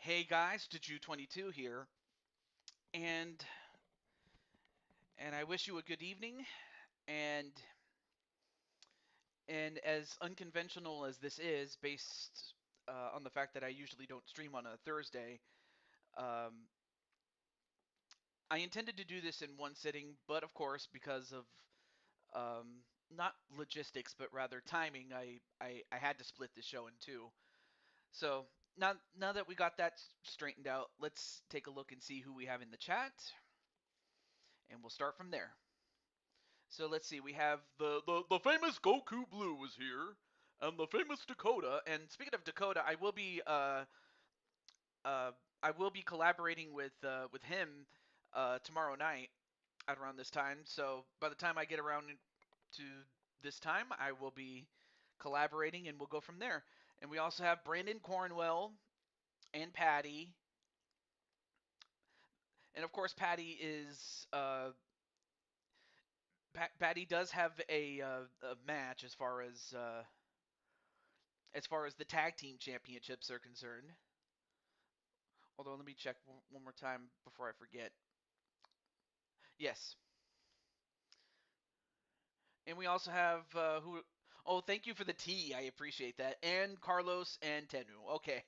Hey guys, BTW here, and I wish you a good evening. And as unconventional as this is, based on the fact that I usually don't stream on a Thursday, um, I intended to do this in one sitting, but of course, because of not logistics, but rather timing, I had to split the show in two. So now that we got that straightened out, let's take a look and see who we have in the chat, and we'll start from there. So let's see. We have the famous Goku Blue is here, and the famous Dakota. And speaking of Dakota, uh I will be collaborating with him tomorrow night at around this time. So by the time I get around to this time, I will be collaborating, and we'll go from there. And we also have Brandon Cornwell and Patty, and of course Patty is Patty does have a match as far as the tag team championships are concerned. Although let me check one more time before I forget. Yes, and we also have who? Oh, thank you for the tea. I appreciate that. And Carlos and Tenu. Okay.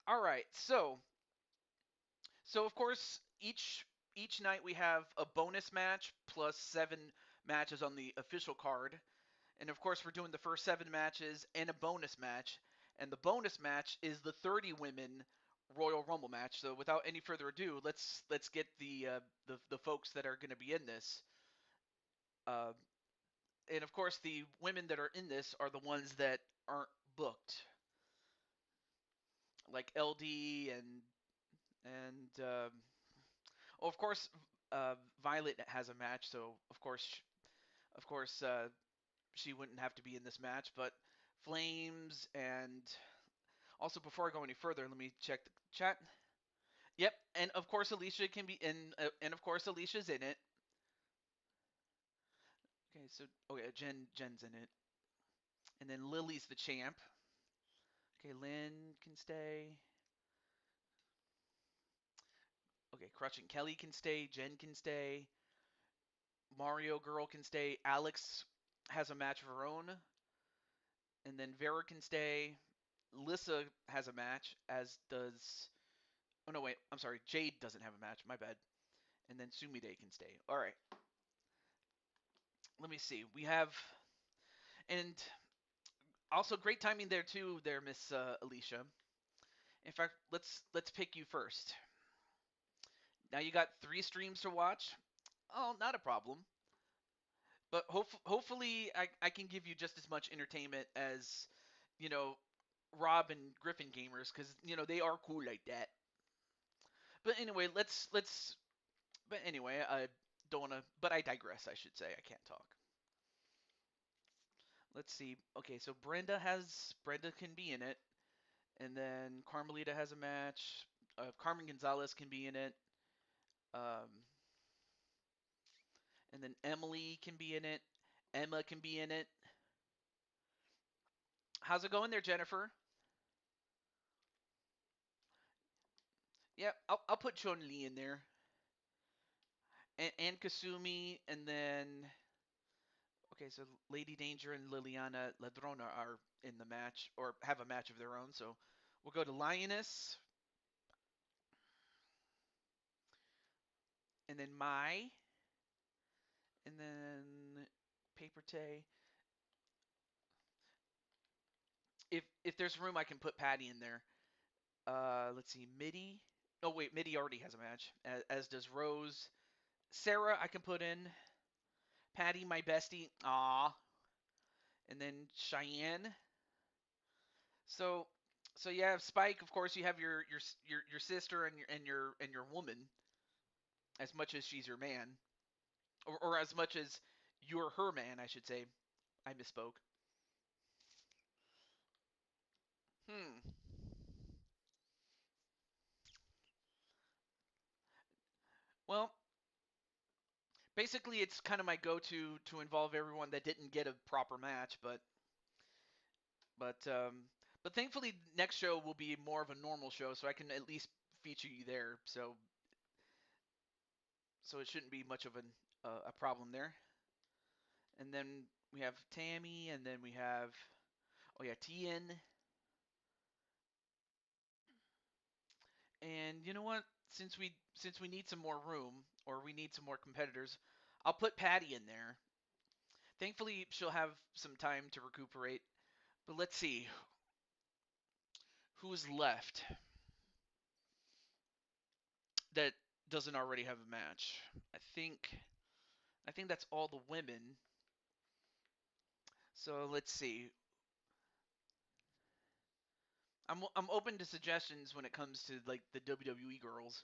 All right. So of course each night we have a bonus match plus 7 matches on the official card. And of course, we're doing the first 7 matches and a bonus match. And the bonus match is the 30 women Royal Rumble match. So without any further ado, let's get the folks that are going to be in this. Uh, and of course, the women that are in this are the ones that aren't booked, like LD and oh, of course, Violet has a match. So of course, she wouldn't have to be in this match, but Flames and also, before I go any further, let me check the chat. Yep, and of course Alicia can be in, and of course Alicia's in it. Okay, so okay, Jen's in it, and then Lily's the champ. Okay, Lynn can stay. Okay, Crutch and Kelly can stay. Jen can stay. Mario Girl can stay. Alex has a match of her own, and then Vera can stay. Lissa has a match, as does. Oh no, wait. I'm sorry. Jade doesn't have a match. My bad. And then Sumide can stay. All right. Let me see. We have and also great timing there too, there, Miss Alicia. In fact, let's pick you first. Now you got 3 streams to watch. Oh, not a problem. But hopefully I can give you just as much entertainment as you know Rob and Griffin gamers, because they are cool like that. But anyway, let's. But anyway, I don't wanna. But I digress. I should say I can't talk. Let's see. Okay, so Brenda can be in it. And then Carmelita has a match. Carmen Gonzalez can be in it. Um, and then Emily can be in it. Emma can be in it. How's it going there, Jennifer? Yeah, I'll put Chun Li in there. And Kasumi, and then okay, so Lady Danger and Liliana Ladrona are in the match or have a match of their own. So we'll go to Lioness, and then Mai, and then Paper Tay. If there's room, I can put Patty in there. Let's see, Mitty. Oh wait, Mitty already has a match, as does Rose. Sarah, I can put in. Patty, my bestie. Aw. And then Cheyenne. So, so you have Spike. Of course, you have your sister and your woman. As much as she's your man, or as much as you're her man, I should say. I misspoke. Hmm. Well, basically, it's kind of my go-to to involve everyone that didn't get a proper match, but But thankfully, next show will be more of a normal show, so I can at least feature you there. So it shouldn't be much of a problem there. And then we have Tammy, and then we have, oh yeah, Tien. And you know what? Since we need some more room, or we need some more competitors, I'll put Patty in there. Thankfully, she'll have some time to recuperate. But let's see who's left that doesn't already have a match. I think that's all the women. So let's see. I'm open to suggestions when it comes to like the WWE girls.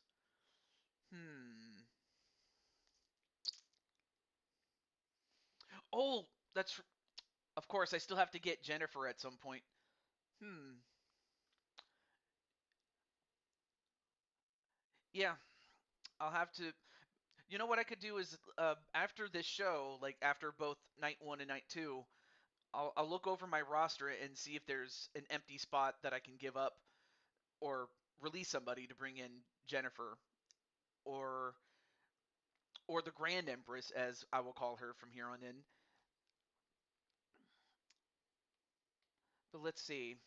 Hmm. Oh, that's of course I still have to get Jennifer at some point. Hmm. Yeah, I'll have to. You know what I could do is after this show, like after both night 1 and night 2, I'll look over my roster and see if there's an empty spot that I can give up or release somebody to bring in Jennifer or the Grand Empress, as I will call her from here on in. But let's see.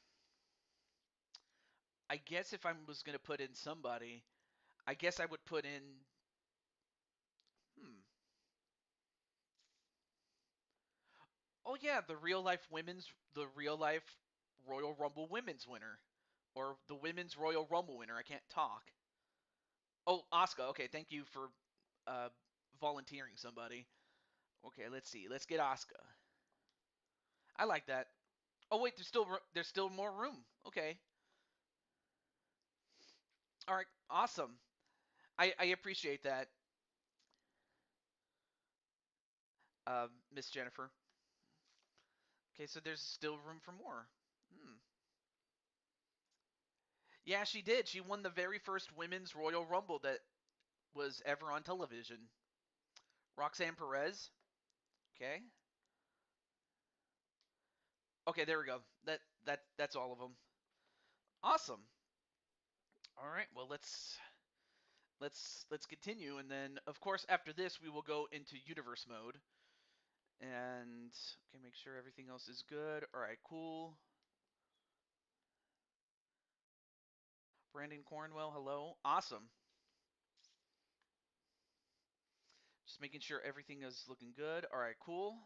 I guess if I was going to put in somebody, I guess I would put in. Hmm. Oh yeah, the real life Royal Rumble women's winner, or the women's Royal Rumble winner. I can't talk. Oh, Asuka. Okay, thank you for uh, volunteering somebody. Okay, let's see. Let's get Asuka. I like that. Oh wait, there's still more room. Okay. All right. Awesome. I appreciate that, Miss Jennifer. Okay, so there's still room for more. Hmm. Yeah, she did. She won the very first women's Royal Rumble that was ever on television. Roxanne Perez. Okay. Okay, there we go. That's all of them. Awesome. All right. Well, let's continue, and then of course after this we will go into universe mode. And okay, make sure everything else is good. All right, cool. Brandon Cornwell, hello. Awesome. Just making sure everything is looking good. All right, cool.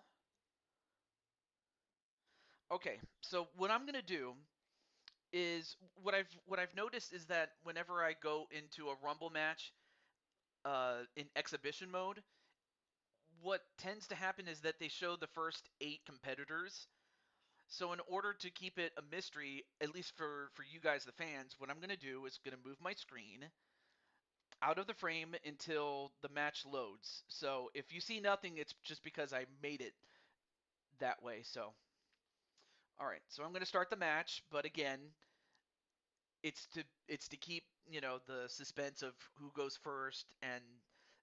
Okay, so what I'm gonna do is what I've noticed is that whenever I go into a Rumble match in exhibition mode, what tends to happen is that they show the first 8 competitors. So in order to keep it a mystery, at least for you guys, the fans, what I'm gonna do is gonna move my screen out of the frame until the match loads. So if you see nothing, it's just because I made it that way. So all right, so I'm gonna start the match, but again, it's to keep the suspense of who goes first and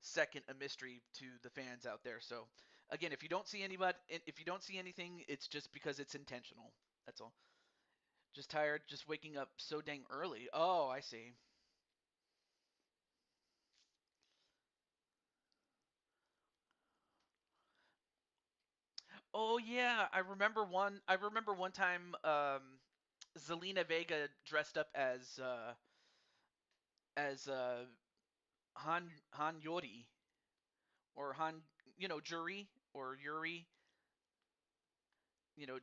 second a mystery to the fans out there. So again, if you don't see anything, it's just because it's intentional. That's all. Just tired, just waking up so dang early. Oh, I see. Oh yeah, I remember one time Zelina Vega dressed up as Han Yori, or Han, Juri, or Yuri, Juri.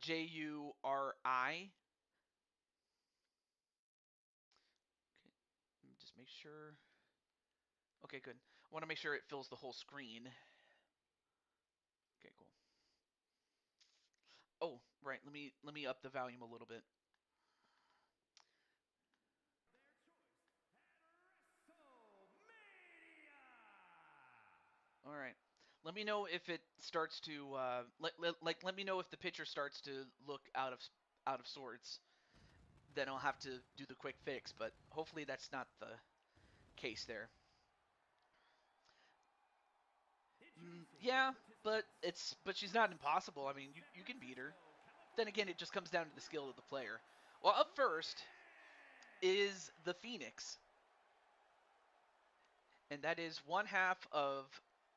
Let me just make sure. Okay, good. I want to make sure it fills the whole screen. Okay, cool. Oh, right. Let me up the volume a little bit. All right. Let me know if it starts to let me know if the picture starts to look out of sorts. Then I'll have to do the quick fix, but hopefully that's not the case there. Yeah, but she's not impossible. I mean, you can beat her. Then again, it just comes down to the skill of the player. Well, up first is the Phoenix, and that is one half of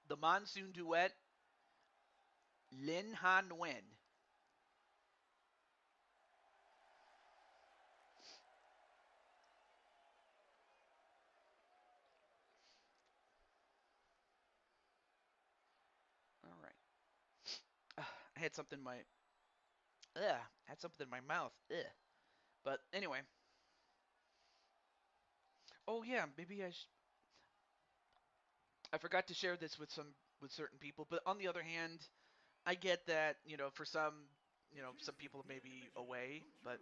the Monsoon duet, Lin Han Nguyen. All right. I had something in my mouth. Ugh. But anyway. Oh yeah, maybe I forgot to share this with certain people, but on the other hand, I get that, for some, some people may be away, but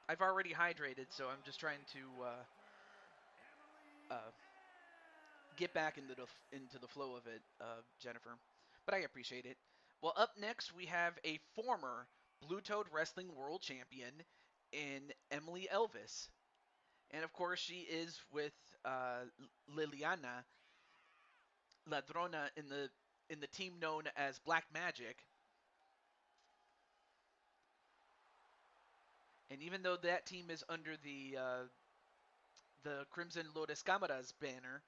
I've already hydrated, so I'm just trying to uh, get back into the flow of it, Jennifer. But I appreciate it. Well, up next we have a former Blue Toad Wrestling World Champion in Emily Elvis, and of course she is with Liliana Ladrona in the team known as Black Magic. And even though that team is under the Crimson Lotus Camaras banner,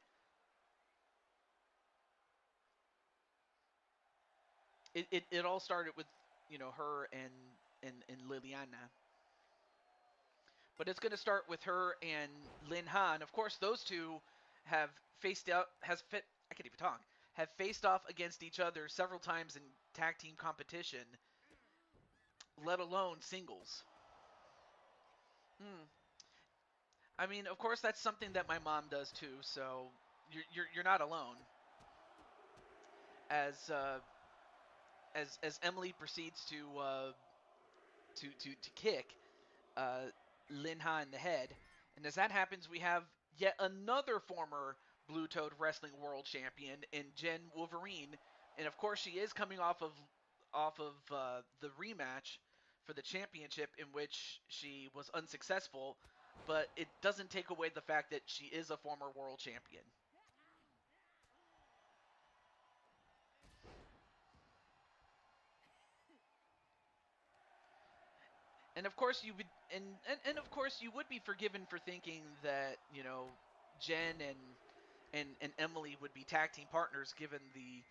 it all started with her and Liliana. But it's going to start with her and Lin Han. Of course, those two have faced out I can't even talk. Have faced off against each other several times in tag team competition, let alone singles. Hmm. I mean, of course, that's something that my mom does too. So you're not alone. As as Emily proceeds to kick Lin Ha in the head, and as that happens, we have yet another former Blue Toad Wrestling World Champion in Jen Wolverine, and of course, she is coming off of the rematch for the championship in which she was unsuccessful, but it doesn't take away the fact that she is a former world champion. And of course you would and of course you would be forgiven for thinking that, Jen and Emily would be tag team partners given the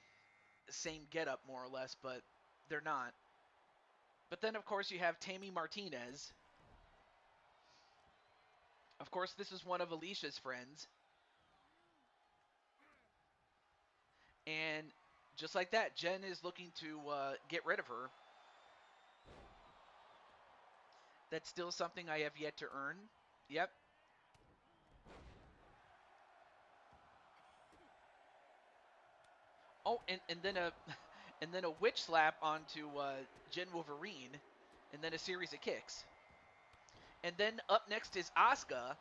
same getup more or less, but they're not. But then of course you have Tammy Martinez. Of course this is one of Alicia's friends. And just like that, Jen is looking to get rid of her. That's still something I have yet to earn. Yep. Oh, and then a and then a witch slap onto Jen Wolverine, and then a series of kicks. And then up next is Asuka,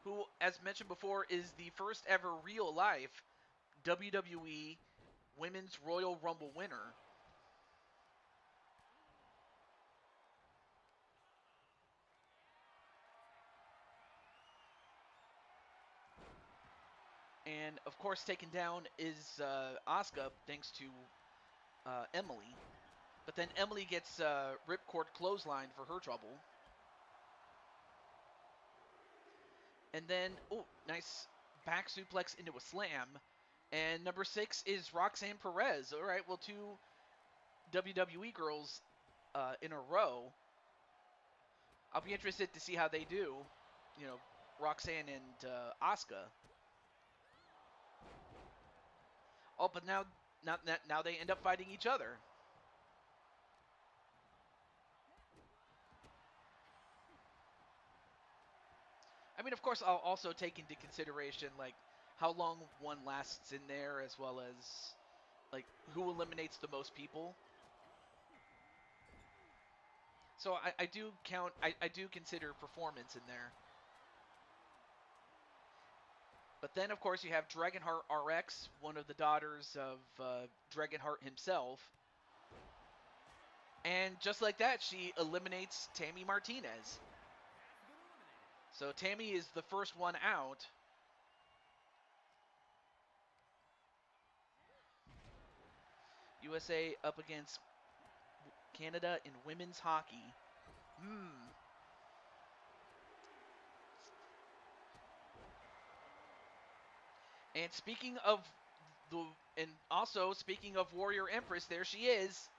who, as mentioned before, is the first ever real life WWE Women's Royal Rumble winner. And of course, taken down is Asuka thanks to Emily. But then Emily gets ripcord clothesline for her trouble. And then, oh, nice back suplex into a slam. And number 6 is Roxanne Perez. All right, well, 2 WWE girls in a row. I'll be interested to see how they do. Roxanne and Asuka. Oh, but now they end up fighting each other. I mean, of course, I'll also take into consideration like how long one lasts in there, as well as like who eliminates the most people. So I do count. I do consider performance in there. But then, of course, you have Dragonheart RX, one of the daughters of Dragonheart himself. And just like that, she eliminates Tammy Martinez. So Tammy is the first one out. USA up against Canada in women's hockey. And speaking of speaking of Warrior Empress, there she is.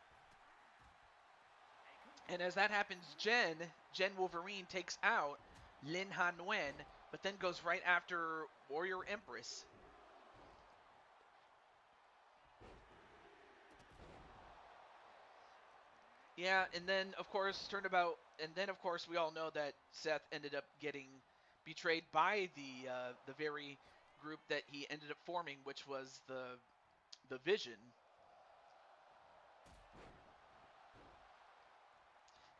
And as that happens, Jen Wolverine takes out Lin Han Wen, but then goes right after Warrior Empress. Yeah, and then of course we all know that Seth ended up getting betrayed by the very group that he ended up forming, which was the Vision.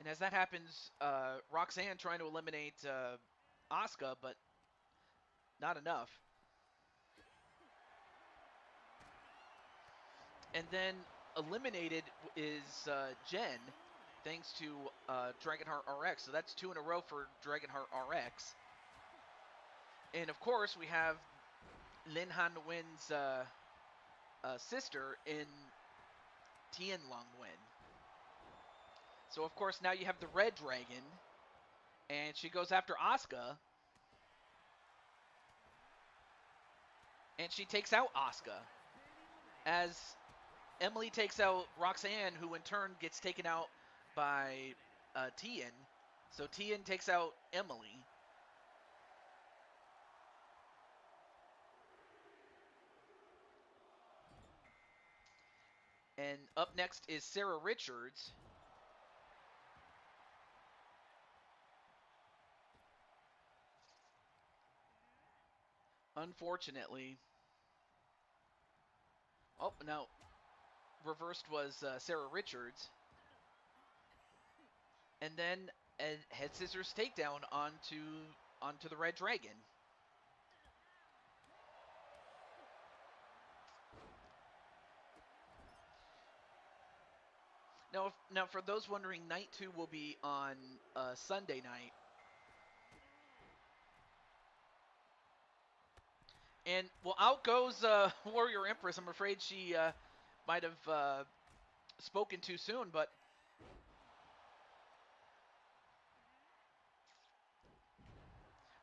And as that happens, Roxanne trying to eliminate Asuka, but not enough. And then eliminated is Jen, thanks to Dragonheart RX. So that's 2 in a row for Dragonheart RX. And of course, we have Lin Han Wen's sister in Tian Long Wen. So of course now you have the Red Dragon, and she goes after Asuka, and she takes out Asuka. As Emily takes out Roxanne, who in turn gets taken out by Tian. So Tian takes out Emily. And up next is Sarah Richards. Unfortunately. Oh, no. Reversed was Sarah Richards. And then a head scissors takedown onto the Red Dragon. Now, for those wondering, Night 2 will be on Sunday night. And, well, out goes Warrior Empress. I'm afraid she might have spoken too soon, but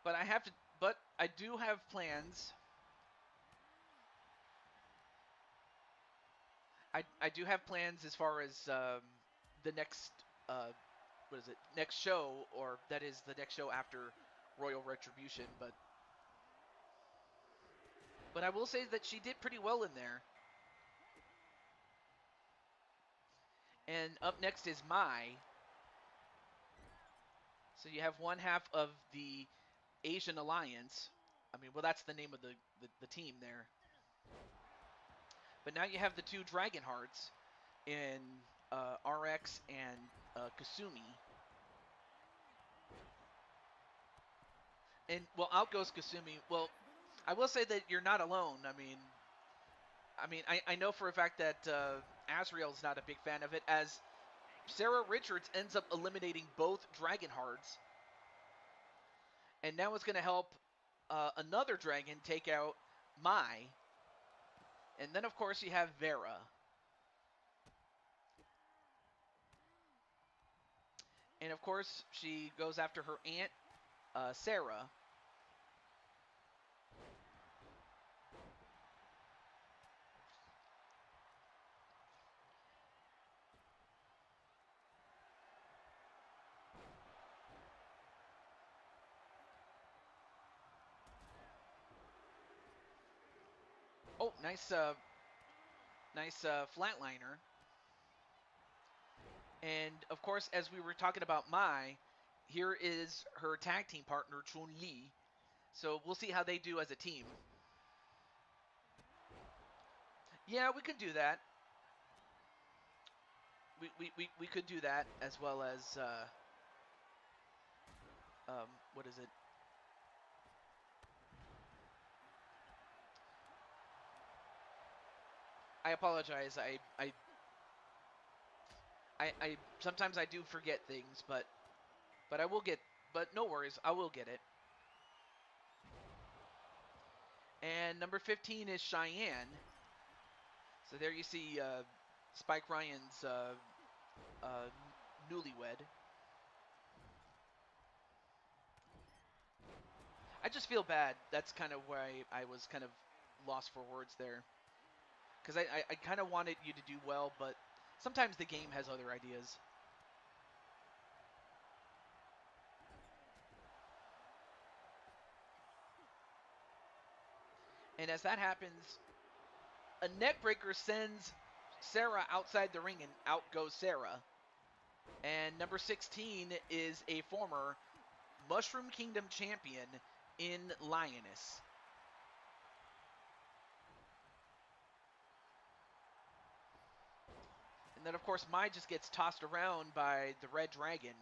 I do have plans. I do have plans as far as the next next show, or that is the next show after Royal Retribution, but I will say that she did pretty well in there. And up next is Mai. So you have one half of the Asian Alliance. I mean, well, that's the name of the team there. But now you have the 2 Dragon Hearts in RX and Kasumi. And, well, out goes Kasumi. Well, I will say that you're not alone. I know for a fact that Azrael's not a big fan of it, as Sarah Richards ends up eliminating both Dragon Hearts. And now it's going to help another dragon take out Mai. And then, of course, you have Vera. And, of course, she goes after her aunt, Sarah. Oh, nice flatliner. And, of course, as we were talking about Mai, here is her tag team partner, Chun-Li. So we'll see how they do as a team. Yeah, we could do that. We could do that, as well as, what is it? I apologize. I sometimes I do forget things, but I will get. But no worries, I will get it. And number 15 is Cheyenne. So there you see Spike Ryan's newlywed. I just feel bad. That's kind of where I was kind of lost for words there. Because I kind of wanted you to do well, but sometimes the game has other ideas. And as that happens, a neckbreaker sends Sarah outside the ring, and out goes Sarah. And number 16 is a former Mushroom Kingdom champion in Lioness. And then, of course, Mai just gets tossed around by the Red Dragon.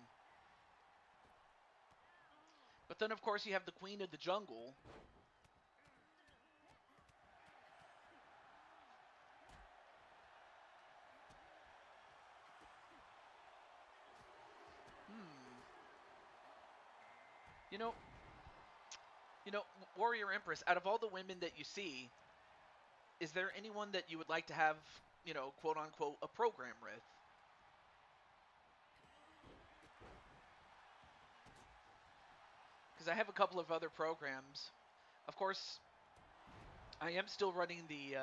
But then, of course, you have the Queen of the Jungle. You know, Warrior Empress, out of all the women that you see, is there anyone that you would like to have, quote unquote, a program with? Because I have a couple of other programs. Of course, I am still running the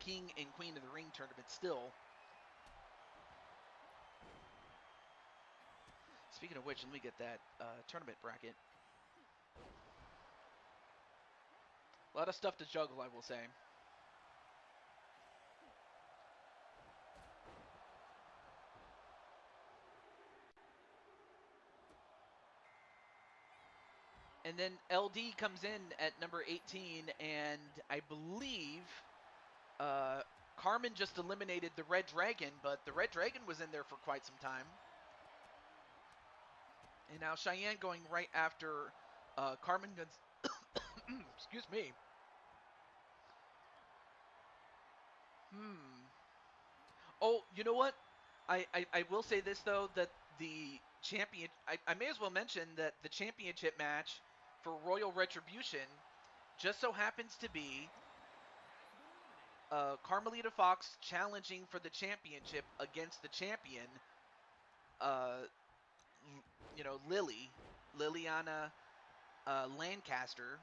King and Queen of the Ring tournament still. Speaking of which, let me get that tournament bracket. A lot of stuff to juggle, I will say. And then LD comes in at number 18, and I believe Carmen just eliminated the Red Dragon, but the Red Dragon was in there for quite some time. And now Cheyenne going right after Carmen excuse me. Oh, you know what? I will say this, though, that the champion... I may as well mention that the championship match for Royal Retribution just so happens to be Carmelita Fox challenging for the championship against the champion, Liliana Lancaster,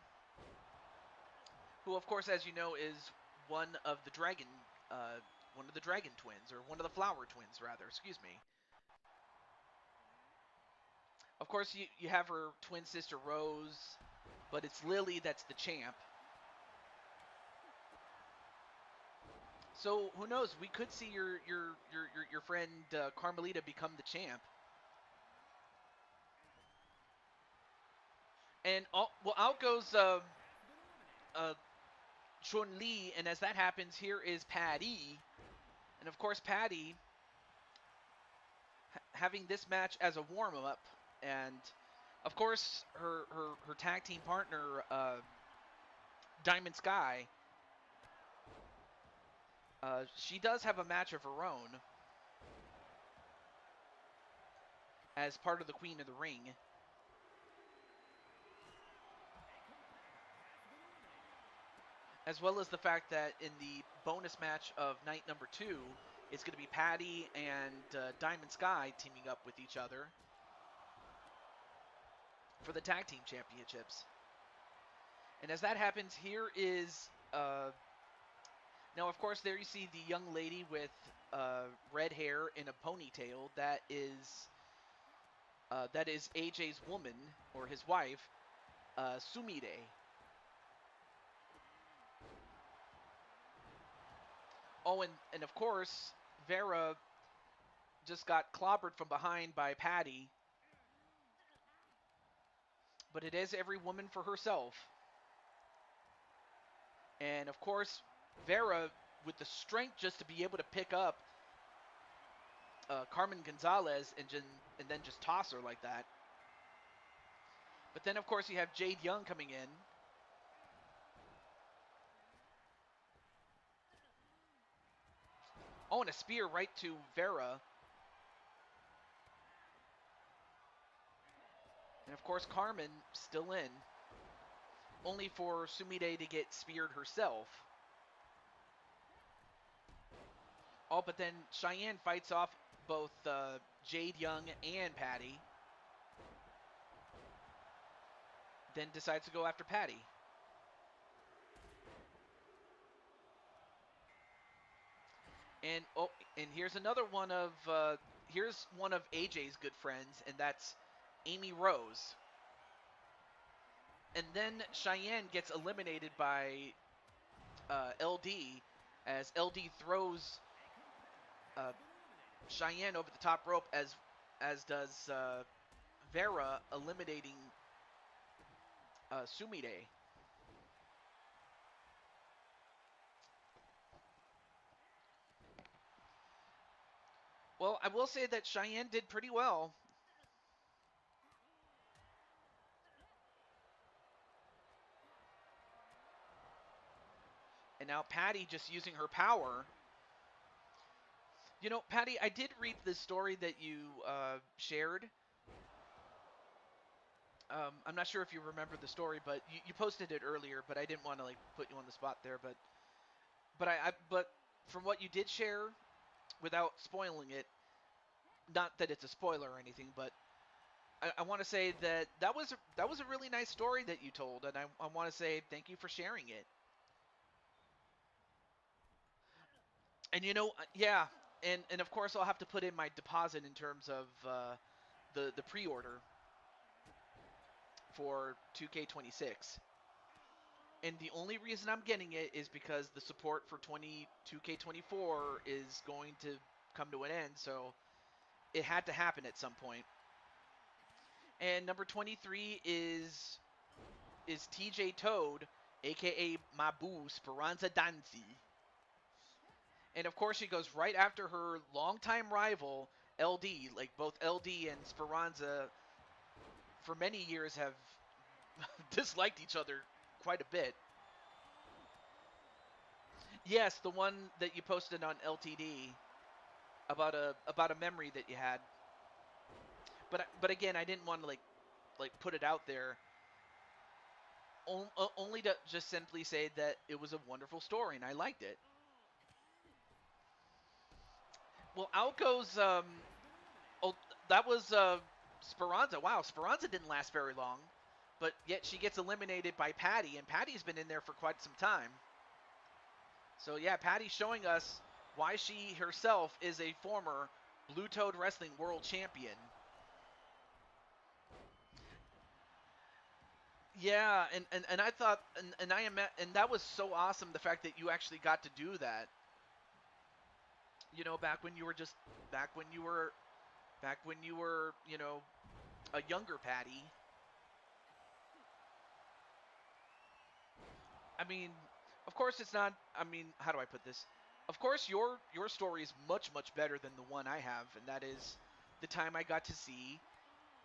who, of course, as you know, is one of the Dragon twins, or one of the Flower twins, rather. Excuse me. Of course, you have her twin sister Rose, but it's Lily that's the champ. So who knows? We could see your friend Carmelita become the champ. And out goes Chun Li, and as that happens, here is Patty, and of course Patty having this match as a warm up, and of course her tag team partner Diamond Sky. She does have a match of her own as part of the Queen of the Ring. As well as the fact that in the bonus match of night number 2, it's going to be Patty and Diamond Sky teaming up with each other for the tag team championships. And as that happens, here is... now, of course, there you see the young lady with red hair in a ponytail. That is AJ's woman, or his wife, Sumire. Oh, and of course, Vera just got clobbered from behind by Patty. But it is every woman for herself. And of course, Vera, with the strength just to be able to pick up Carmen Gonzalez and then just toss her like that. But then, of course, you have Jade Young coming in. Oh, and a spear right to Vera. And, of course, Carmen still in. Only for Sumire to get speared herself. Oh, but then Cheyenne fights off both Jade Young and Patty. Then decides to go after Patty. And here's another one of here's one of AJ's good friends, and that's Amy Rose. And then Cheyenne gets eliminated by LD as LD throws Cheyenne over the top rope, as does Vera, eliminating Sumire. Well, I will say that Cheyenne did pretty well. And now Patty just using her power. You know, Patty, I did read the story that you shared. I'm not sure if you remember the story, but you posted it earlier. But I didn't want to like put you on the spot there. But from what you did share, without spoiling it, not that it's a spoiler or anything, but I want to say that was a really nice story that you told, and I want to say thank you for sharing it. And you know, yeah, and of course I'll have to put in my deposit in terms of the pre-order for 2K26. And the only reason I'm getting it is because the support for 2K24 is going to come to an end, so it had to happen at some point. And number 23 is TJ Toad, aka Mabu Speranza Danzi. And of course, she goes right after her longtime rival, LD. Like both LD and Speranza, for many years, have disliked each other quite a bit. Yes, the one that you posted on LTD about a memory that you had. But again, I didn't want to like put it out there. Only to just simply say that it was a wonderful story and I liked it. Well, out goes oh, that was Speranza. Wow, Speranza didn't last very long, but yet she gets eliminated by Patty, and Patty's been in there for quite some time. So yeah, Patty's showing us why she herself is a former Blue Toad Wrestling World Champion. Yeah, and I thought and I am and that was so awesome, the fact that you actually got to do that. You know, back when you were you know, a younger Patty. I mean, of course it's not. I mean, how do I put this? Of course, your story is much better than the one I have, and that is the time I got to see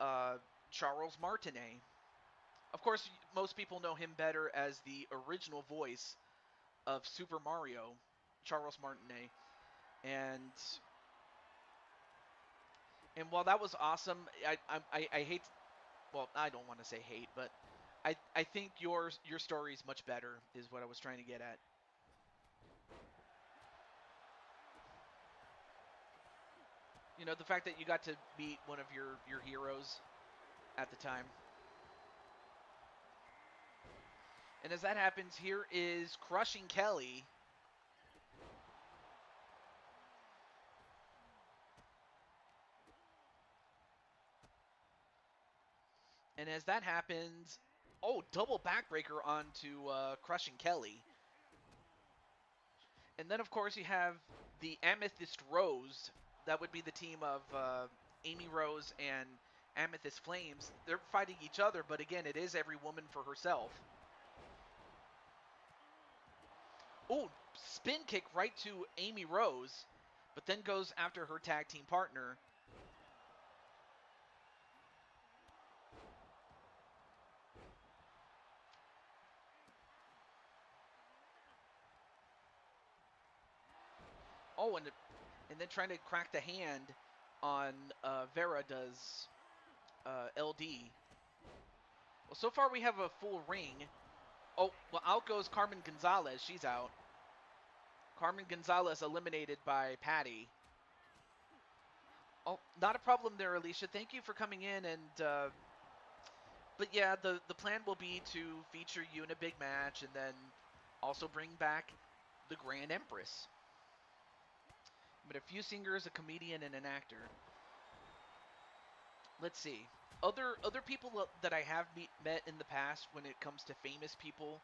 uh, Charles Martinet. Of course, most people know him better as the original voice of Super Mario, Charles Martinet, and while that was awesome, I hate. Well, I don't want to say hate, but I think your story is much better. Is what I was trying to get at. You know, the fact that you got to meet one of your heroes at the time. And as that happens, here is Crushing Kelly. And as that happens, oh, double backbreaker onto Crushing Kelly. And then, of course, you have the Amethyst Rose. That would be the team of Amy Rose and Amethyst Flames. They're fighting each other, but again, it is every woman for herself. Oh, spin kick right to Amy Rose, but then goes after her tag team partner. Oh, and then trying to crack the hand on Vera does LD. Well, so far we have a full ring. Oh, well, out goes Carmen Gonzalez. She's out. Carmen Gonzalez eliminated by Patty. Oh, not a problem there, Alicia. Thank you for coming in. And but yeah, the plan will be to feature you in a big match and then also bring back the Grand Empress. But a few singers, a comedian, and an actor. Let's see. Other people that I have met in the past when it comes to famous people.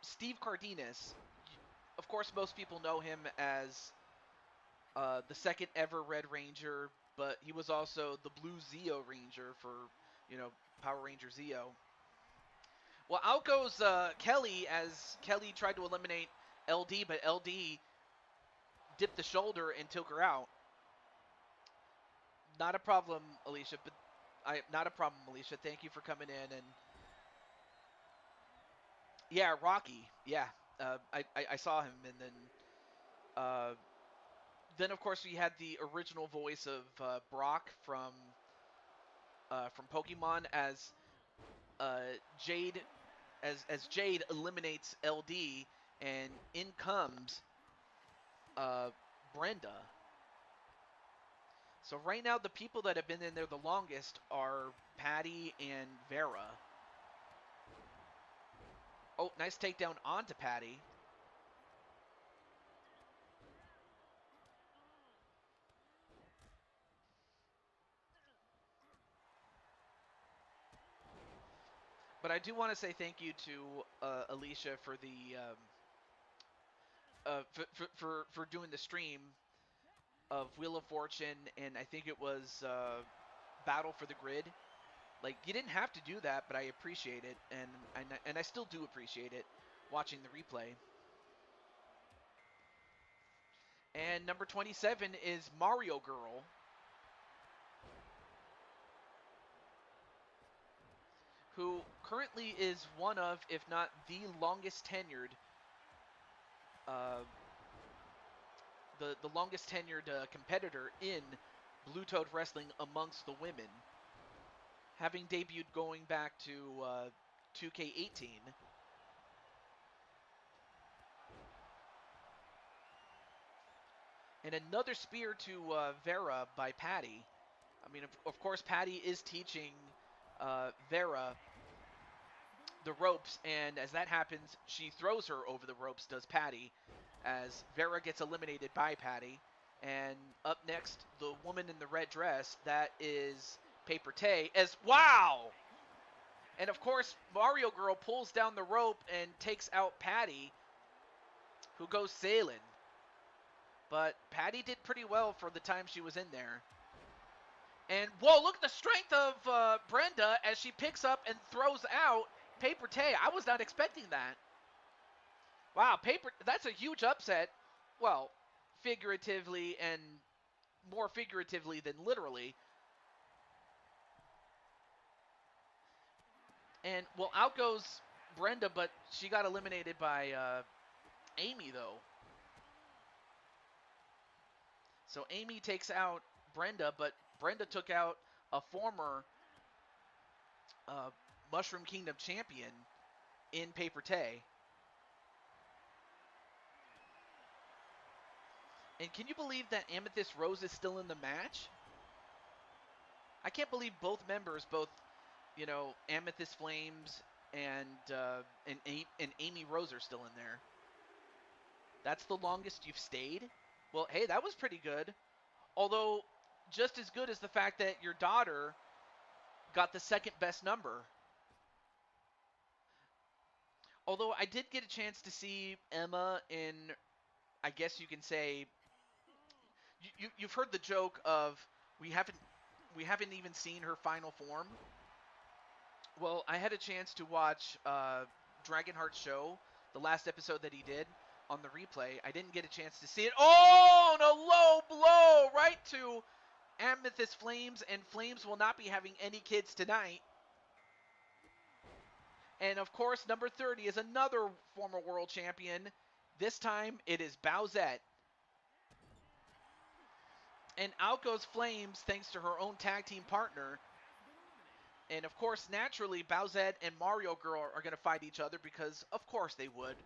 Steve Cardenas. Of course, most people know him as the second ever Red Ranger, but he was also the Blue Zeo Ranger for, Power Ranger Zeo. Well, out goes Kelly as Kelly tried to eliminate LD, but LD dipped the shoulder and took her out. Not a problem, Alicia, not a problem, Alicia. Thank you for coming in. And yeah, Rocky. Yeah, I saw him, and then of course we had the original voice of Brock from Pokemon as Jade, as Jade eliminates LD, and in comes Brenda. So right now, the people that have been in there the longest are Patty and Vera. Oh, nice takedown onto Patty. But I do want to say thank you to Alicia for the for doing the stream of Wheel of Fortune, and I think it was Battle for the Grid. Like, you didn't have to do that, but I appreciate it, and I still do appreciate it watching the replay. And number 27 is Mario Girl, who currently is one of, if not the longest tenured, the longest tenured competitor in Blue Toad Wrestling amongst the women, having debuted going back to 2K18. And another spear to Vera by Patty. I mean, of course, Patty is teaching Vera the ropes, and as that happens, she throws her over the ropes, does Patty, as Vera gets eliminated by Patty. And up next, the woman in the red dress, that is Paper Tay, as wow! And of course, Mario Girl pulls down the rope and takes out Patty, who goes sailing. But Patty did pretty well for the time she was in there. And, whoa, look at the strength of Brenda as she picks up and throws out Paper Tay. I was not expecting that. Wow, that's a huge upset. Well, figuratively and more figuratively than literally. And, well, out goes Brenda, but she got eliminated by Amy, though. So Amy takes out Brenda, but Brenda took out a former Mushroom Kingdom champion in Paper Tay. And can you believe that Amethyst Rose is still in the match? I can't believe both members, Amethyst Flames and Amy Rose are still in there. That's the longest you've stayed? Well, hey, that was pretty good. Although, just as good as the fact that your daughter got the second best number. Although I did get a chance to see Emma in, I guess you can say, you've heard the joke of we haven't even seen her final form. Well, I had a chance to watch Dragonheart's show, the last episode that he did, on the replay. I didn't get a chance to see it. Oh, and a low blow right to Amethyst Flames, and Flames will not be having any kids tonight. And, of course, number 30 is another former world champion. This time, it is Bowsette. And out goes Flames, thanks to her own tag team partner. And of course, naturally, Bowsette and Mario Girl are going to fight each other because, of course, they would.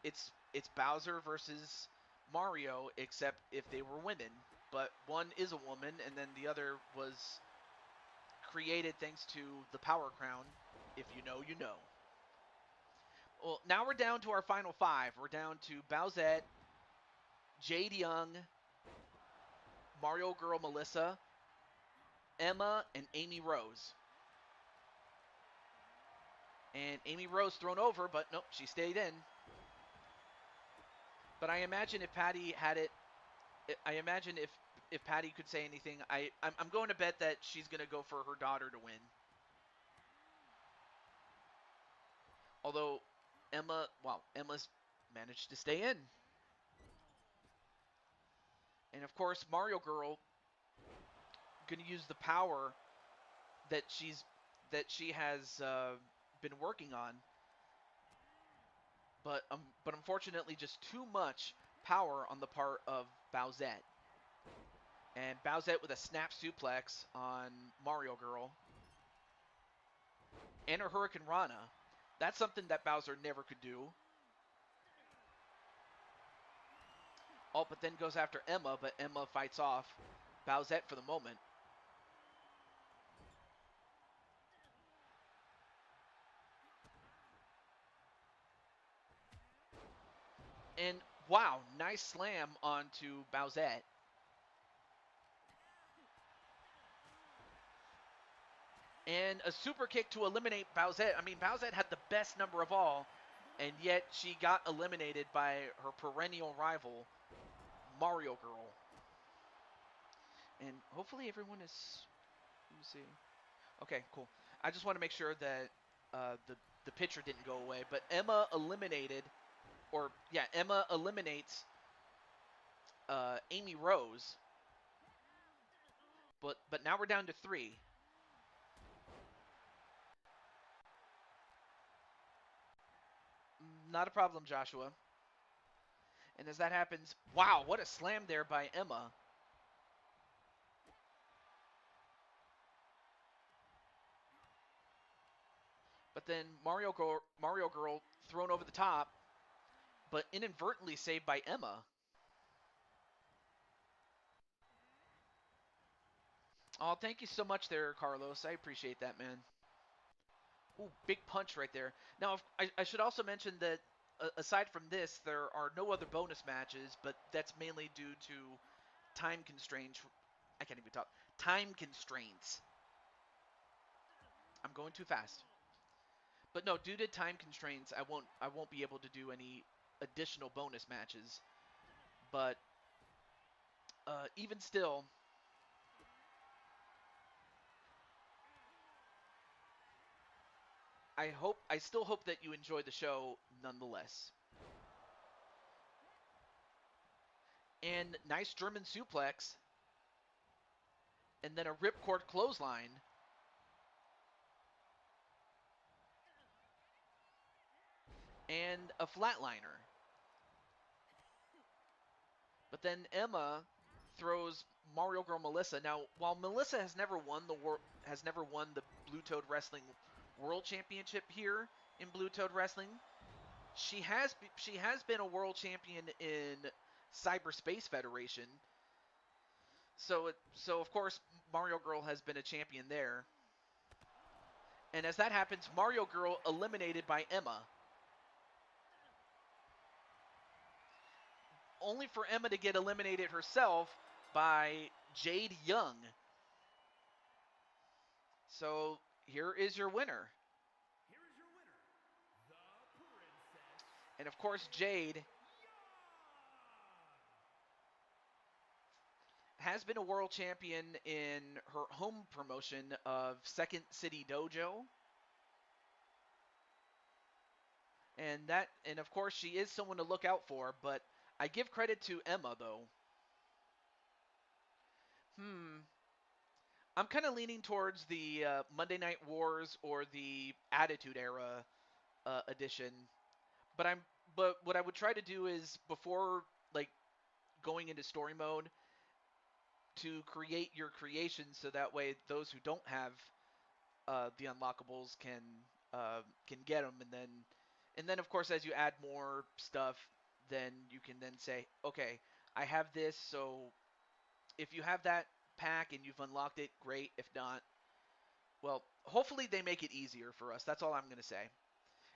It's Bowser versus Mario, except if they were women. But one is a woman, and then the other was created thanks to the Power Crown. If you know, you know. Well, now we're down to our final 5. We're down to Bowsette, Jade Young, Mario Girl Melissa, Emma, and Amy Rose. And Amy Rose thrown over, but nope, she stayed in. But I imagine if Patty had it, I imagine if Patty could say anything, I'm going to bet that she's going to go for her daughter to win. Although Emma's managed to stay in. And of course, Mario Girl going to use the power that she has been working on. But unfortunately, just too much power on the part of Bowsette. And Bowsette with a snap suplex on Mario Girl. And a Hurricane Rana. That's something that Bowser never could do. Oh, but then goes after Emma, but Emma fights off Bowsette for the moment. And wow, nice slam onto Bowsette. And a super kick to eliminate Bowsette. I mean, Bowsette had the best number of all, and yet she got eliminated by her perennial rival, Mario Girl. And hopefully everyone is... Let me see. Okay, cool. I just want to make sure that the picture didn't go away. But Emma eliminated... Emma eliminates Amy Rose. But now we're down to 3. Not a problem, Joshua. And as that happens, wow, what a slam there by Emma. But then Mario Girl thrown over the top, but inadvertently saved by Emma. Oh, thank you so much there, Carlos. I appreciate that, man. Ooh, big punch right there. Now, I should also mention that aside from this, there are no other bonus matches, but that's mainly due to time constraints. I can't even talk. Time constraints. I'm going too fast. But no, due to time constraints, I won't be able to do any additional bonus matches. But even still, I still hope that you enjoy the show nonetheless. And nice German suplex. And then a ripcord clothesline. And a flatliner. But then Emma throws Mario Girl Melissa. Now, while Melissa has never won the Blue Toad Wrestling World Championship here in Blue Toad Wrestling, she has been a world champion in Cyberspace Federation. So of course Mario Girl has been a champion there. And as that happens, Mario Girl eliminated by Emma. Only for Emma to get eliminated herself by Jade Young. So here is your winner. And of course, Jade has been a world champion in her home promotion of Second City Dojo. And of course, she is someone to look out for, but I give credit to Emma, though. I'm kind of leaning towards the Monday Night Wars or the Attitude Era edition. But what I would try to do is, before like going into story mode, to create your creations so that way those who don't have the unlockables can get them, and then of course as you add more stuff, then you can then say, okay, I have this, so if you have that pack and you've unlocked it, great. If not, well, hopefully they make it easier for us. That's all I'm going to say.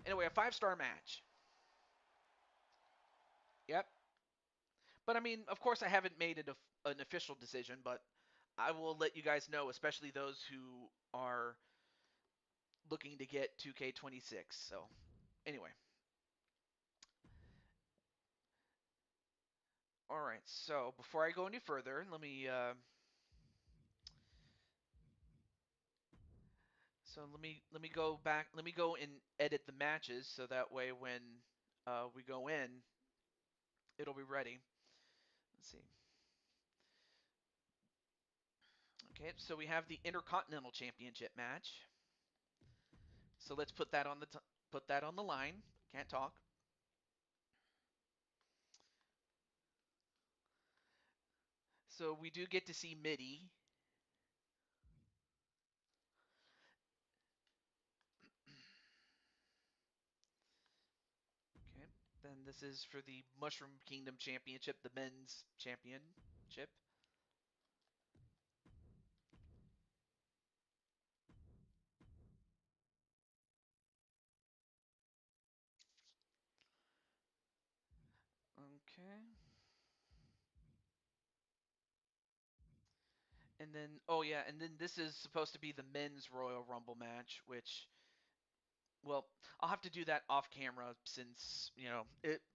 Anyway, a 5-star match. Yep. But I mean, of course, I haven't made it an official decision, but I will let you guys know, especially those who are looking to get 2K26. So, anyway. All right. So, before I go any further, let me go back. Let me go and edit the matches so that way when we go in, it'll be ready. Let's see. Okay, so we have the Intercontinental Championship match. So let's put that on the line. Can't talk. So we do get to see Mitty. Okay. Then this is for the Mushroom Kingdom Championship, the men's championship. Okay. And then, oh yeah, and then this is supposed to be the men's Royal Rumble match, which, well, I'll have to do that off camera since,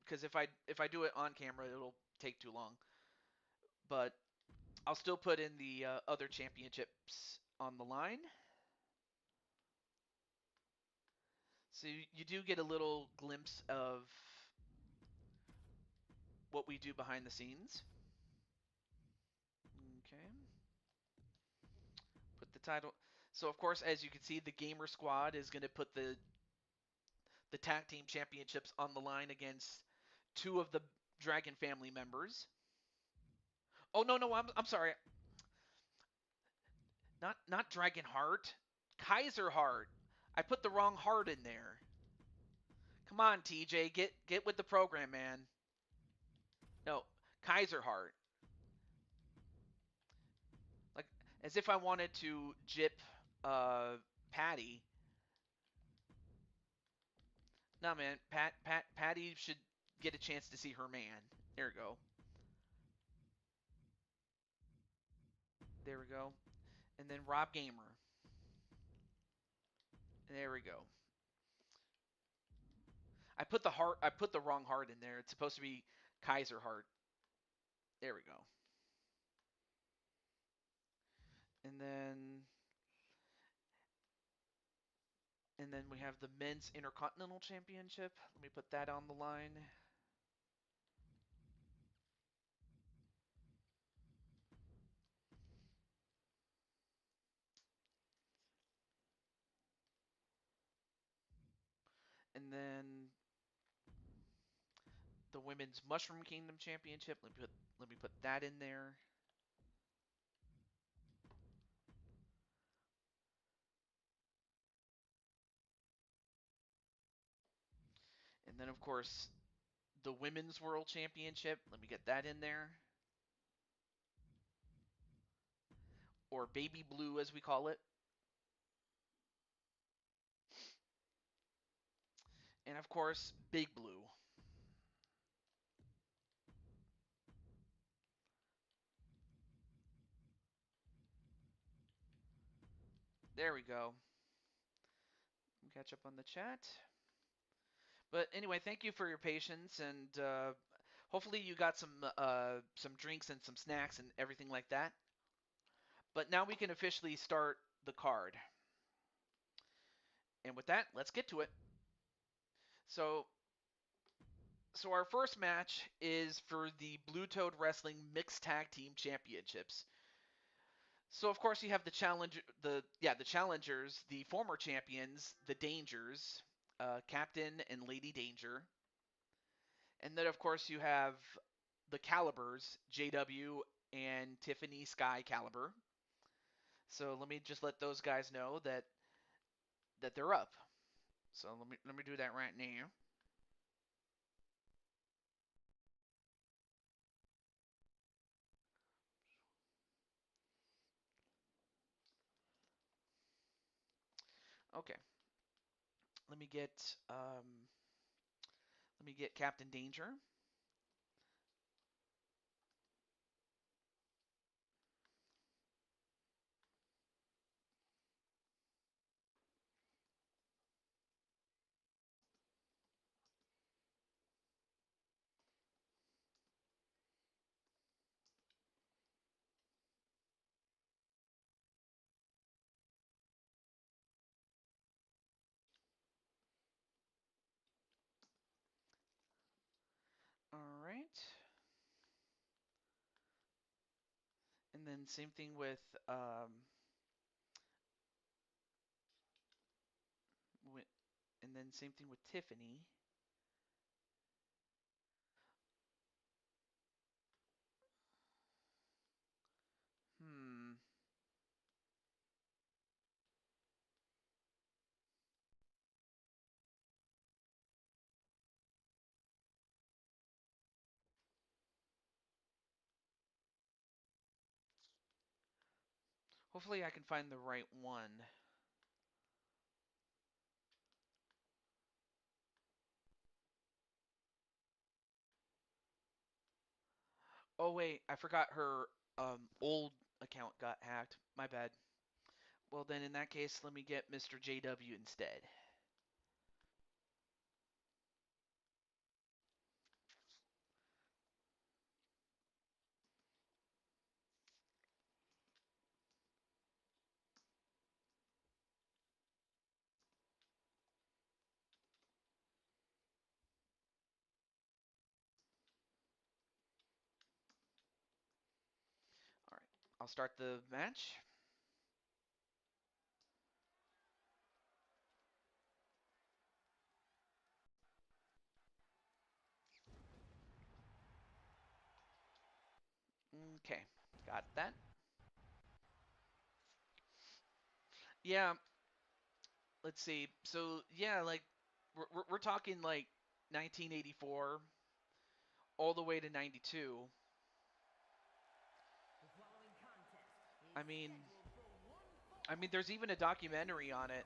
because if I do it on camera, it'll take too long. But I'll still put in the other championships on the line. So you do get a little glimpse of what we do behind the scenes. Okay. Put the title. So of course, as you can see, the Gamer Squad is going to put the tag team championships on the line against two of the Dragon family members. Oh no, I'm sorry. Not Dragon Heart. Kaiser Heart. I put the wrong heart in there. Come on, TJ, get with the program, man. No, Kaiser Heart. Like as if I wanted to jip Patty. No, man, Patty should get a chance to see her man. There we go. There we go. And then Rob Gamer. There we go. I put the heart. I put the wrong heart in there. It's supposed to be Kaiser Heart. There we go. And then we have the men's Intercontinental Championship. Let me put that on the line. And then the women's Mushroom Kingdom Championship. Let me put that in there. And then of course the women's World Championship. Let me get that in there. Or Baby Blue as we call it. And of course, Big Blue. There we go. Catch up on the chat. But anyway, thank you for your patience, and hopefully you got some drinks and some snacks and everything like that. But now we can officially start the card. And with that, let's get to it. So, so our first match is for the Blue Toad Wrestling Mixed Tag Team Championships. So of course you have the challengers, the former champions, the Dangers, Captain and Lady Danger, and then of course you have the Calibers, JW and Tiffany Sky Caliber. So let me just let those guys know that that they're up. So let me do that right now. Okay. Let me get Captain Danger. All right. And then same thing with Tiffany. Hmm. Hopefully I can find the right one. Oh wait, I forgot her old account got hacked. My bad. Well then in that case, let me get Mr. JW instead. All right. I'll start the match. Okay. Got that. Yeah, let's see. So, yeah, like we're talking like 1984 all the way to 92. I mean, there's even a documentary on it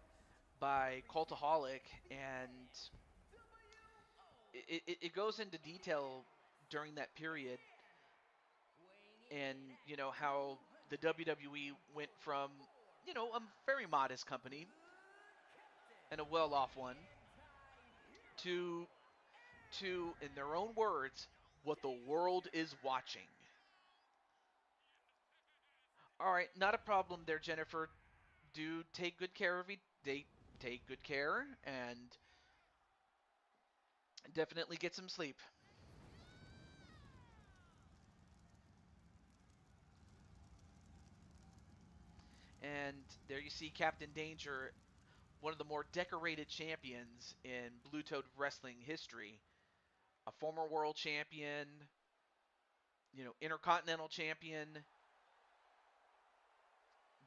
by Cultaholic, and it goes into detail during that period, and how the WWE went from a very modest company and a well-off one to in their own words, what the world is watching. All right, not a problem there, Jennifer. Do take good care of take good care and definitely get some sleep. And there you see Captain Danger, one of the more decorated champions in Blue Toad wrestling history. A former world champion, intercontinental champion,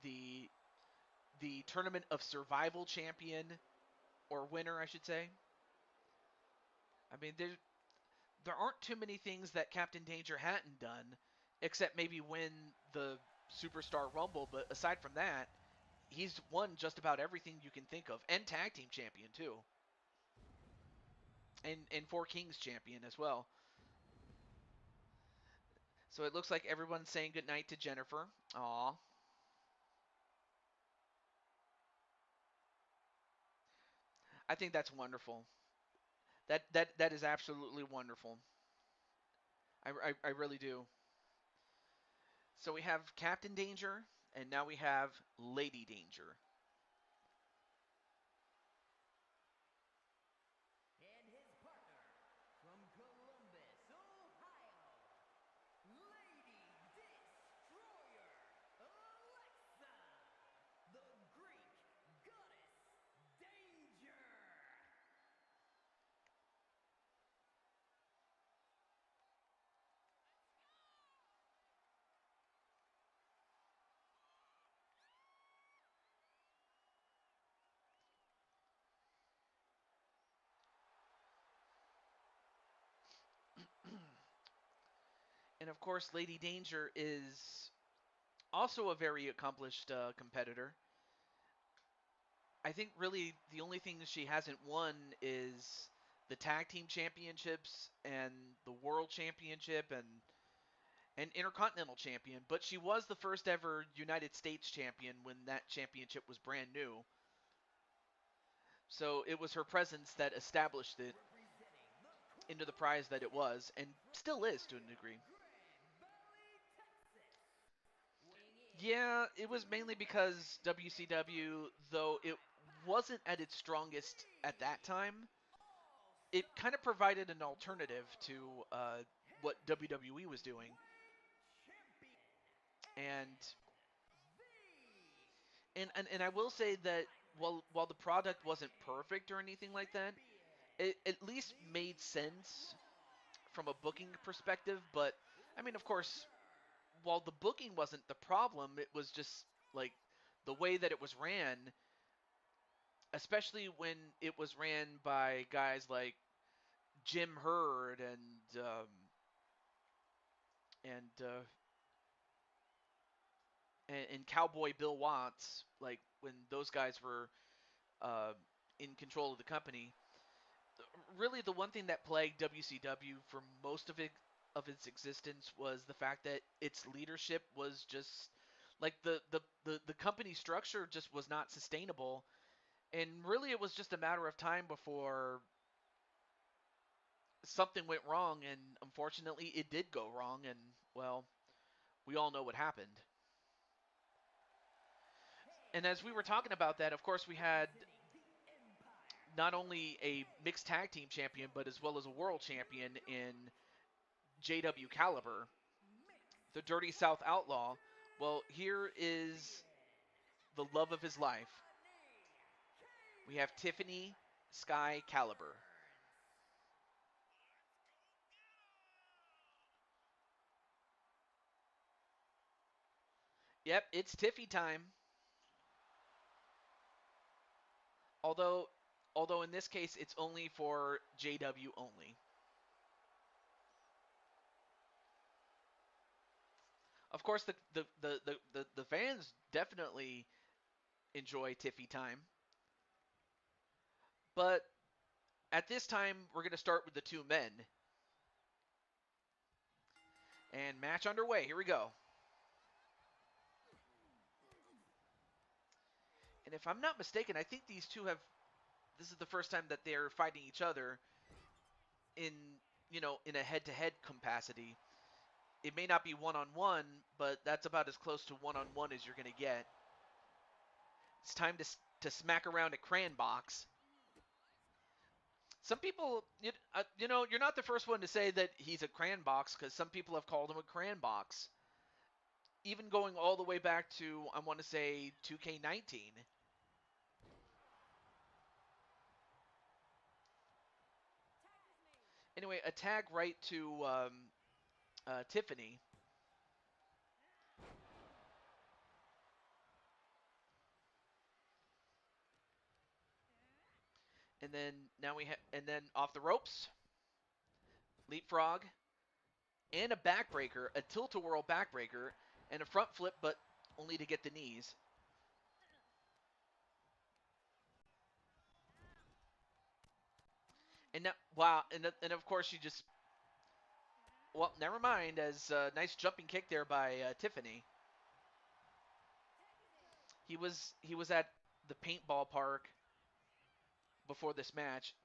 the tournament of survival champion, or winner, I should say. I mean, there aren't too many things that Captain Danger hadn't done, except maybe win the Superstar Rumble. But aside from that, he's won just about everything you can think of, and tag team champion too, and Four Kings champion as well. So it looks like everyone's saying goodnight to Jennifer. Aw. I think that's wonderful. That is absolutely wonderful. I really do. So we have Captain Danger, and now we have Lady Danger. And of course, Lady Danger is also a very accomplished competitor. I think really the only thing she hasn't won is the tag team championships and the world championship and intercontinental champion, but she was the first ever United States champion when that championship was brand new. So it was her presence that established it into the prize that it was, and still is to a degree. Yeah, it was mainly because WCW, though it wasn't at its strongest at that time, it kind of provided an alternative to what WWE was doing. And, and I will say that while the product wasn't perfect or anything like that, it at least made sense from a booking perspective. But I mean, of course, while the booking wasn't the problem, it was just like the way that it was ran, especially when it was ran by guys like Jim Herd and uh, and Cowboy Bill Watts, like when those guys were uh, in control of the company. Really, the one thing that plagued WCW for most of its existence was the fact that its leadership was just like the company structure just was not sustainable, and really it was just a matter of time before something went wrong, and unfortunately it did go wrong, and well, we all know what happened. And as we were talking about that, of course, we had not only a mixed tag team champion, but as well as a world champion in JW Caliber, the Dirty South Outlaw. Well, here is the love of his life. We have Tiffany Sky Caliber. Yep, it's Tiffy time. Although, although in this case it's only for JW only. Of course, the fans definitely enjoy Tiffy time, but at this time we're going to start with the two men. And match underway. Here we go. And if I'm not mistaken, I think these two have. This is the first time that they're fighting each other in in a head-to-head capacity. It may not be one-on-one, but that's about as close to one-on-one as you're going to get. It's time to smack around a crayon box. Some people, you're not the first one to say that he's a crayon box because some people have called him a crayon box. Even going all the way back to, I want to say, 2K19. Anyway, a tag right to Tiffany. And then now and then off the ropes, leapfrog, and a backbreaker, a tilt-a-whirl backbreaker, and a front flip, but only to get the knees. And now, wow, and of course she just, well, never mind. As nice jumping kick there by Tiffany. He was at the paintball park before this match,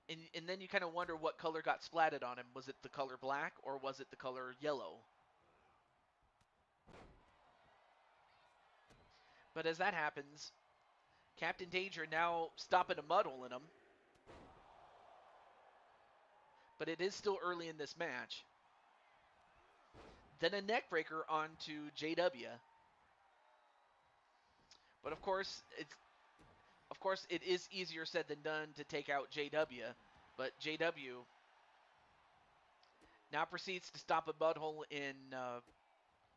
and then you kind of wonder what color got splatted on him. Was it the color black or was it the color yellow? But as that happens, Captain Danger now stopping a mud hole in him. But it is still early in this match. Then a neckbreaker onto JW. But of course it is easier said than done to take out JW. But JW now proceeds to stop a mud hole in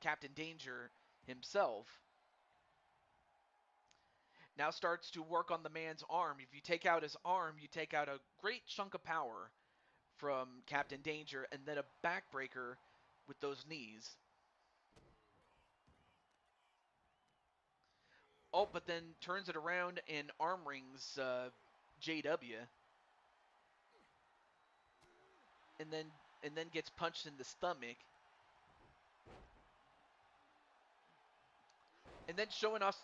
Captain Danger himself. Now starts to work on the man's arm. If you take out his arm, you take out a great chunk of power from Captain Danger, and then a backbreaker with those knees. Oh, but then turns it around and arm rings JW. And then gets punched in the stomach. And then showing us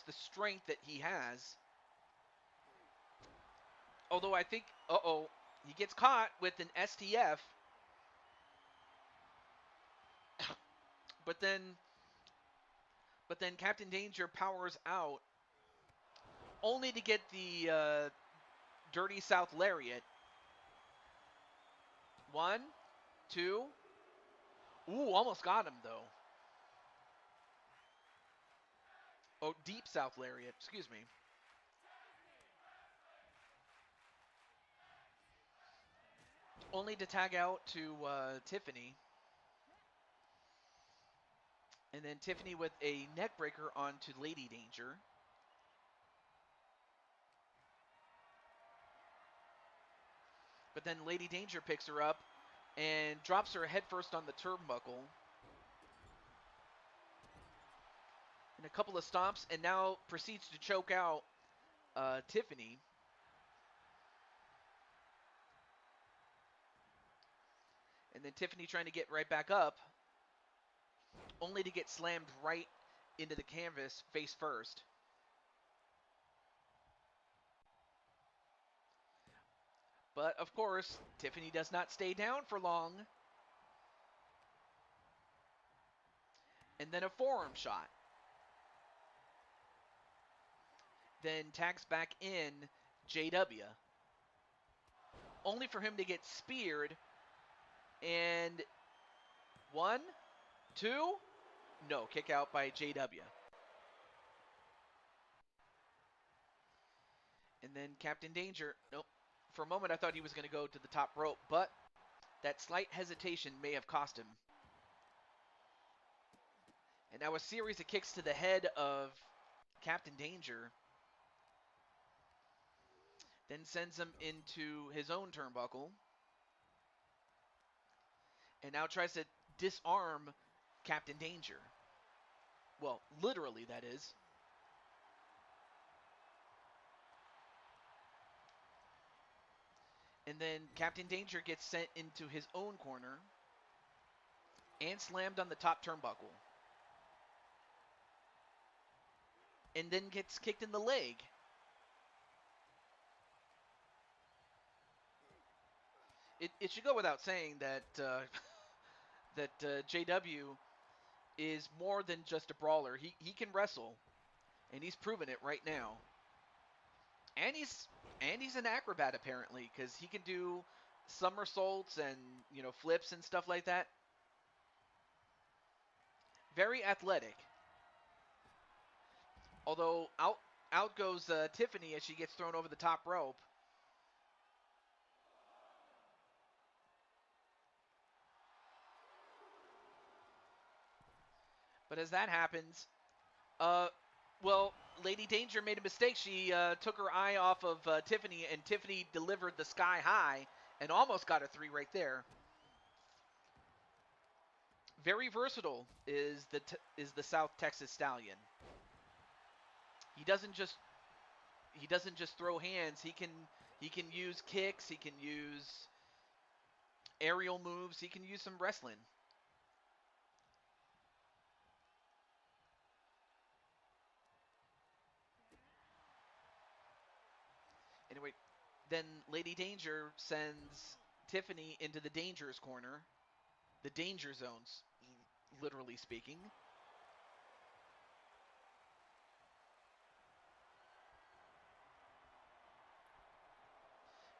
the strength that he has. Although I think he gets caught with an STF. But then Captain Danger powers out, only to get the Dirty South Lariat. 1, 2. Ooh, almost got him though. Oh, Deep South Lariat, excuse me. Only to tag out to Tiffany. And then Tiffany with a neck breaker onto Lady Danger. But then Lady Danger picks her up and drops her headfirst on the turnbuckle. And a couple of stomps, and now proceeds to choke out Tiffany. And then Tiffany trying to get right back up, only to get slammed right into the canvas face first. But, of course, Tiffany does not stay down for long. And then a forearm shot. Then tags back in JW. Only for him to get speared. And 1, 2, no, kick out by JW. And then Captain Danger, nope. For a moment I thought he was going to go to the top rope, but that slight hesitation may have cost him. And now a series of kicks to the head of Captain Danger. Then sends him into his own turnbuckle. And now tries to disarm Captain Danger. Well, literally, that is. And then Captain Danger gets sent into his own corner and slammed on the top turnbuckle. And then gets kicked in the leg. It should go without saying that that JW is more than just a brawler. He can wrestle, and he's proven it right now. And he's an acrobat apparently, because he can do somersaults and flips and stuff like that. Very athletic. Although out goes Tiffany as she gets thrown over the top rope. But as that happens, well, Lady Danger made a mistake. She took her eye off of Tiffany, and Tiffany delivered the sky high and almost got a 3 right there. Very versatile is the South Texas Stallion. He doesn't just throw hands. He can use kicks. He can use aerial moves. He can use some wrestling. Anyway, then Lady Danger sends Tiffany into the Danger's corner. The Danger Zones, literally speaking.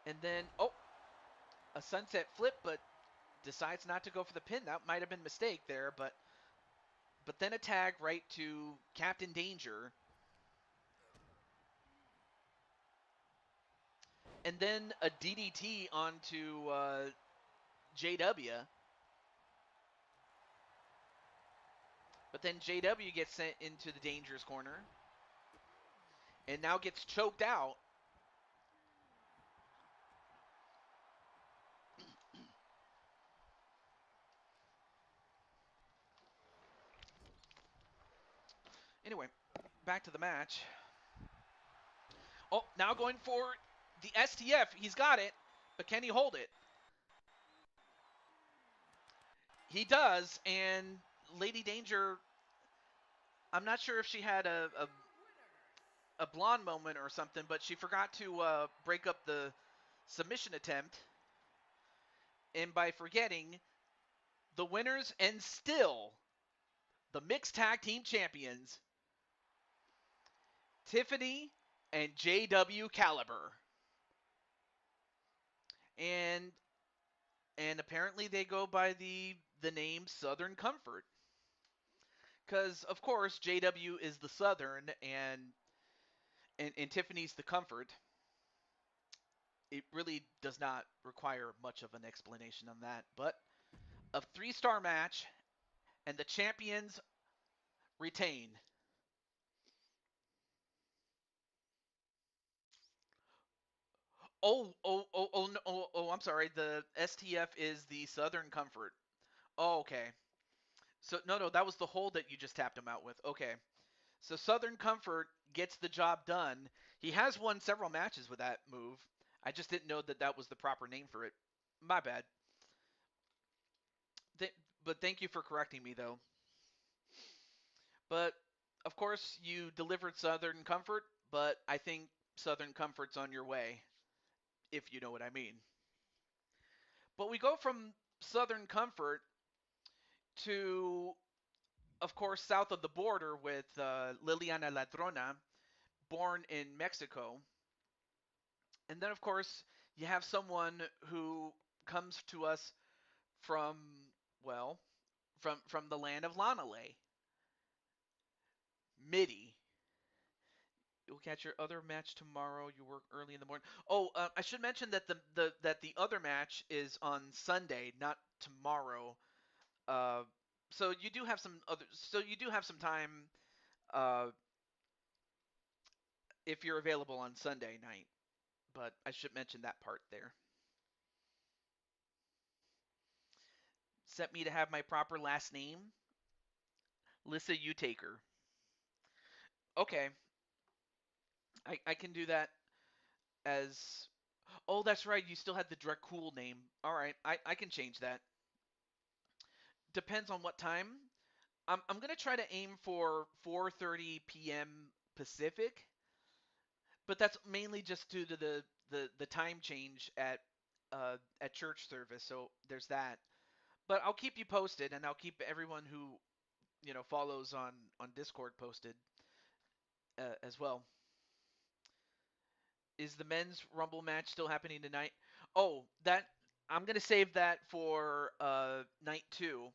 And then, a sunset flip, but decides not to go for the pin. That might have been a mistake there, but then a tag right to Captain Danger. And then a DDT onto JW. But then JW gets sent into the Danger's corner. And now gets choked out. Anyway, back to the match. Oh, now going for the STF. He's got it, but can he hold it? He does, and Lady Danger, I'm not sure if she had a blonde moment or something, but she forgot to break up the submission attempt. And by forgetting, the winners and still the mixed tag team champions, Tiffany and JW Caliber. And apparently they go by the name Southern Comfort. Because of course JW is the Southern and Tiffany's the Comfort. It really does not require much of an explanation on that. But a 3-star match, and the champions retain. I'm sorry. The STF is the Southern Comfort. Oh, okay. So no, that was the hold that you just tapped him out with. Okay. So Southern Comfort gets the job done. He has won several matches with that move. I just didn't know that that was the proper name for it. My bad. But thank you for correcting me, though. But of course, you delivered Southern Comfort, but I think Southern Comfort's on your way, if you know what I mean. But we go from Southern Comfort to, of course, south of the border with Liliana Ladrona, born in Mexico. And then, of course, you have someone who comes to us from, well, from the land of Lanale, Midi. You'll catch your other match tomorrow. You work early in the morning. Oh, I should mention that the other match is on Sunday, not tomorrow. Uh, so you do have some other. So you do have some time uh, if you're available on Sunday night. But I should mention that part there. Set me to have my proper last name. Lissa Utaker. Okay, I can do that as. Oh, that's right. You still had the Dracul name. All right, I can change that. Depends on what time. I'm gonna try to aim for 4:30 p.m. Pacific, but that's mainly just due to the time change at church service. So there's that. But I'll keep you posted, and I'll keep everyone who follows on Discord posted as well. Is the men's Rumble match still happening tonight? Oh, that I'm gonna save that for night 2.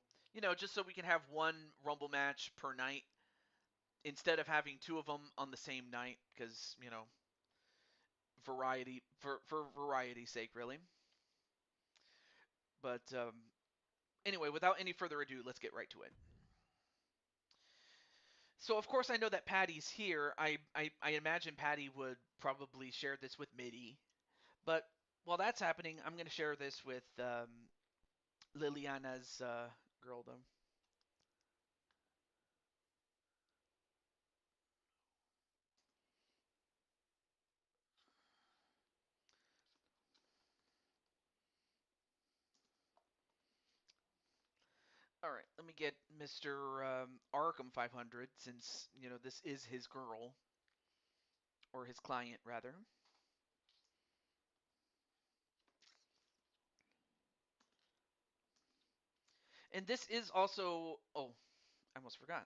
Just so we can have one Rumble match per night instead of having 2 of them on the same night, because variety for variety's sake, really. But anyway, without any further ado, let's get right to it. So of course I know that Patty's here. I imagine Patty would probably share this with Midi. But while that's happening, I'm going to share this with Liliana's girldom. All right, let me get Mr. Arkham 500, since this is his girl, or his client rather. And this is also, oh, I almost forgot.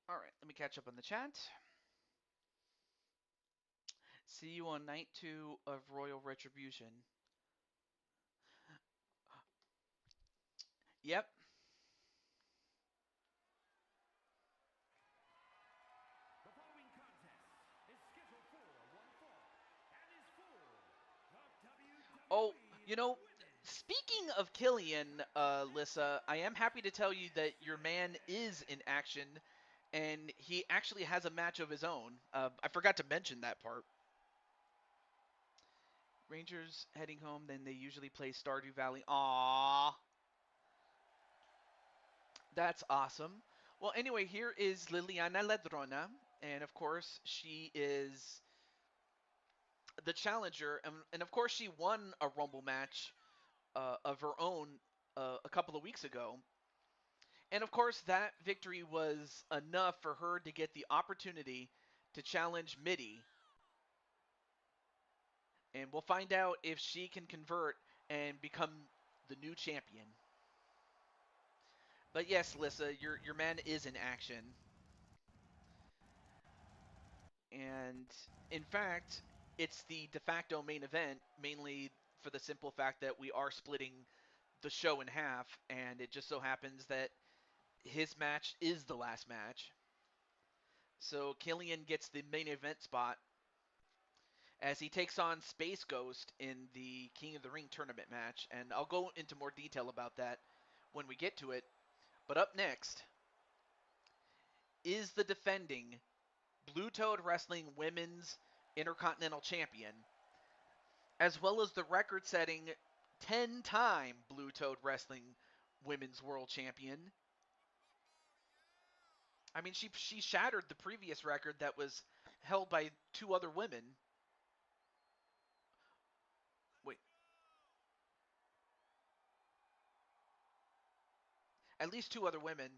All right, let me catch up on the chat. See you on night 2 of Royal Retribution. Yep. You know, speaking of Killian, Lissa, I am happy to tell you that your man is in action, and he actually has a match of his own. I forgot to mention that part. Rangers heading home, then they usually play Stardew Valley. Aww. That's awesome. Well, anyway, here is Liliana Ladrona, and of course, she is the challenger, and of course, she won a Rumble match of her own a couple of weeks ago. And of course, that victory was enough for her to get the opportunity to challenge Mitty. And we'll find out if she can convert and become the new champion. But yes, Lissa, your man is in action. And in fact, it's the de facto main event, mainly for the simple fact that we are splitting the show in half, and it just so happens that his match is the last match. So Killian gets the main event spot as he takes on Space Ghost in the King of the Ring tournament match, and I'll go into more detail about that when we get to it. But up next is the defending Blue Toad Wrestling Women's Intercontinental Champion, as well as the record-setting 10-time Blue Toad Wrestling Women's World Champion. I mean, she shattered the previous record that was held by two other women. Wait, at least two other women.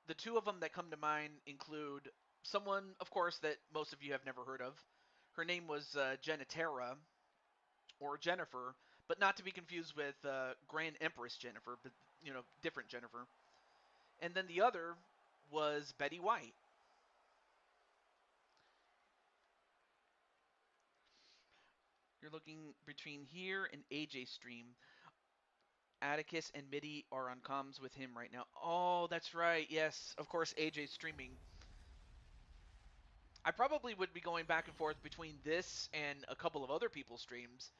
The two of them that come to mind include someone, of course, that most of you have never heard of. Her name was Genetera, or Jennifer, but not to be confused with Grand Empress Jennifer, but, you know, different Jennifer. And then the other was Betty White. You're looking between here and AJ stream. Atticus and Mitty are on comms with him right now. Oh, that's right. Yes, of course, AJ's streaming. I probably would be going back and forth between this and a couple of other people's streams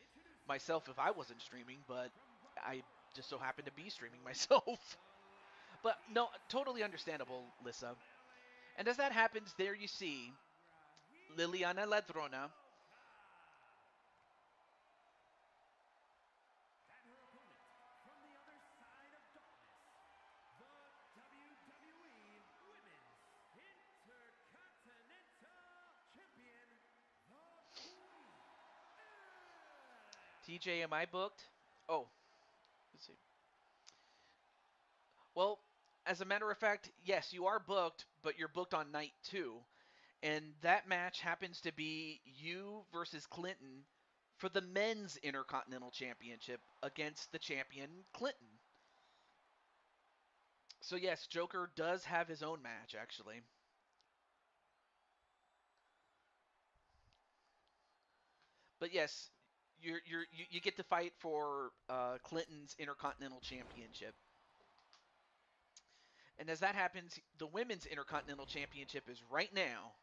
myself if I wasn't streaming, but I just so happen to be streaming myself. But no, totally understandable, Lissa. And as that happens, there you see Liliana Ladrona. TJ, am I booked? Oh, let's see. Well, as a matter of fact, yes, you are booked, but you're booked on night 2. And that match happens to be you versus Clinton for the men's Intercontinental Championship against the champion, Clinton. So yes, Joker does have his own match, actually. But yes, you get to fight for Clinton's Intercontinental Championship. And as that happens, the women's Intercontinental Championship is right now.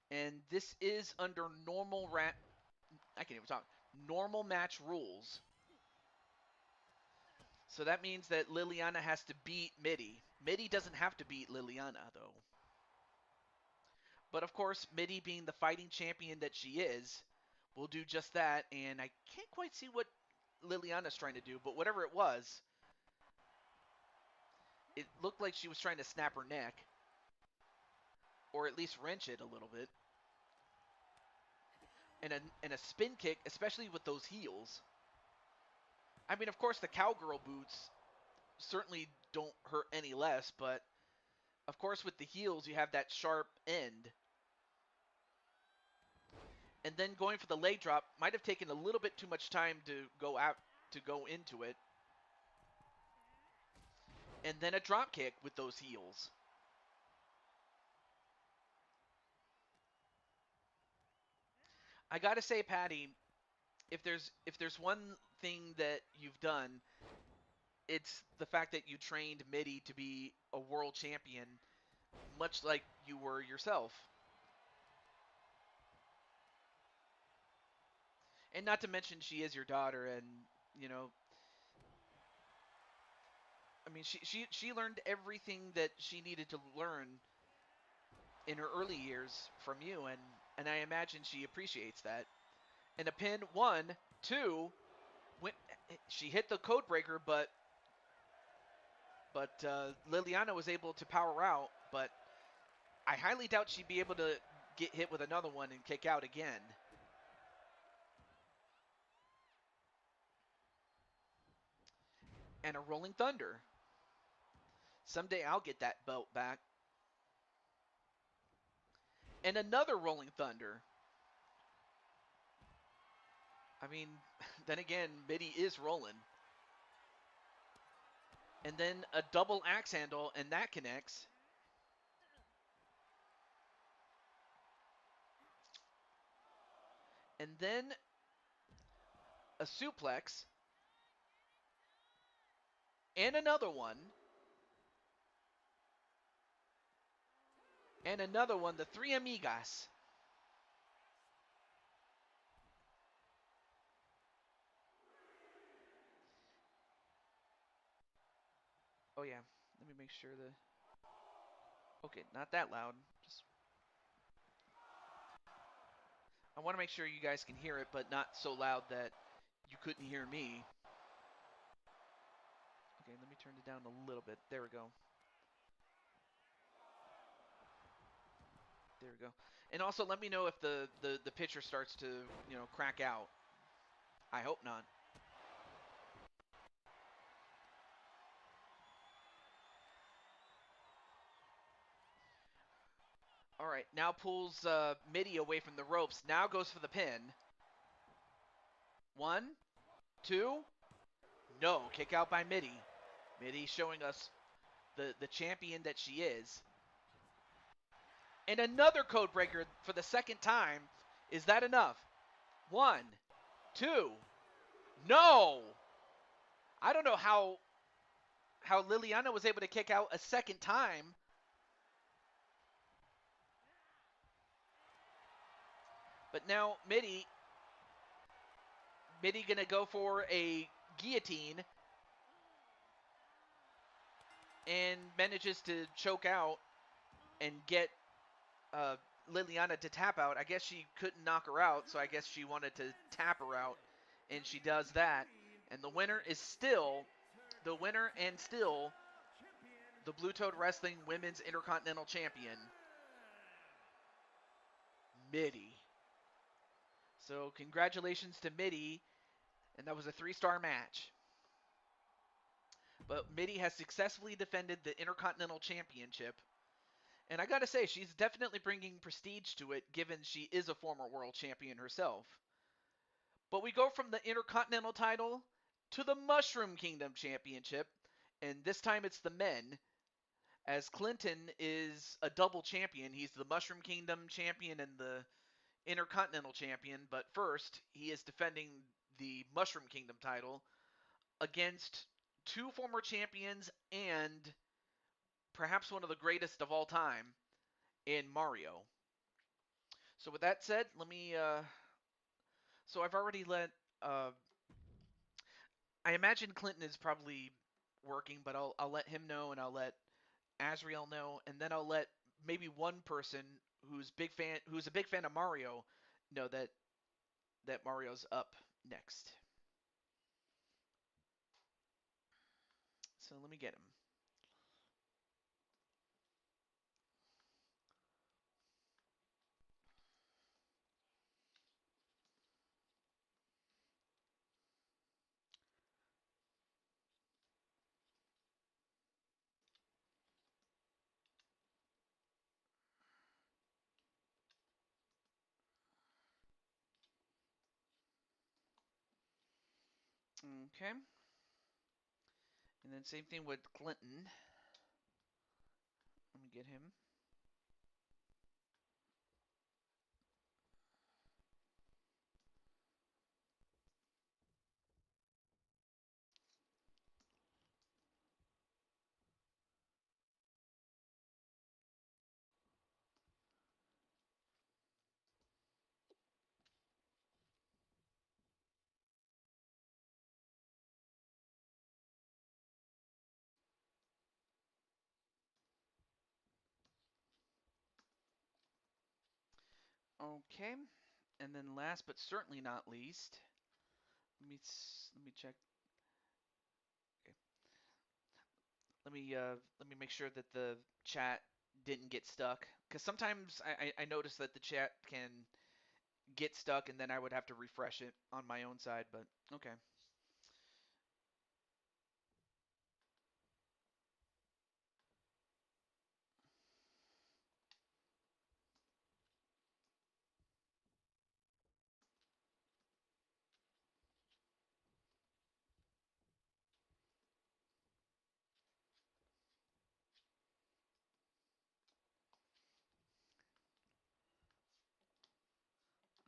And this is under I can't even talk. Normal match rules. So that means that Liliana has to beat Mitty. Mitty doesn't have to beat Liliana, though. But of course, Mitty being the fighting champion that she is, will do just that. And I can't quite see what Liliana's trying to do, but whatever it was, it looked like she was trying to snap her neck. Or at least wrench it a little bit. And a spin kick, especially with those heels. I mean, of course, the cowgirl boots certainly don't hurt any less, but of course, with the heels, you have that sharp end. And then going for the leg drop might have taken a little bit too much time to go into it. And then a drop kick with those heels. I gotta say, Patty, if there's one thing that you've done, it's the fact that you trained Mitty to be a world champion, much like you were yourself. And not to mention she is your daughter, and you know, I mean, she learned everything that she needed to learn in her early years from you, and I imagine she appreciates that. And a pin 1, 2, went, she hit the code breaker, but Liliana was able to power out, but I highly doubt she'd be able to get hit with another one and kick out again. And a Rolling Thunder. Someday I'll get that belt back. And another Rolling Thunder. I mean, then again, Mitty is rolling. And then a double axe handle, and that connects. And then a suplex. And another one. And another one, the Three Amigas. Oh yeah, let me make sure the... Okay, not that loud. Just... I want to make sure you guys can hear it, but not so loud that you couldn't hear me. Okay, let me turn it down a little bit. There we go. There we go. And also let me know if the picture starts to, crack out. I hope not. All right, now pulls Mitty away from the ropes. Now goes for the pin. 1, 2. No, kick out by Mitty. Mitty showing us the champion that she is. And another code breaker for the second time. Is that enough? 1, 2. No! I don't know how Liliana was able to kick out a second time. But now Mitty gonna go for a guillotine and manages to choke out and get Liliana to tap out. I guess she couldn't knock her out, so I guess she wanted to tap her out, and she does that. And the winner is still the Blue Toad Wrestling Women's Intercontinental Champion, Mitty. So congratulations to Mitty, and that was a 3-star match. But Mitty has successfully defended the Intercontinental Championship. And I gotta say, she's definitely bringing prestige to it, given she is a former world champion herself. But we go from the Intercontinental title to the Mushroom Kingdom Championship, and this time it's the men, as Clinton is a double champion. He's the Mushroom Kingdom champion and the Intercontinental champion, but first, he is defending the Mushroom Kingdom title against 2 former champions and perhaps one of the greatest of all time in Mario. So with that said, let me... So I've already let... I imagine Clinton is probably working, but I'll let him know, and I'll let Azriel know, and then I'll let maybe one person who's a big fan of Mario know that Mario's up next. So let me get him. Okay. And then same thing with Clinton. Let me get him. Okay, and then last but certainly not least, let me check. Okay. Let me make sure that the chat didn't get stuck, because sometimes I notice that the chat can get stuck and then I would have to refresh it on my own side, but okay.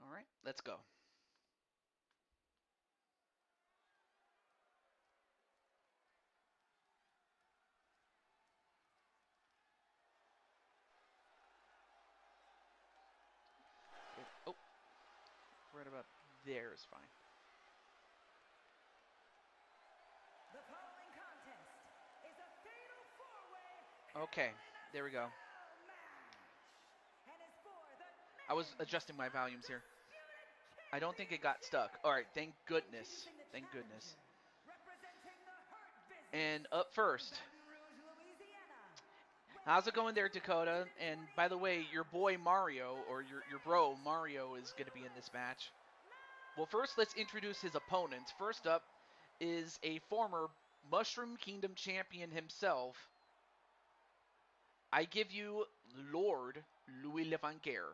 All right, let's go. Okay. Oh, right about there is fine. The following contest is a fatal four-way Okay, there we go. match, and is for the I was men's adjusting my volumes here. undisputed I don't think it got stuck. All right, thank goodness. Introducing the Thank challenger, goodness. representing the Hurt Business And up from first, Baton Rouge, Louisiana. how's Weighing it in going at there, Dakota? And by the 228 way, your pounds, boy Mario, the or your bro Savage, Mario, is going to be in Lewis this match. Well, first let's introduce his opponents. First up is a former Mushroom Kingdom champion himself. I give you Lord Louis Levanquer.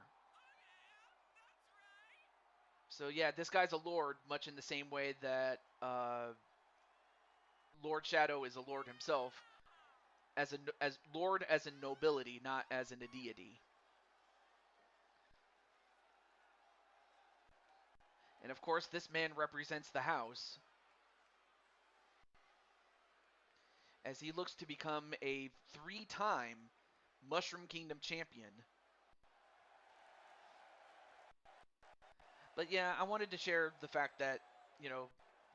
So yeah, this guy's a lord, much in the same way that Lord Shadow is a lord himself, as lord as in nobility, not as in a deity. And of course, this man represents the house, as he looks to become a 3-time Mushroom Kingdom champion. But yeah, I wanted to share the fact that, you know,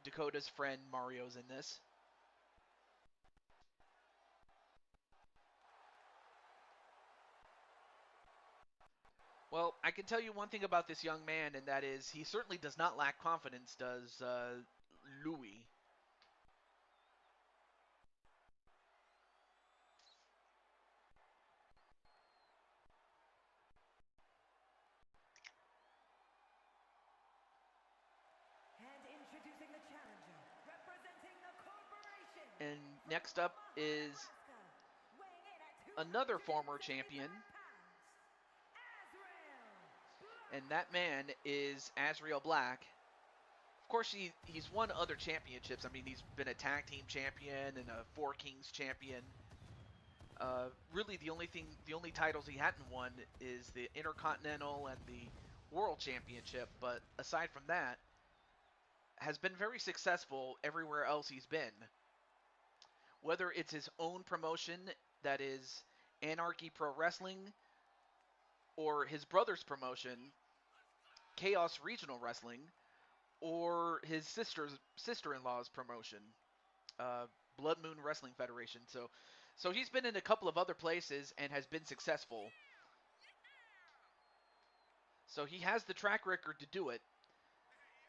Dakota's friend Mario's in this. Well, I can tell you one thing about this young man, and that is he certainly does not lack confidence, does Louis. and introducing the challenger, representing the corporation And from next up Omaha, is Nebraska. Weighing in at another former 265 champion, pounds, Azrael and Black. that man is Azrael Black. Of course, he's won other championships. I mean, he's been a tag team champion and a Four Kings champion. Really, the only titles he hadn't won is the Intercontinental and the World Championship. But aside from that, has been very successful everywhere else he's been. Whether it's his own promotion, that is Anarchy Pro Wrestling, or his brother's promotion, Chaos Regional Wrestling, or his sister-in-law's promotion, uh, Blood Moon Wrestling Federation. So he's been in a couple of other places and has been successful. So he has the track record to do it.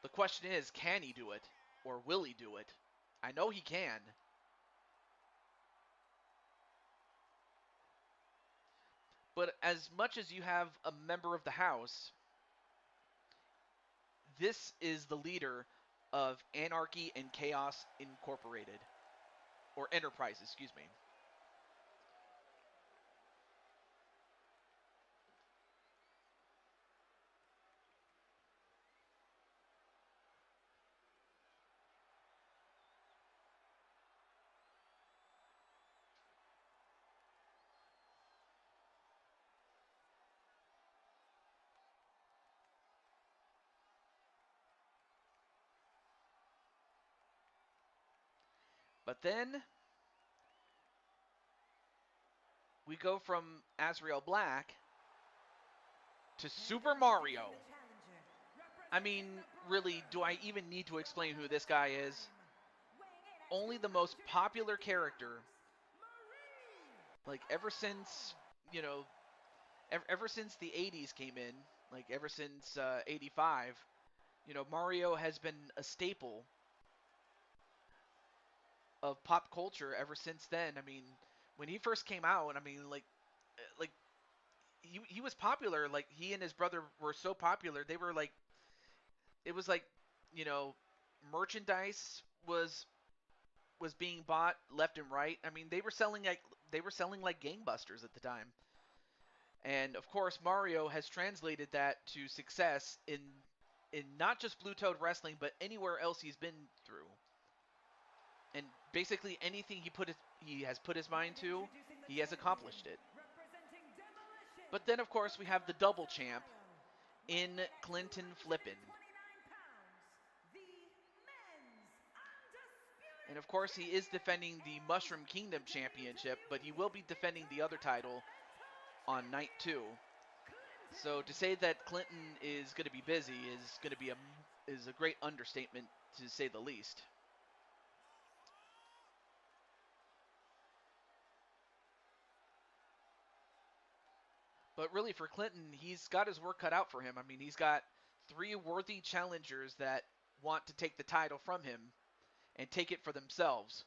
The question is, can he do it, or will he do it? I know he can. But as much as you have a member of the house, this is the leader of Anarchy and Chaos Incorporated, or Enterprise, excuse me. But then we go from Azrael Black to Super Mario. I mean, really, do I even need to explain who this guy is? Only the most popular character, like ever since, you know, ever since the 80s came in, like ever since 85, Mario has been a staple of pop culture ever since then. I mean, when he first came out, I mean, like he was popular. Like he and his brother were so popular. They were like it was like, you know, merchandise was being bought left and right. I mean, they were selling like gangbusters at the time. And of course, Mario has translated that to success in not just Blue Toad Wrestling, but anywhere else he's been through. And basically anything he has put his mind And to, introducing the he has champion, accomplished it. representing Demolition, But then of course we have the double champ Ohio. Weighing in in at Clinton 229 Flippin. pounds, the men's undisputed And of course he is champion defending the Mushroom and Kingdom the Championship, but he WWE will be defending the other title Intercontinental on night 2. Champion, So to Clinton say that Clinton Flippin. is going to be busy is going to be is a great understatement to say the least. But really for Clinton, he's got his work cut out for him. I mean, he's got 3 worthy challengers that want to take the title from him and take it for themselves.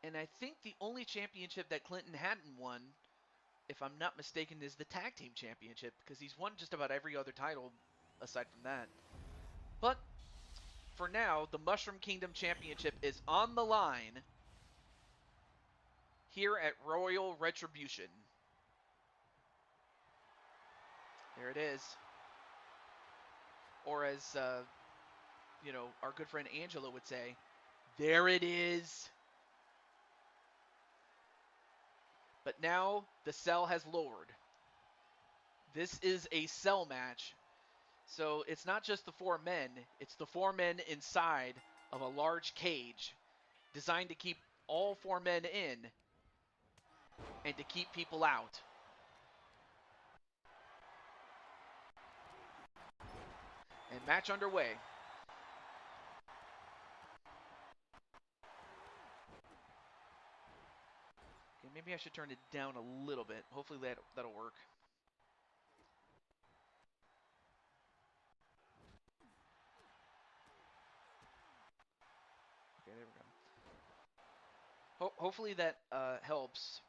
And I think the only championship that Clinton hadn't won, if I'm not mistaken, is the tag team championship, because he's won just about every other title aside from that. But for now, the Mushroom Kingdom Championship is on the line here at Royal Retribution. There it is. Or as our good friend Angela would say, there it is. But now the cell has lowered. This is a cell match. So it's not just the 4 men, it's the 4 men inside of a large cage designed to keep all 4 men in and to keep people out. And match underway. Okay, maybe I should turn it down a little bit. Hopefully that'll work. Okay, there we go. Hopefully that helps.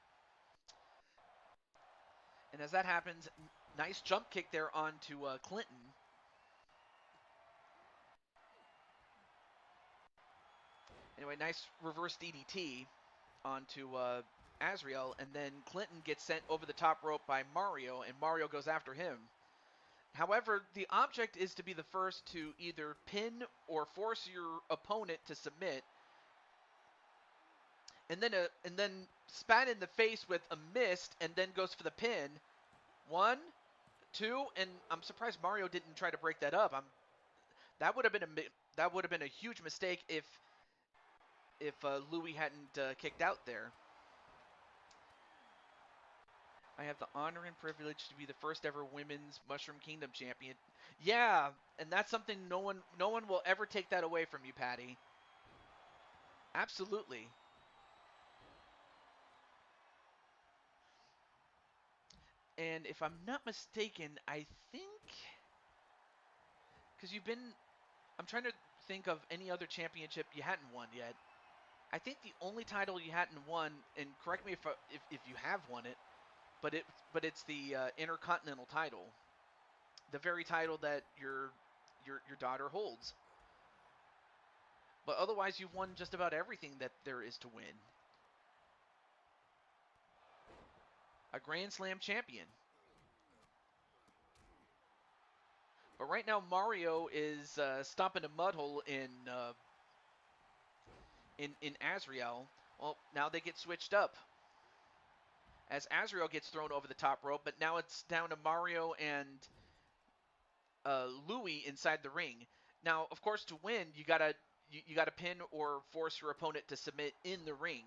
And as that happens, nice jump kick there onto Clinton. Anyway, nice reverse DDT onto Azrael, and then Clinton gets sent over the top rope by Mario, and Mario goes after him. However, the object is to be the first to either pin or force your opponent to submit, and then spat in the face with a mist, and then goes for the pin. 1, 2, and I'm surprised Mario didn't try to break that up. That would have been a huge mistake if Louis hadn't kicked out there. I have the honor and privilege to be the first ever women's Mushroom Kingdom champion. Yeah, and that's something no one will ever take that away from you, Patty. Absolutely. And if I'm not mistaken, I think because I'm trying to think of any other championship you hadn't won yet. I think the only title you hadn't won, and correct me if you have won it, but it's the Intercontinental title, the very title that your daughter holds. But otherwise, you've won just about everything that there is to win. A Grand Slam champion. But right now, Mario is stomping a mud hole in Azrael. Well, now they get switched up as Azrael gets thrown over the top rope, but now it's down to Mario and Louis inside the ring. Now, of course, to win, you gotta pin or force your opponent to submit in the ring.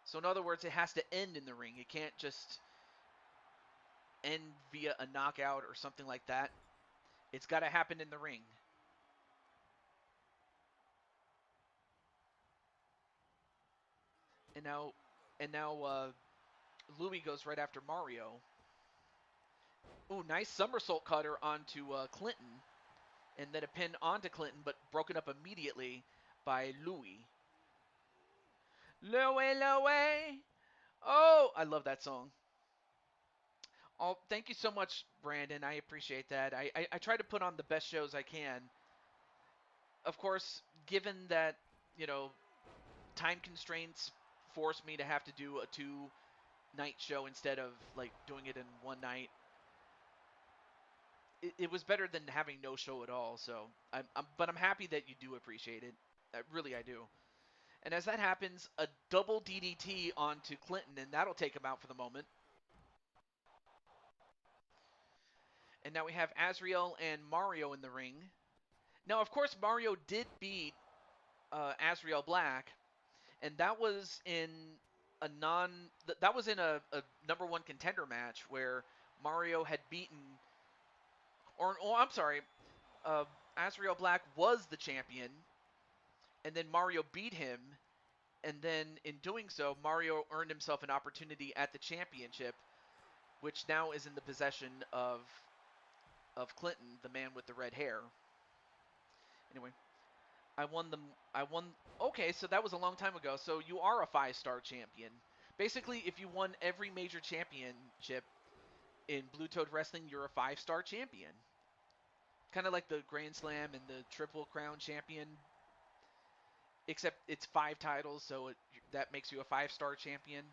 So in other words, it has to end in the ring. It can't just end via a knockout or something like that. It's got to happen in the ring. And now Louis goes right after Mario. Ooh, nice somersault cutter onto Clinton. And then a pin onto Clinton, but broken up immediately by Louis. Louis, Louis. Oh, I love that song. Oh, thank you so much, Brandon. I appreciate that. I try to put on the best shows I can. Of course, given that, you know, time constraints force me to have to do a 2-night show instead of like doing it in one night. It was better than having no show at all. So but I'm happy that you do appreciate it. I do. And as that happens, a double DDT onto Clinton, and that'll take him out for the moment. And now we have Azrael and Mario in the ring. Now, of course, Mario did beat Azrael Black, and that was in a number one contender match where Mario had beaten, I'm sorry, Azrael Black was the champion, and then Mario beat him, and then in doing so, Mario earned himself an opportunity at the championship, which now is in the possession of Clinton, the man with the red hair. Anyway, I won. Okay, so that was a long time ago. So you are a 5-star champion. Basically, if you won every major championship in Blue Toad Wrestling, you're a 5-star champion. Kind of like the Grand Slam and the Triple Crown champion, except it's 5 titles, so that makes you a 5-star champion.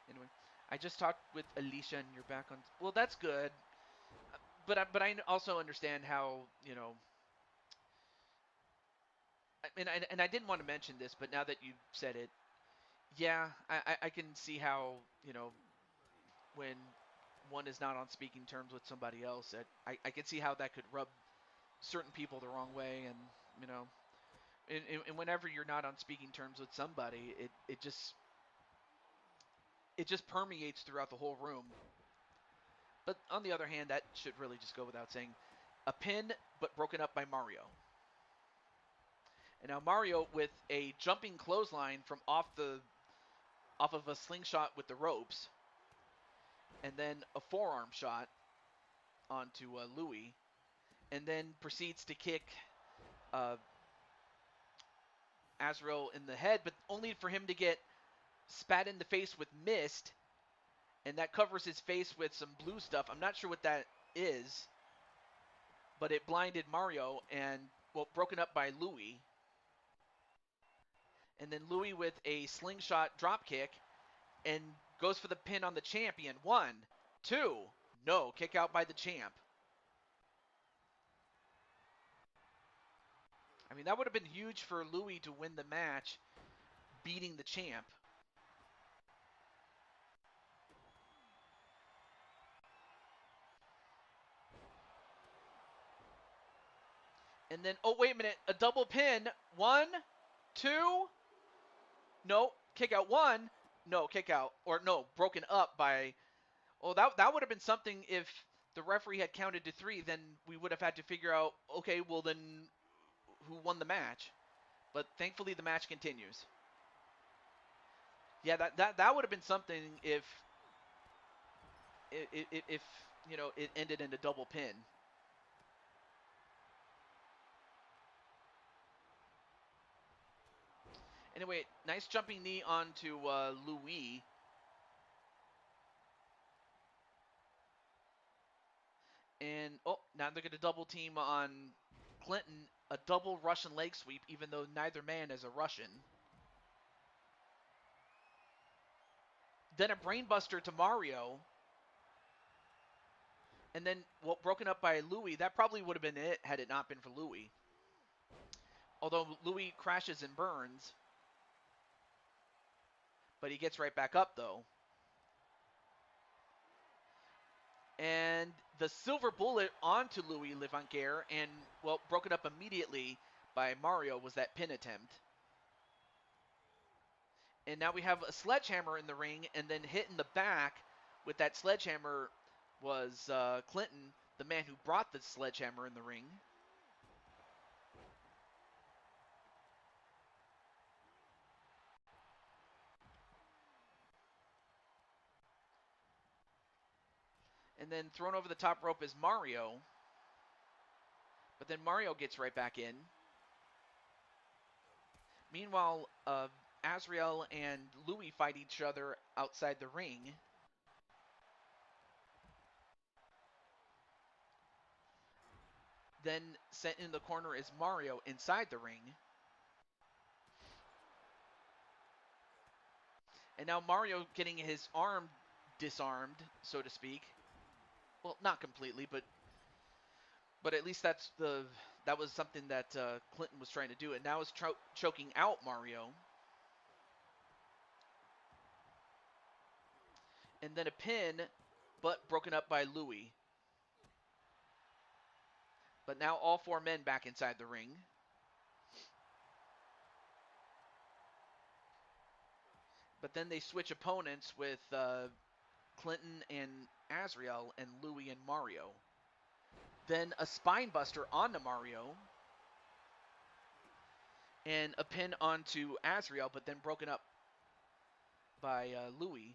Anyway, I just talked with Alicia, and you're back on. Well, that's good. But I also understand how, you know. And I didn't want to mention this, but now that you've said it, yeah, I can see how, you know, when one is not on speaking terms with somebody else, I can see how that could rub certain people the wrong way, and you know, and whenever you're not on speaking terms with somebody, it just permeates throughout the whole room. But on the other hand, that should really just go without saying. A pin, but broken up by Mario. And now Mario with a jumping clothesline from off of a slingshot with the ropes, and then a forearm shot onto Louis, and then proceeds to kick Azrael in the head, but only for him to get spat in the face with mist, and that covers his face with some blue stuff. I'm not sure what that is, but it blinded Mario, and, well, broken up by Louis. And then Louis with a slingshot drop kick, and goes for the pin on the champion. 1, 2, no, kick out by the champ. I mean, that would have been huge for Louis to win the match, beating the champ. And then, oh, wait a minute, a double pin. 1, 2, no, kick out. 1, no, kick out. Or no, broken up by, oh, that would have been something if the referee had counted to 3, then we would have had to figure out, okay, well then who won the match? But thankfully the match continues. Yeah, that would have been something if you know, it ended in a double pin. Anyway, nice jumping knee onto Louis. And, oh, now they're going to double team on Clinton. A double Russian leg sweep, even though neither man is a Russian. Then a brainbuster to Mario. And then, well, broken up by Louis. That probably would have been it had it not been for Louis. Although Louis crashes and burns. But he gets right back up, though. And the silver bullet onto Louis Levanquer, and, well, broken up immediately by Mario was that pin attempt. And now we have a sledgehammer in the ring, and then hit in the back with that sledgehammer was Clinton. the man who brought the sledgehammer in the ring. And then thrown over the top rope is Mario. But then Mario gets right back in. Meanwhile, Azrael and Louis fight each other outside the ring. Then sent in the corner is Mario inside the ring. And now Mario getting his arm disarmed, so to speak. Well, not completely, but at least that was something that Clinton was trying to do, and now is choking out Mario. And then a pin, but broken up by Louis. But now all four men back inside the ring. But then they switch opponents with Clinton and Azrael and Louis and Mario. Then a spine buster onto Mario. And a pin onto Azrael, but then broken up by Louis.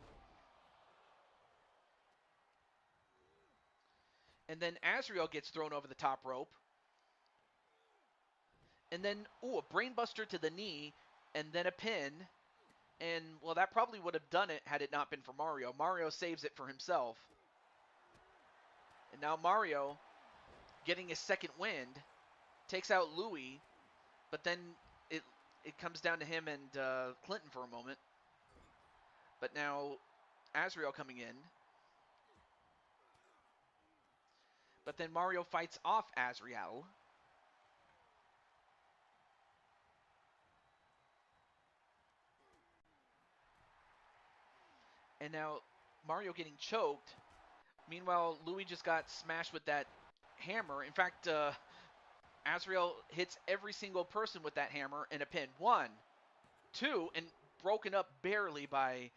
And then Azrael gets thrown over the top rope. And then, a brainbuster to the knee, and then a pin. And, well, that probably would have done it had it not been for Mario. Mario saves it for himself. And now Mario, getting his second wind, takes out Louis, but then it comes down to him and Clinton for a moment. But now Azrael coming in. But then Mario fights off Azrael. And now Mario getting choked. Meanwhile, Louis just got smashed with that hammer. In fact, Azrael hits every single person with that hammer and a pin. 1, 2, and broken up barely by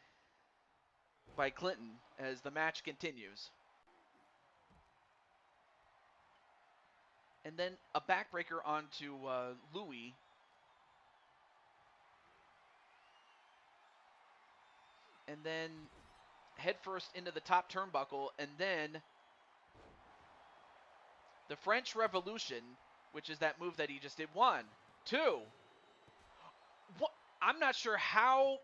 Clinton as the match continues. And then a backbreaker onto Louis. And then headfirst into the top turnbuckle. And then the French Revolution, which is that move that he just did. 1, 2. What? I'm not sure how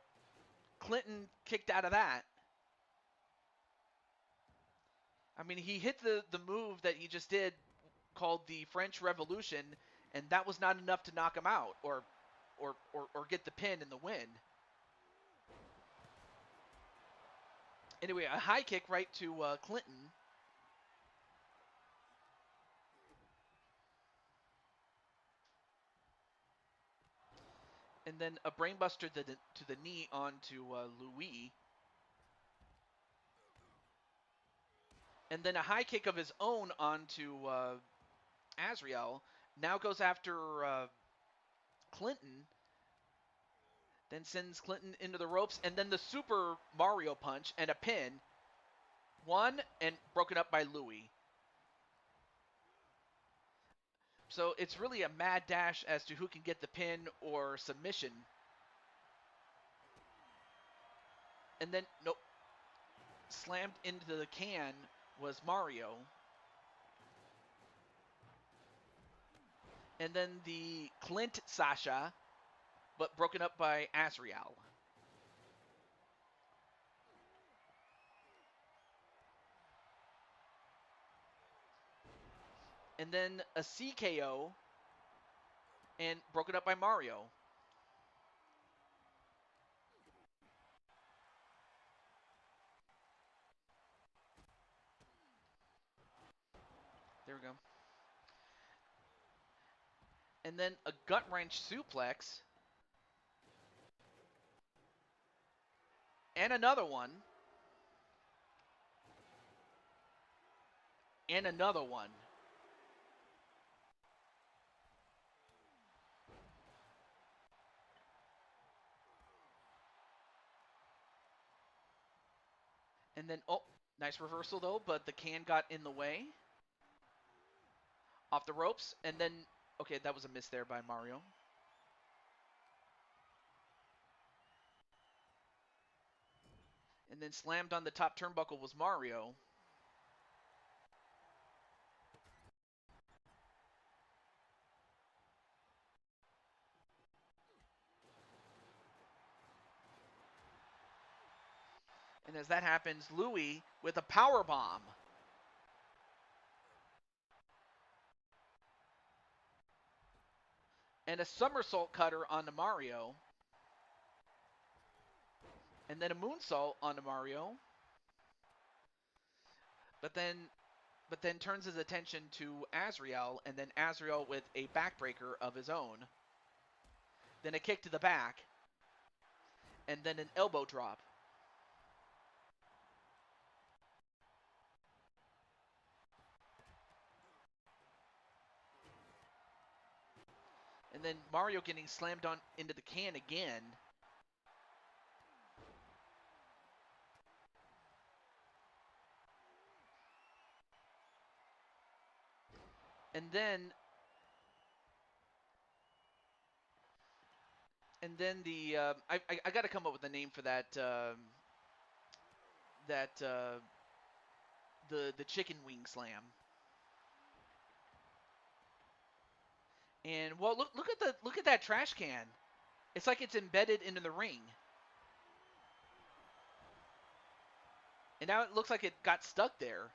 Clinton kicked out of that. I mean, he hit the move that he just did called the French Revolution, and that was not enough to knock him out or get the pin and the win. Anyway, a high kick right to Clinton. And then a brainbuster to the knee onto Louis. And then a high kick of his own onto Azrael. Now goes after Clinton. Then sends Clinton into the ropes. And then the Super Mario punch and a pin. 1, and broken up by Louis. So it's really a mad dash as to who can get the pin or submission. And then, nope. Slammed into the can was Mario. And then the Clint Sasha, but broken up by Azrael. And then a CKO and broken up by Mario. There we go. And then a gut wrench suplex. And another one. And another one. And then, nice reversal though, but the can got in the way. Off the ropes, and then, okay, that was a miss there by Mario. And then slammed on the top turnbuckle was Mario. And as that happens, Louis with a power bomb. And a somersault cutter onto Mario. And then a moonsault onto Mario. But then turns his attention to Azrael, and then Azrael with a backbreaker of his own. Then a kick to the back. And then an elbow drop. And then Mario getting slammed on into the can again. And then the I got to come up with a name for that the chicken wing slam. And well, look at that trash can. It's like it's embedded into the ring. And now it looks like it got stuck there.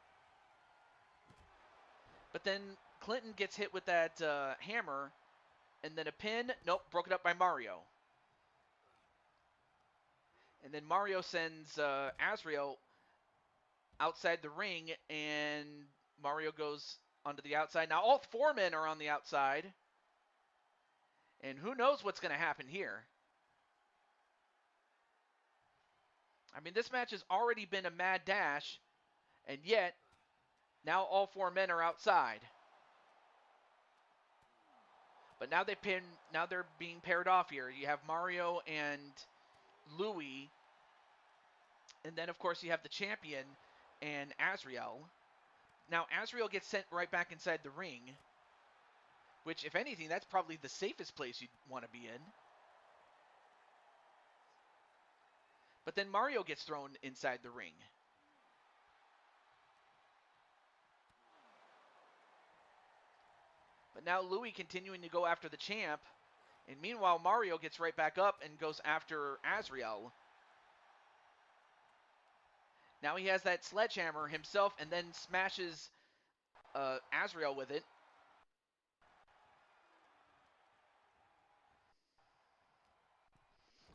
But then Clinton gets hit with that hammer, and then a pin. Nope, broken up by Mario. And then Mario sends Azrael outside the ring, and Mario goes onto the outside. Now all four men are on the outside. And who knows what's going to happen here. I mean, this match has already been a mad dash, and yet now all four men are outside. But now they're being paired off here. You have Mario and Louis, and then of course you have the champion and Azrael. Now Azrael gets sent right back inside the ring, which if anything, that's probably the safest place you'd want to be in. But then Mario gets thrown inside the ring. But now Louis continuing to go after the champ. And meanwhile, Mario gets right back up and goes after Azrael. Now he has that sledgehammer himself and then smashes Azrael with it.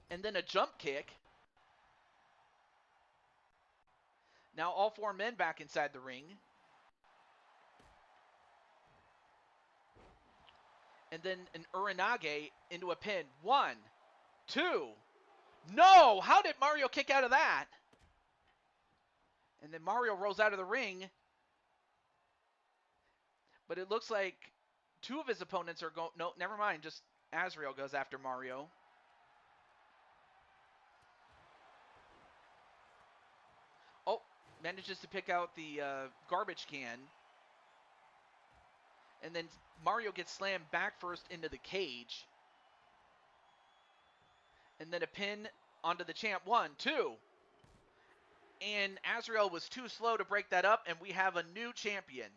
And then a jump kick. Now all four men back inside the ring. And then an Uranage into a pin. 1, 2. No! How did Mario kick out of that? And then Mario rolls out of the ring. But it looks like two of his opponents are going... No, never mind. Just Azrael goes after Mario. Oh, manages to pick out the garbage can. And then Mario gets slammed back first into the cage. And then a pin onto the champ. 1, 2. And Azrael was too slow to break that up, and we have a new champion.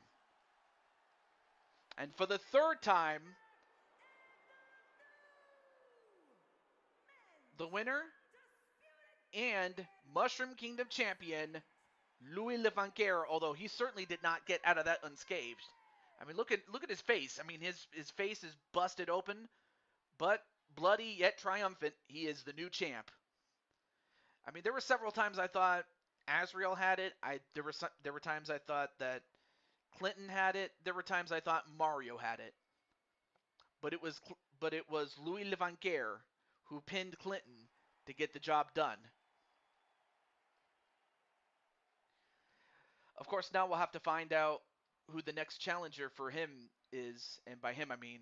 And for the third time, the winner and Mushroom Kingdom champion, Louis Levanquer, although he certainly did not get out of that unscathed. I mean, look at his face. I mean, his face is busted open, but bloody yet triumphant. He is the new champ. I mean, there were several times I thought Azrael had it. There were times I thought that Clinton had it. There were times I thought Mario had it. But it was Louis Levanquer who pinned Clinton to get the job done. Of course, now we'll have to find out who the next challenger for him is, and by him I mean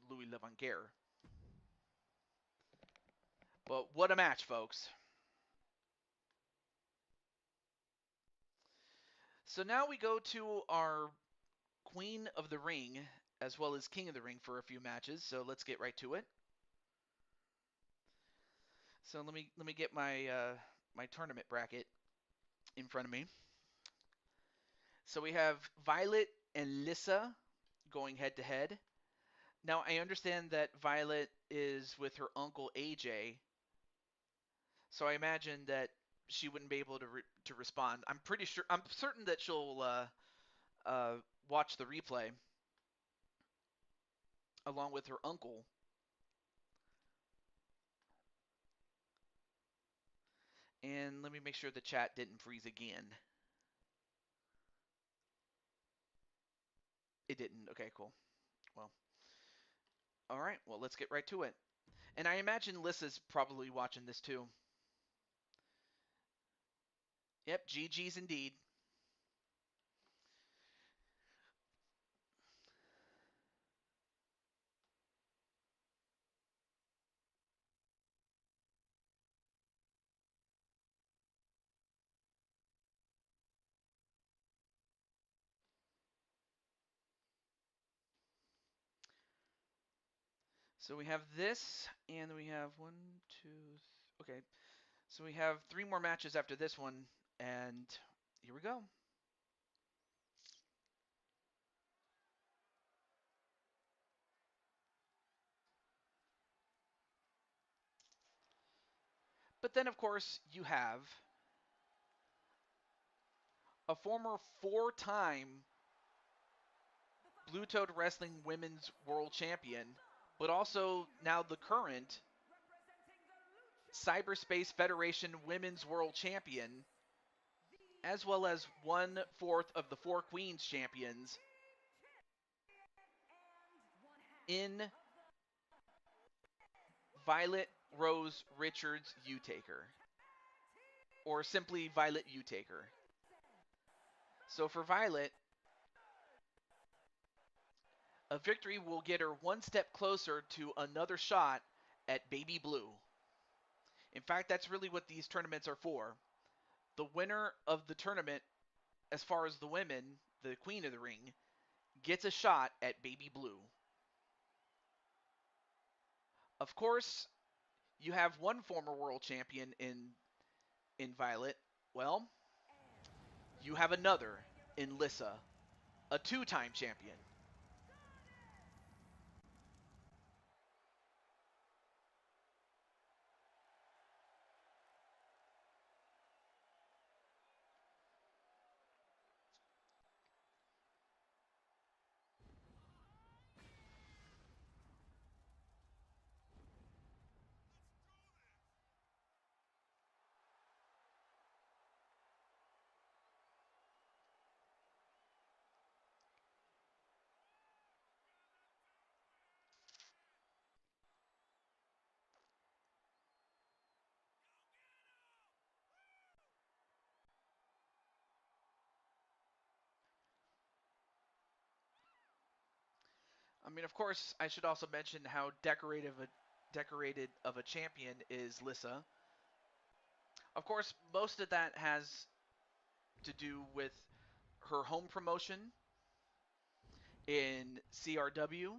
Louis Levanquer. But what a match, folks. So now we go to our Queen of the Ring as well as King of the Ring for a few matches, so let's get right to it. So let me get my my tournament bracket in front of me. So we have Violet and Lissa going head to head. Now I understand that Violet is with her uncle AJ, so I imagine that she wouldn't be able to respond. I'm certain that she'll uh, watch the replay along with her uncle. And let me make sure the chat didn't freeze again. It didn't. Okay, cool. Well, all right. Well, let's get right to it. And I imagine Lissa's probably watching this too. Yep, GG's indeed. So we have this, and we have one, two, okay. So we have 3 more matches after this one, and here we go. But then, of course, you have a former 4-time Blue Toad Wrestling Women's World Champion, but also now the current Cyberspace Federation Women's World Champion, as well as 1/4 of the 4 Queens Champions in Violet Rose Richards U-Taker, or simply Violet U-Taker. So for Violet, a victory will get her 1 step closer to another shot at Baby Blue. In fact, that's really what these tournaments are for. The winner of the tournament, as far as the women, the Queen of the Ring, gets a shot at Baby Blue. Of course, you have one former world champion in Violet. Well, you have another in Lissa, a 2-time champion. I mean, of course, I should also mention how decorated of a champion is Lissa. Of course, most of that has to do with her home promotion in CRW,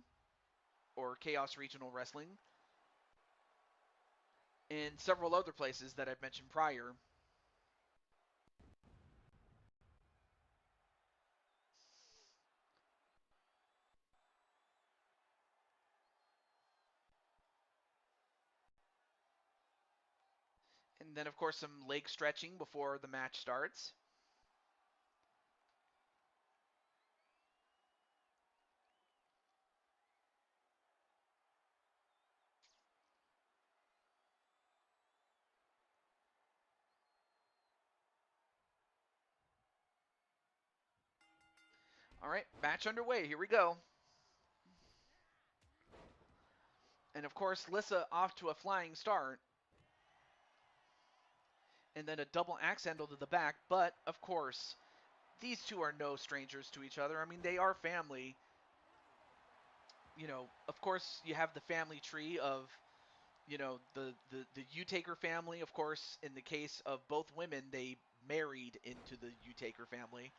or Chaos Regional Wrestling, and several other places that I've mentioned prior. And then, of course, some leg stretching before the match starts. All right, match underway. Here we go. And of course, Lissa off to a flying start. And then a double axe handle to the back. But, of course, these two are no strangers to each other. I mean, they are family. You know, of course, you have the family tree of, you know, the U-Taker family. Of course, in the case of both women, they married into the U-Taker family.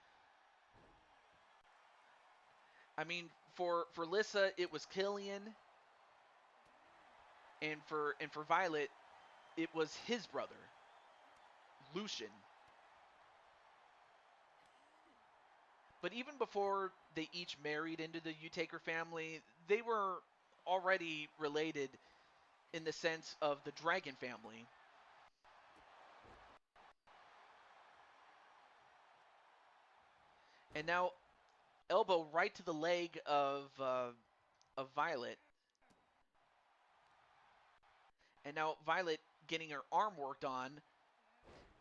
I mean, for Lissa, it was Killian, and for Violet, it was his brother, Lucian. But even before they each married into the Utaker family, they were already related in the sense of the dragon family. And now elbow right to the leg of Violet. And now Violet getting her arm worked on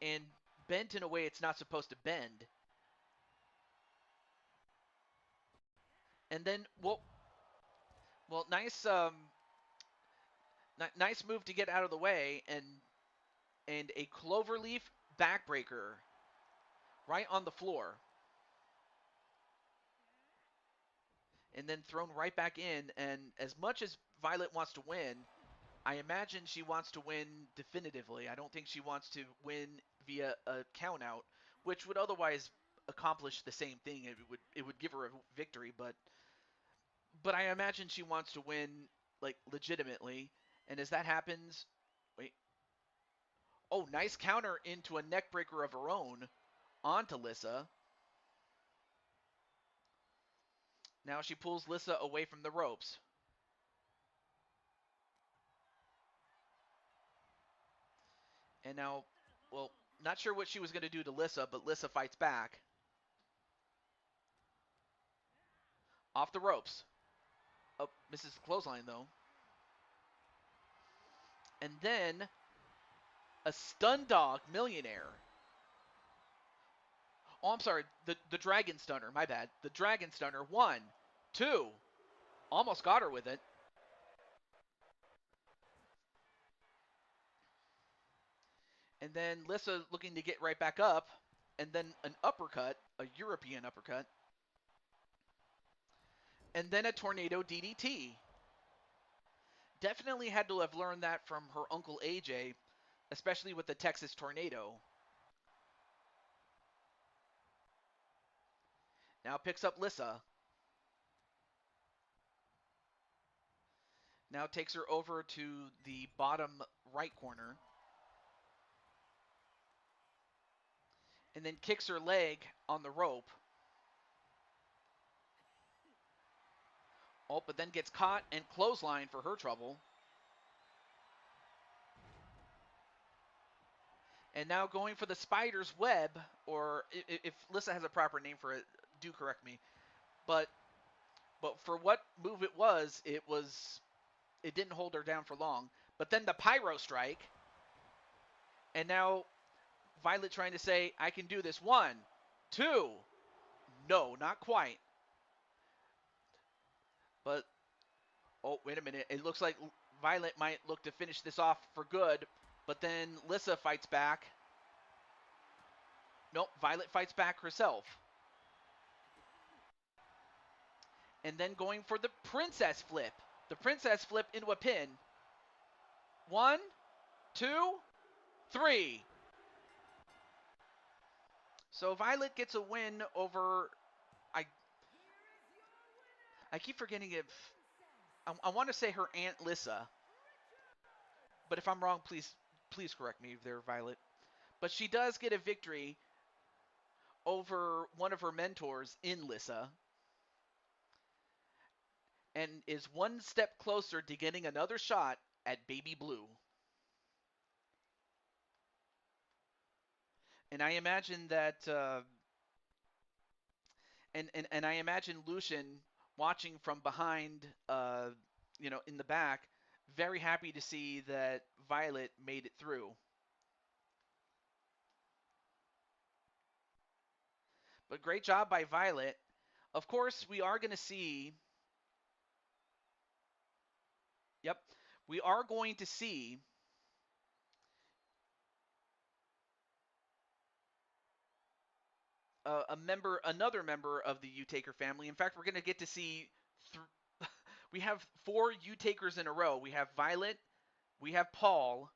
and bent in a way it's not supposed to bend. And then, nice, nice move to get out of the way, and a cloverleaf backbreaker right on the floor, and then thrown right back in. And as much as Violet wants to win, I imagine she wants to win definitively. I don't think she wants to win via a countout, which would otherwise accomplish the same thing. It would give her a victory, but I imagine she wants to win like legitimately. And as that happens, wait. Oh, nice counter into a neckbreaker of her own onto Lissa. Now she pulls Lissa away from the ropes. And now, well, not sure what she was going to do to Lissa, but Lissa fights back. Off the ropes. Oh, misses the clothesline, though. And then a stun dog millionaire. Oh, I'm sorry. The dragon stunner. My bad. The dragon stunner. 1, 2. Almost got her with it. And then Lissa looking to get right back up. And then an uppercut, a European uppercut. And then a tornado DDT. Definitely had to have learned that from her uncle AJ, especially with the Texas tornado. Now picks up Lissa. Now takes her over to the bottom right corner. And then kicks her leg on the rope. Oh, but then gets caught and clothesline for her trouble. And now going for the spider's web, or if Lissa has a proper name for it, do correct me. But for what move it didn't hold her down for long. But then the pyro strike. And now Violet trying to say, I can do this. 1, 2. No, not quite. But, oh, wait a minute. It looks like Violet might look to finish this off for good. But then Lissa fights back. Nope, Violet fights back herself. And then going for the princess flip. The princess flip into a pin. 1, 2, 3. So Violet gets a win over. I keep forgetting if I want to say her aunt Lissa, but if I'm wrong, please correct me there, Violet. But she does get a victory over one of her mentors in Lissa, and is one step closer to getting another shot at Baby Blue. And I imagine that, and I imagine Lucian watching from behind, in the back, very happy to see that Violet made it through. But great job by Violet. Of course, we are going to see. Yep, we are going to see another member of the Utaker family. In fact, we're going to get to see. We have 4 Utakers in a row. We have Violet, we have Paul,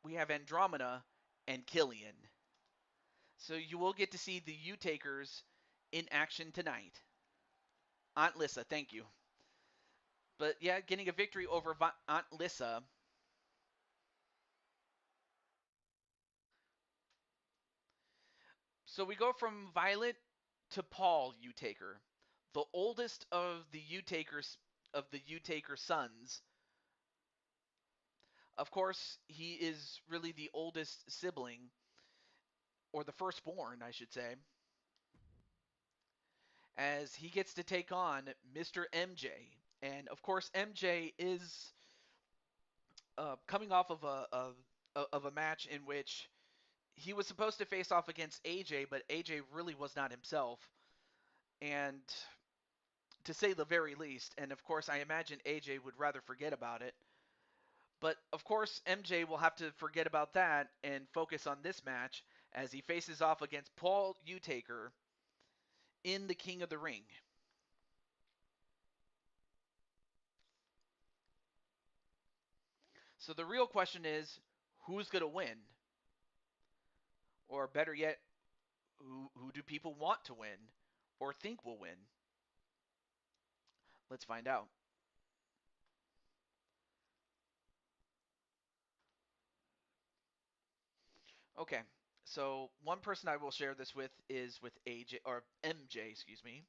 we have Andromeda, and Killian. So you will get to see the Utakers in action tonight. Aunt Lissa, thank you. But yeah, getting a victory over Aunt Lissa. So we go from Violet to Paul Utaker, the oldest of the Utaker sons. Of course, he is really the oldest sibling, or the firstborn, I should say, as he gets to take on Mr. MJ. And of course, MJ is coming off of a match in which he was supposed to face off against AJ, but AJ really was not himself, and to say the very least. And of course, I imagine AJ would rather forget about it. But of course, MJ will have to forget about that and focus on this match as he faces off against Paul Utaker in the King of the Ring. So the real question is, who's going to win? Or better yet, who do people want to win or think will win? Let's find out. Okay, so one person I will share this with is with AJ or MJ, excuse me.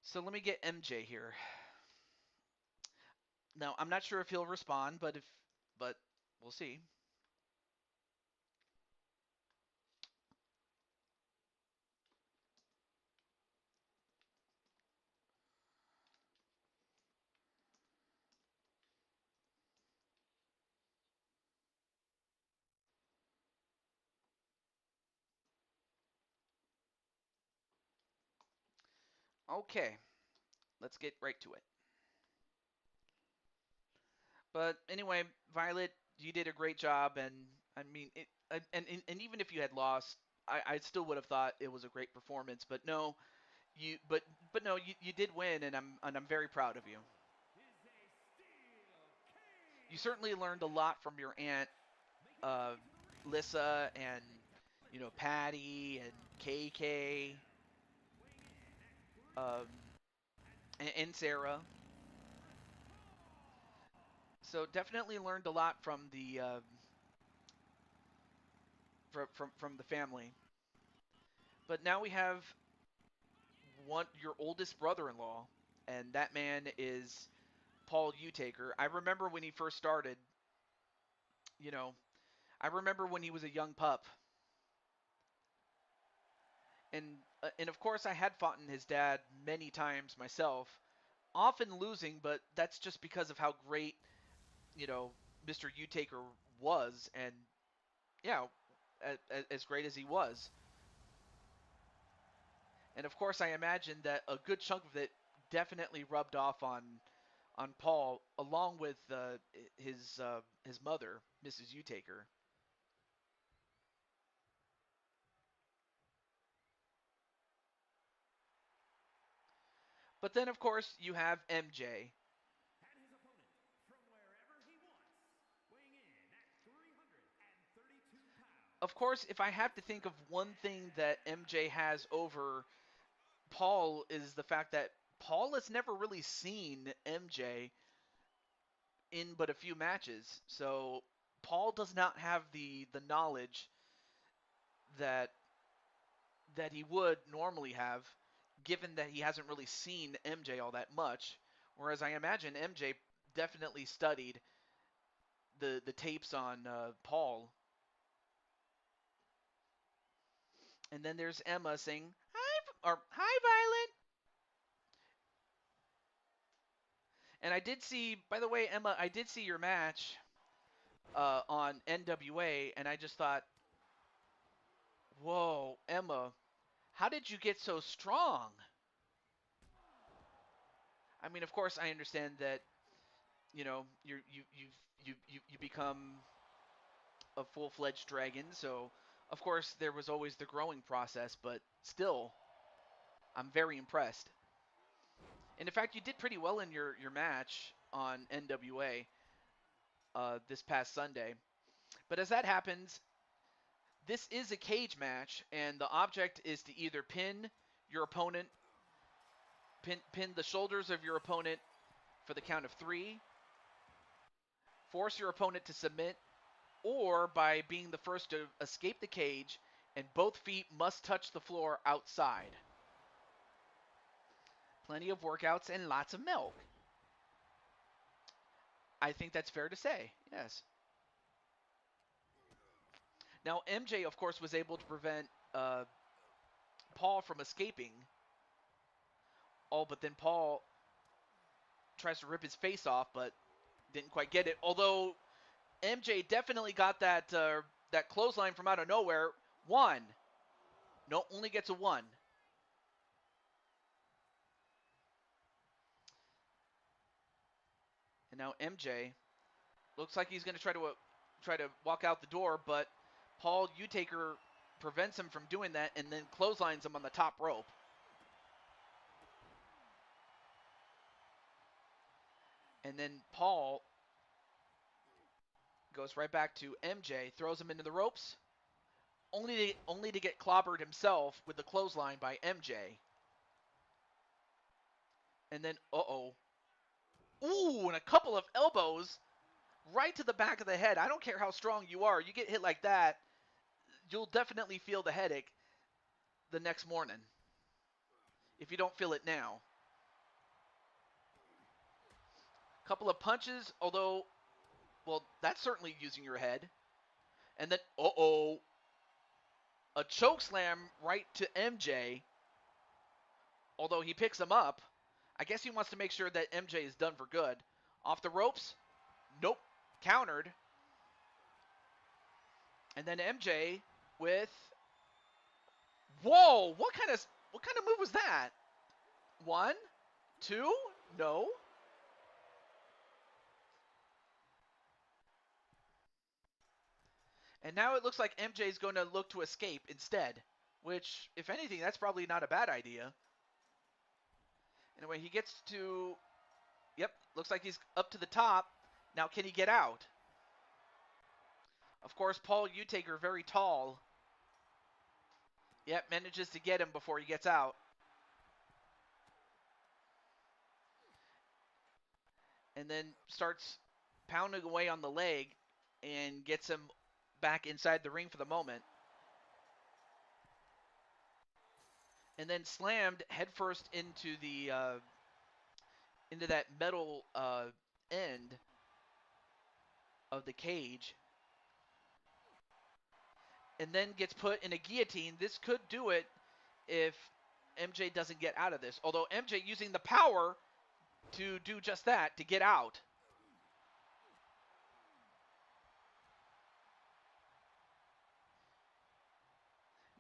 So let me get MJ here. Now I'm not sure if he'll respond, but we'll see. Okay, let's get right to it. But anyway, Violet, you did a great job, and I mean, and even if you had lost, I still would have thought it was a great performance. But no, but no, you did win, and I'm very proud of you. You certainly learned a lot from your aunt, uh, Lissa, and Patty and KK, um, and Sarah. So definitely learned a lot from the from the family. But now we have your oldest brother-in-law, and that man is Paul Utaker. I remember when he first started. You know, I remember when he was a young pup, and of course I had fought his dad many times myself, often losing, but that's just because of how great Mr. Utaker was, and yeah, as great as he was. And of course, I imagine that a good chunk of it definitely rubbed off on Paul, along with his mother, Mrs. Utaker. But then, of course, you have MJ. And his opponent, from wherever he wants, weighing in at 332 pounds. Of course, if I have to think of one thing that MJ has over Paul is the fact that Paul has never really seen MJ in but a few matches. So Paul does not have the knowledge that that he would normally have, given that he hasn't really seen MJ all that much. Whereas I imagine MJ definitely studied the tapes on Paul. And then there's Emma saying hi or hi Violet. And I did see, by the way, Emma, I did see your match on NWA, and I just thought, whoa, Emma, how did you get so strong? I mean, of course, I understand that you become a full-fledged dragon, so of course there was always the growing process, but still, I'm very impressed. And in fact, you did pretty well in your match on NWA this past Sunday. But as that happens, this is a cage match, and the object is to either pin your opponent pin the shoulders of your opponent for the count of 3, force your opponent to submit, or by being the first to escape the cage, and both feet must touch the floor outside. Plenty of workouts and lots of milk. I think that's fair to say, yes. Now, MJ, of course, was able to prevent Paul from escaping. Oh, but then Paul tries to rip his face off, but didn't quite get it. Although MJ definitely got that clothesline from out of nowhere. 1. No, only gets a 1. And now MJ looks like he's going to try to walk out the door, but Paul Utaker prevents him from doing that and then clotheslines him on the top rope. And then Paul goes right back to MJ, throws him into the ropes, only to get clobbered himself with the clothesline by MJ. And then, uh-oh. Ooh, and a couple of elbows right to the back of the head. I don't care how strong you are. You get hit like that, you'll definitely feel the headache the next morning if you don't feel it now. Couple of punches, although, well, that's certainly using your head. And then, uh-oh, a choke slam right to MJ. Although he picks him up. I guess he wants to make sure that MJ is done for good. Off the ropes. Nope. Countered. And then MJ with... Whoa! What kind of move was that? 1, 2, no. And now it looks like MJ is going to look to escape instead. Which, if anything, that's probably not a bad idea. Anyway, he gets to... Yep, looks like he's up to the top. Now, can he get out? Of course, Paul Utaker, very tall. Yep, manages to get him before he gets out. And then starts pounding away on the leg and gets him back inside the ring for the moment. And then slammed headfirst into that metal end of the cage. And then gets put in a guillotine. This could do it if MJ doesn't get out of this. Although MJ using the power to do just that, to get out.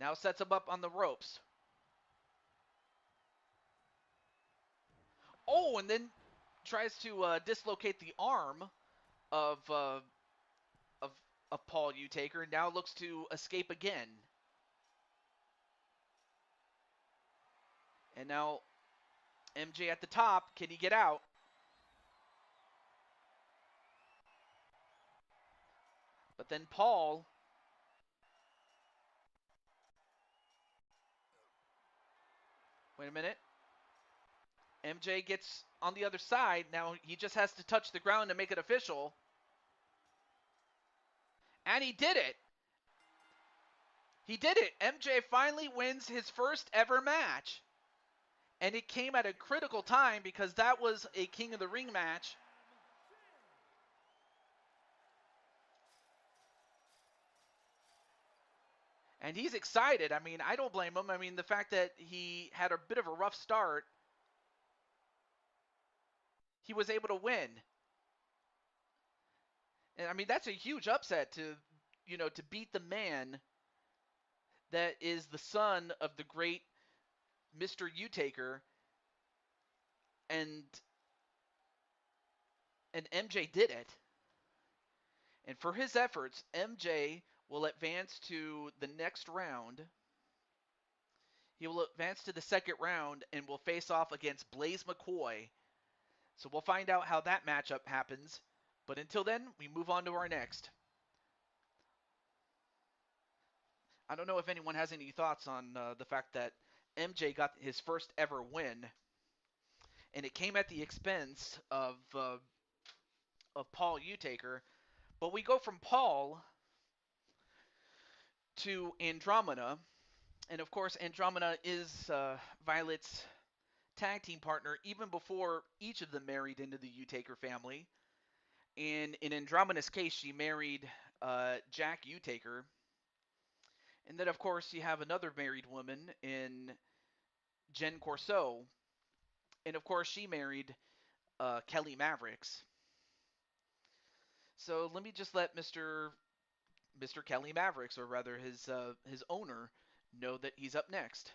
Now sets him up on the ropes. Oh, and then tries to dislocate the arm of Paul Utaker. Now looks to escape again. And now MJ at the top. Can he get out? But then Paul... Wait a minute. MJ gets on the other side. Now he just has to touch the ground to make it official. And he did it. He did it. MJ finally wins his first ever match. And it came at a critical time because that was a King of the Ring match. And he's excited. I mean, I don't blame him. I mean, the fact that he had a bit of a rough start, he was able to win. And I mean, that's a huge upset to beat the man that is the son of the great Mr. Utaker. And MJ did it. And for his efforts, MJ will advance to the next round. He will advance to the second round and will face off against Blaze McCoy. So we'll find out how that matchup happens. But until then, we move on to our next. I don't know if anyone has any thoughts on the fact that MJ got his first ever win. and it came at the expense of Paul Utaker. But we go from Paul to Andromeda, and of course Andromeda is Violet's tag team partner even before each of them married into the Utaker family. And in Andromeda's case, she married Jack Utaker. And then, of course, you have another married woman in Jen Corso. And, of course, she married Kelly Mavericks. So let me just let Mr. Kelly Mavericks, or rather his owner, know that he's up next.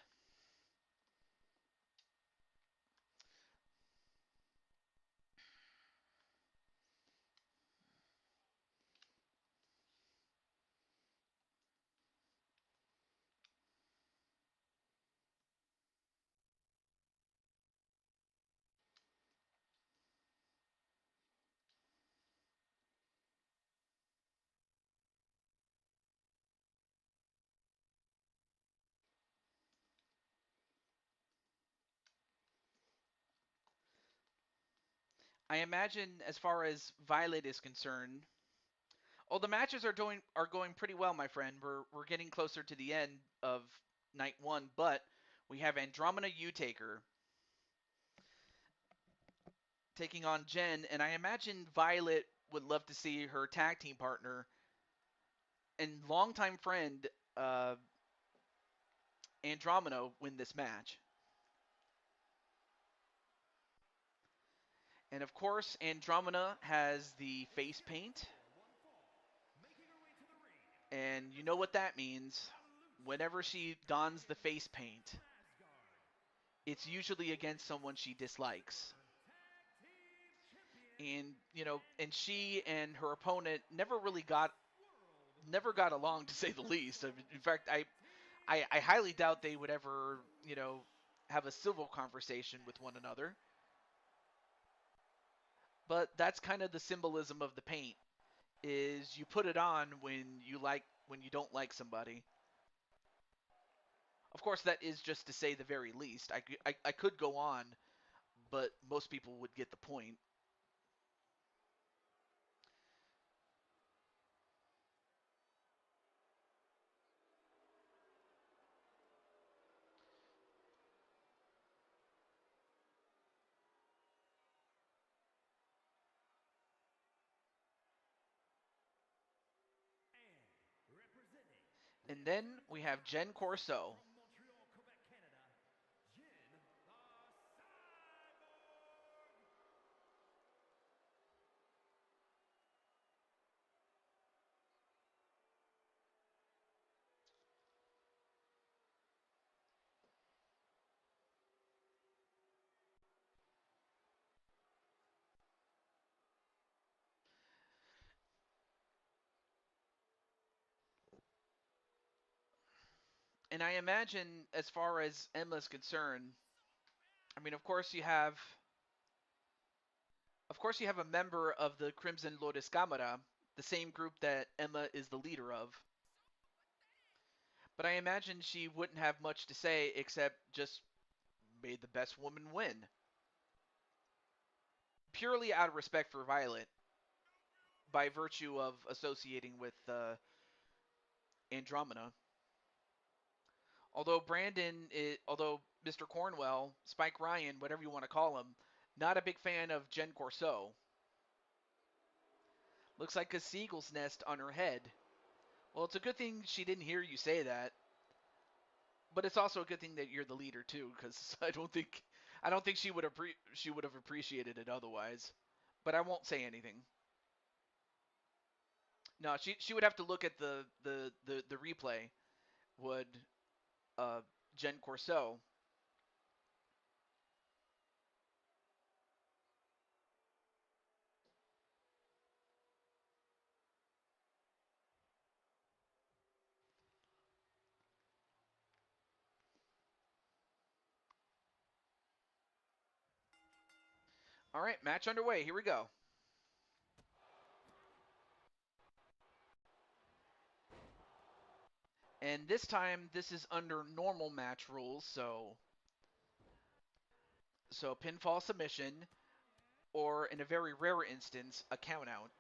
I imagine, as far as Violet is concerned, oh, the matches are going pretty well, my friend. We're getting closer to the end of night one, but we have Andromeda Utaker taking on Jen, and I imagine Violet would love to see her tag team partner and longtime friend Andromeda win this match. And of course, Andromeda has the face paint, and you know what that means. Whenever she dons the face paint, it's usually against someone she dislikes. And and she and her opponent never got along, to say the least. In fact, I highly doubt they would ever have a civil conversation with one another. But that's kind of the symbolism of the paint, is you put it on when you don't like somebody. Of course, that is just to say the very least. I could go on, but most people would get the point. And representing the And then we Excellent have Jen Trios Corso. from Montreal, Quebec, Canada, Jin the Cyborg. And I imagine, as far as Emma's concerned, I mean, of course you have a member of the Crimson Lotus Camera, the same group that Emma is the leader of. But I imagine she wouldn't have much to say except just made the best woman win. Purely out of respect for Violet, by virtue of associating with Andromeda. Although Mr. Cornwell, Spike Ryan, whatever you want to call him, not a big fan of Jen Corso. Looks like a seagull's nest on her head. Well, it's a good thing she didn't hear you say that, but it's also a good thing that you're the leader too, because I don't think she would have appreciated it otherwise. But I won't say anything. No, she would have to look at the replay. Would uh, Jen Corso? All right, match underway. Here we go. And this time, this is under normal match rules, so So pinfall submission, or in a very rare instance, a countout.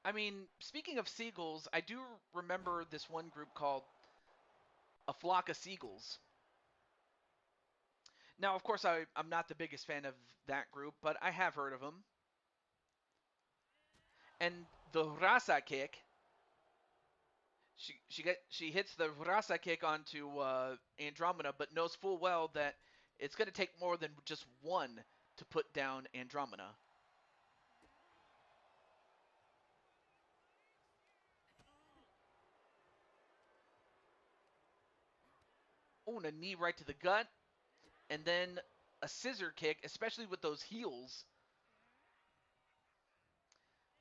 I mean, speaking of seagulls, I do remember this one group called A Flock of Seagulls. Now, of course, I'm not the biggest fan of that group, but I have heard of them. And the Rasa kick, she hits the Rasa kick onto Andromeda, but knows full well that it's going to take more than just one to put down Andromeda. Oh, and a knee right to the gut, and then a scissor kick, especially with those heels.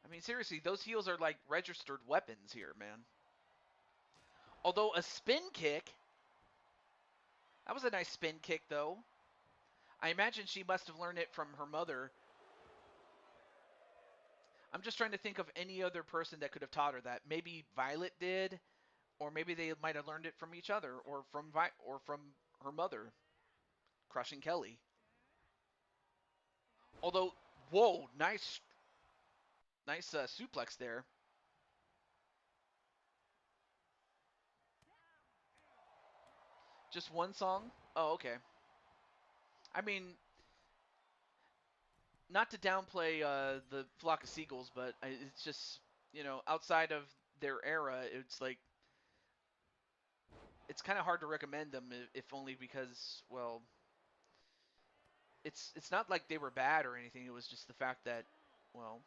I mean, seriously, those heels are like registered weapons here, man. Although a spin kick, that was a nice spin kick, though. I imagine she must have learned it from her mother. I'm just trying to think of any other person that could have taught her that. Maybe Violet did, or maybe they might have learned it from each other, or from her mother, crushing Kelly. Although, whoa, nice suplex there. Just one song? Oh, okay. I mean, not to downplay the Flock of Seagulls, but it's just, outside of their era, it's like it's kind of hard to recommend them, if only because, well, it's not like they were bad or anything. It was just the fact that, well,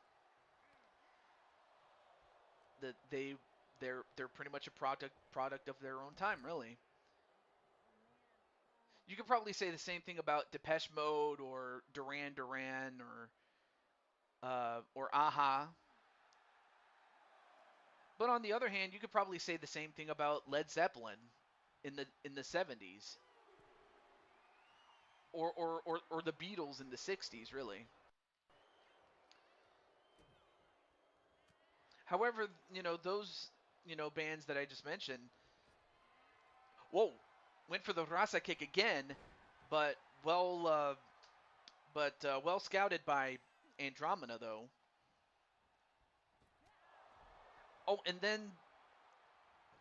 that they're pretty much a product of their own time, really. You could probably say the same thing about Depeche Mode or Duran Duran or Aha. But on the other hand, you could probably say the same thing about Led Zeppelin in the 70s, or the Beatles in the 60s, really. However, those bands that I just mentioned, whoa, went for the Rasa kick again, but well scouted by Andromeda, though. Oh, and then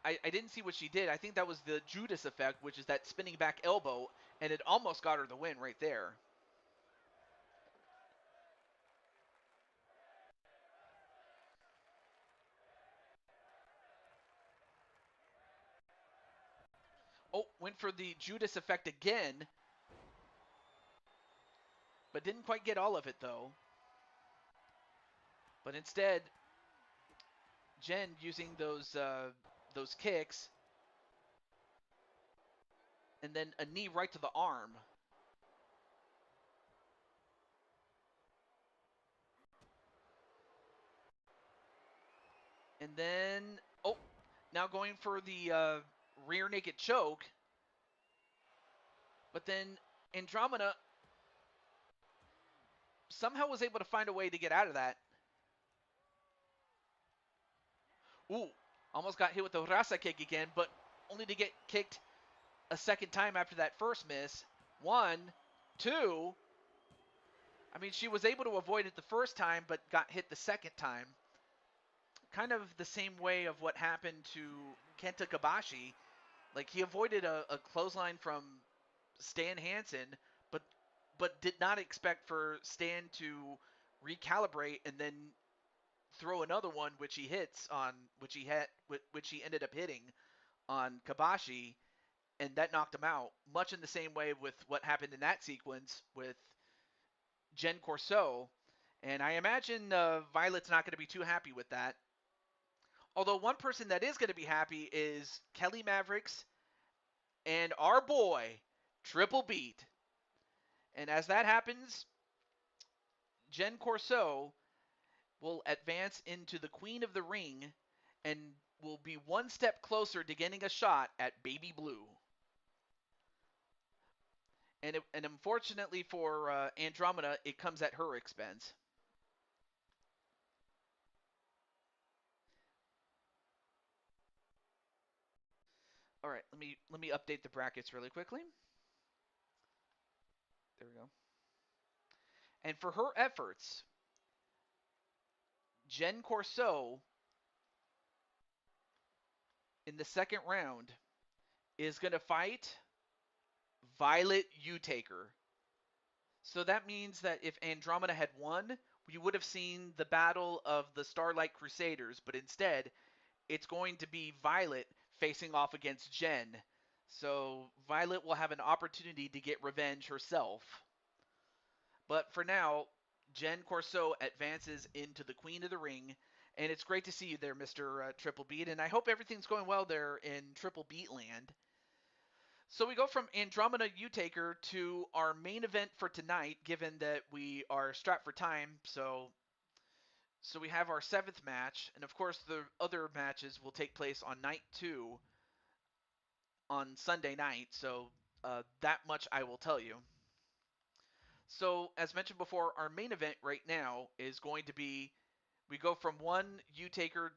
I didn't see what she did. I think that was the Judas effect, which is that spinning back elbow, and it almost got her the win right there. Oh, went for the Judas effect again, but didn't quite get all of it, though. But instead, Jen using those kicks, and then a knee right to the arm. And then, oh, now going for the rear naked choke. But then Andromeda somehow was able to find a way to get out of that. Ooh, almost got hit with the Rasa kick again, but only to get kicked a second time after that first miss. One, two. I mean, she was able to avoid it the first time, but got hit the second time. Kind of the same way of what happened to Kenta Kobashi. Like, he avoided a clothesline from Stan Hansen, but did not expect for Stan to recalibrate and then throw another one, which he hits on, which he ended up hitting on Kabashi, and that knocked him out. Much in the same way with what happened in that sequence with Jen Corso, and I imagine Violet's not going to be too happy with that. Although one person that is going to be happy is Kelly Mavericks and our boy Triple Beat. And as that happens, Jen Corso will advance into the Queen of the Ring and will be one step closer to getting a shot at Baby Blue. And unfortunately for Andromeda, it comes at her expense. All right, let me update the brackets really quickly. There we go. And for her efforts, Jen Corso in the second round is going to fight Violet Utaker. So that means that if Andromeda had won, we would have seen the battle of the Starlight Crusaders, but instead, it's going to be Violet facing off against Jen. So Violet will have an opportunity to get revenge herself. But for now, Jen Corso advances into the Queen of the Ring, and it's great to see you there, Mr. Triple Beat, and I hope everything's going well there in Triple Beat Land. So we go from Andromeda Utaker to our main event for tonight, given that we are strapped for time. So we have our seventh match, and of course the other matches will take place on night 2 on Sunday night. So that much I will tell you. So as mentioned before, our main event right now is going to be we go from one Utaker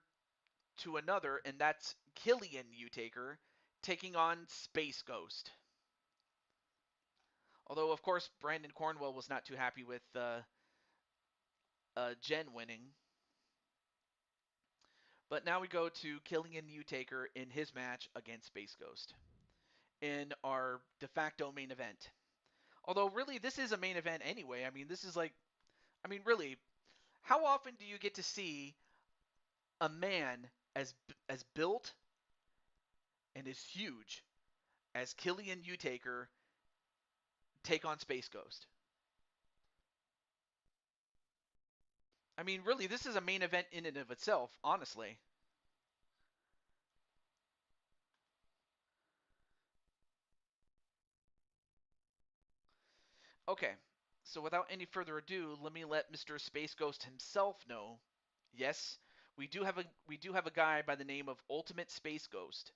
to another, and that's Killian Utaker taking on Space Ghost. Although, of course, Brandon Cornwell was not too happy with Jen winning. But now we go to Killian Utaker in his match against Space Ghost in our de facto main event. Although, really, this is a main event anyway. I mean, this is like, I mean, really, how often do you get to see a man as built and as huge as Killian Utaker take on Space Ghost? I mean, really, this is a main event in and of itself, honestly. Okay, so without any further ado, let me let Mr. Space Ghost himself know. Yes, we do have a guy by the name of Ultimate Space Ghost.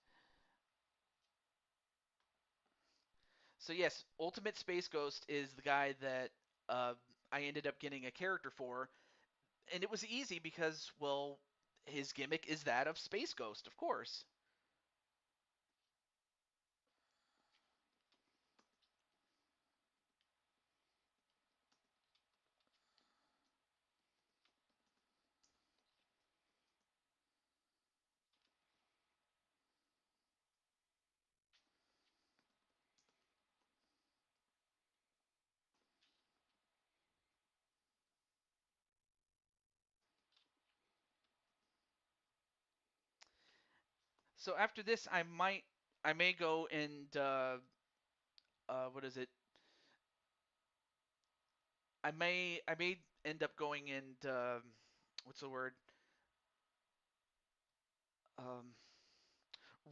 So yes, Ultimate Space Ghost is the guy that uh, I ended up getting a character for, and it was easy because, well, his gimmick is that of Space Ghost, of course. So after this, I may go and what is it? I may end up going and what's the word? Um,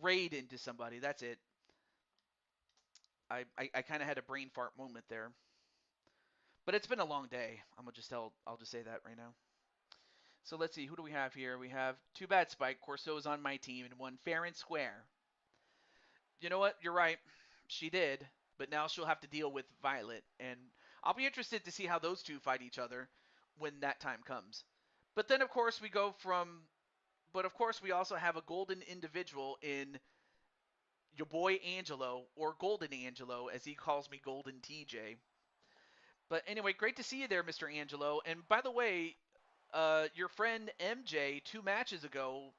Raid into somebody. That's it. I kind of had a brain fart moment there, but it's been a long day. I'll just say that right now. So let's see, who do we have here? We have Too Bad Spike. Corso's on my team and won fair and square. You know what? You're right. She did, but now she'll have to deal with Violet, and I'll be interested to see how those two fight each other when that time comes. But then, of course, but of course, we also have a golden individual in your boy Angelo, or Golden Angelo, as he calls me, Golden TJ. But anyway, great to see you there, Mr. Angelo. And by the way, your friend MJ 2 matches ago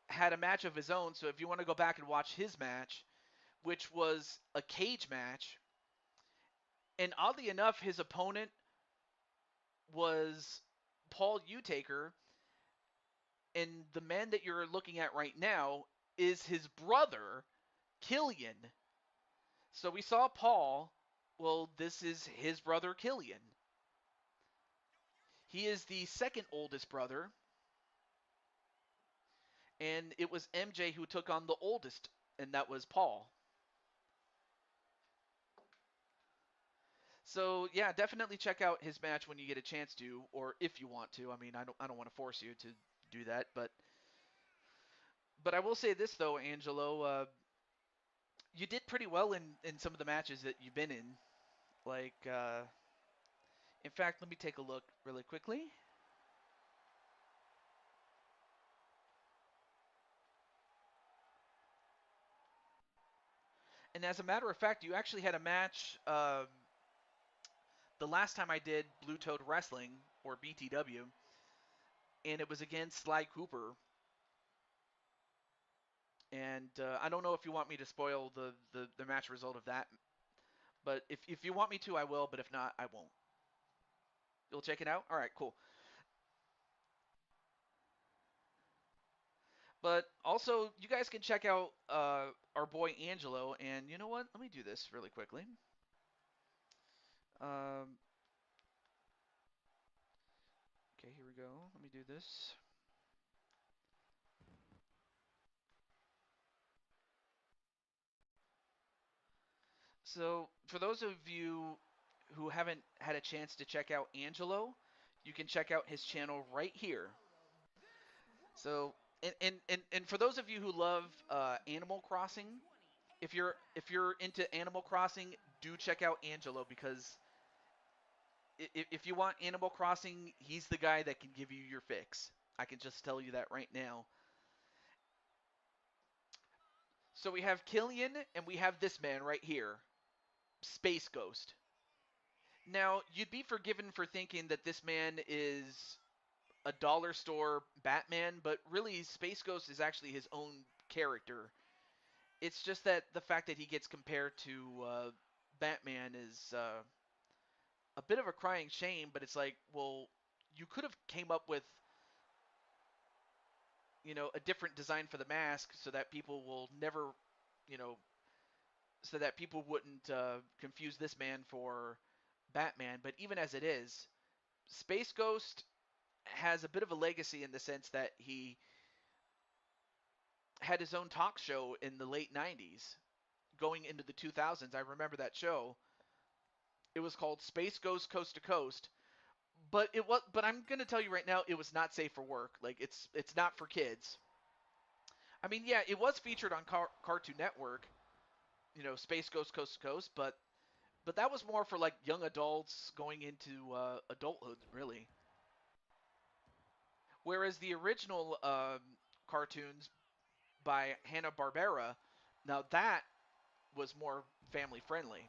had a match of his own. So if you want to go back and watch his match, which was a cage match, and oddly enough, his opponent was Paul Utaker, and the man that you're looking at right now is his brother, Killian. So we saw Paul. Well, this is his brother, Killian. He is the second oldest brother, and it was MJ who took on the oldest, and that was Paul. So yeah, definitely check out his match when you get a chance to, or if you want to. I mean, I don't want to force you to do that, but I will say this though, Angelo, you did pretty well in some of the matches that you've been in. Like, in fact, let me take a look really quickly. And as a matter of fact, you actually had a match. the last time I did Blue Toad Wrestling, or BTW, and it was against Sly Cooper. And I don't know if you want me to spoil the match result of that, but if you want me to, I will, but if not, I won't. You'll check it out? All right, cool. But also, you guys can check out our boy Angelo, and you know what? Let me do this really quickly. Um, okay, here we go. Let me do this. So, for those of you who haven't had a chance to check out Angelo, you can check out his channel right here. So, and for those of you who love Animal Crossing, if you're into Animal Crossing, do check out Angelo, because if you want Animal Crossing, he's the guy that can give you your fix. I can just tell you that right now. So we have Killian, and we have this man right here, Space Ghost. Now, you'd be forgiven for thinking that this man is a dollar store Batman, but really, Space Ghost is actually his own character. It's just that the fact that he gets compared to Batman is a bit of a crying shame, but it's like, well, you could have came up with, a different design for the mask so that people will never, you know, so that people wouldn't confuse this man for Batman. But even as it is, Space Ghost has a bit of a legacy in the sense that he had his own talk show in the late 90s going into the 2000s. I remember that show. It was called Space Ghost Coast to Coast, but I'm going to tell you right now, it was not safe for work. Like, it's not for kids. I mean, yeah, it was featured on Cartoon Network, Space Ghost Coast to Coast, but that was more for like young adults going into adulthood, really. Whereas the original cartoons by Hanna-Barbera, now that was more family friendly.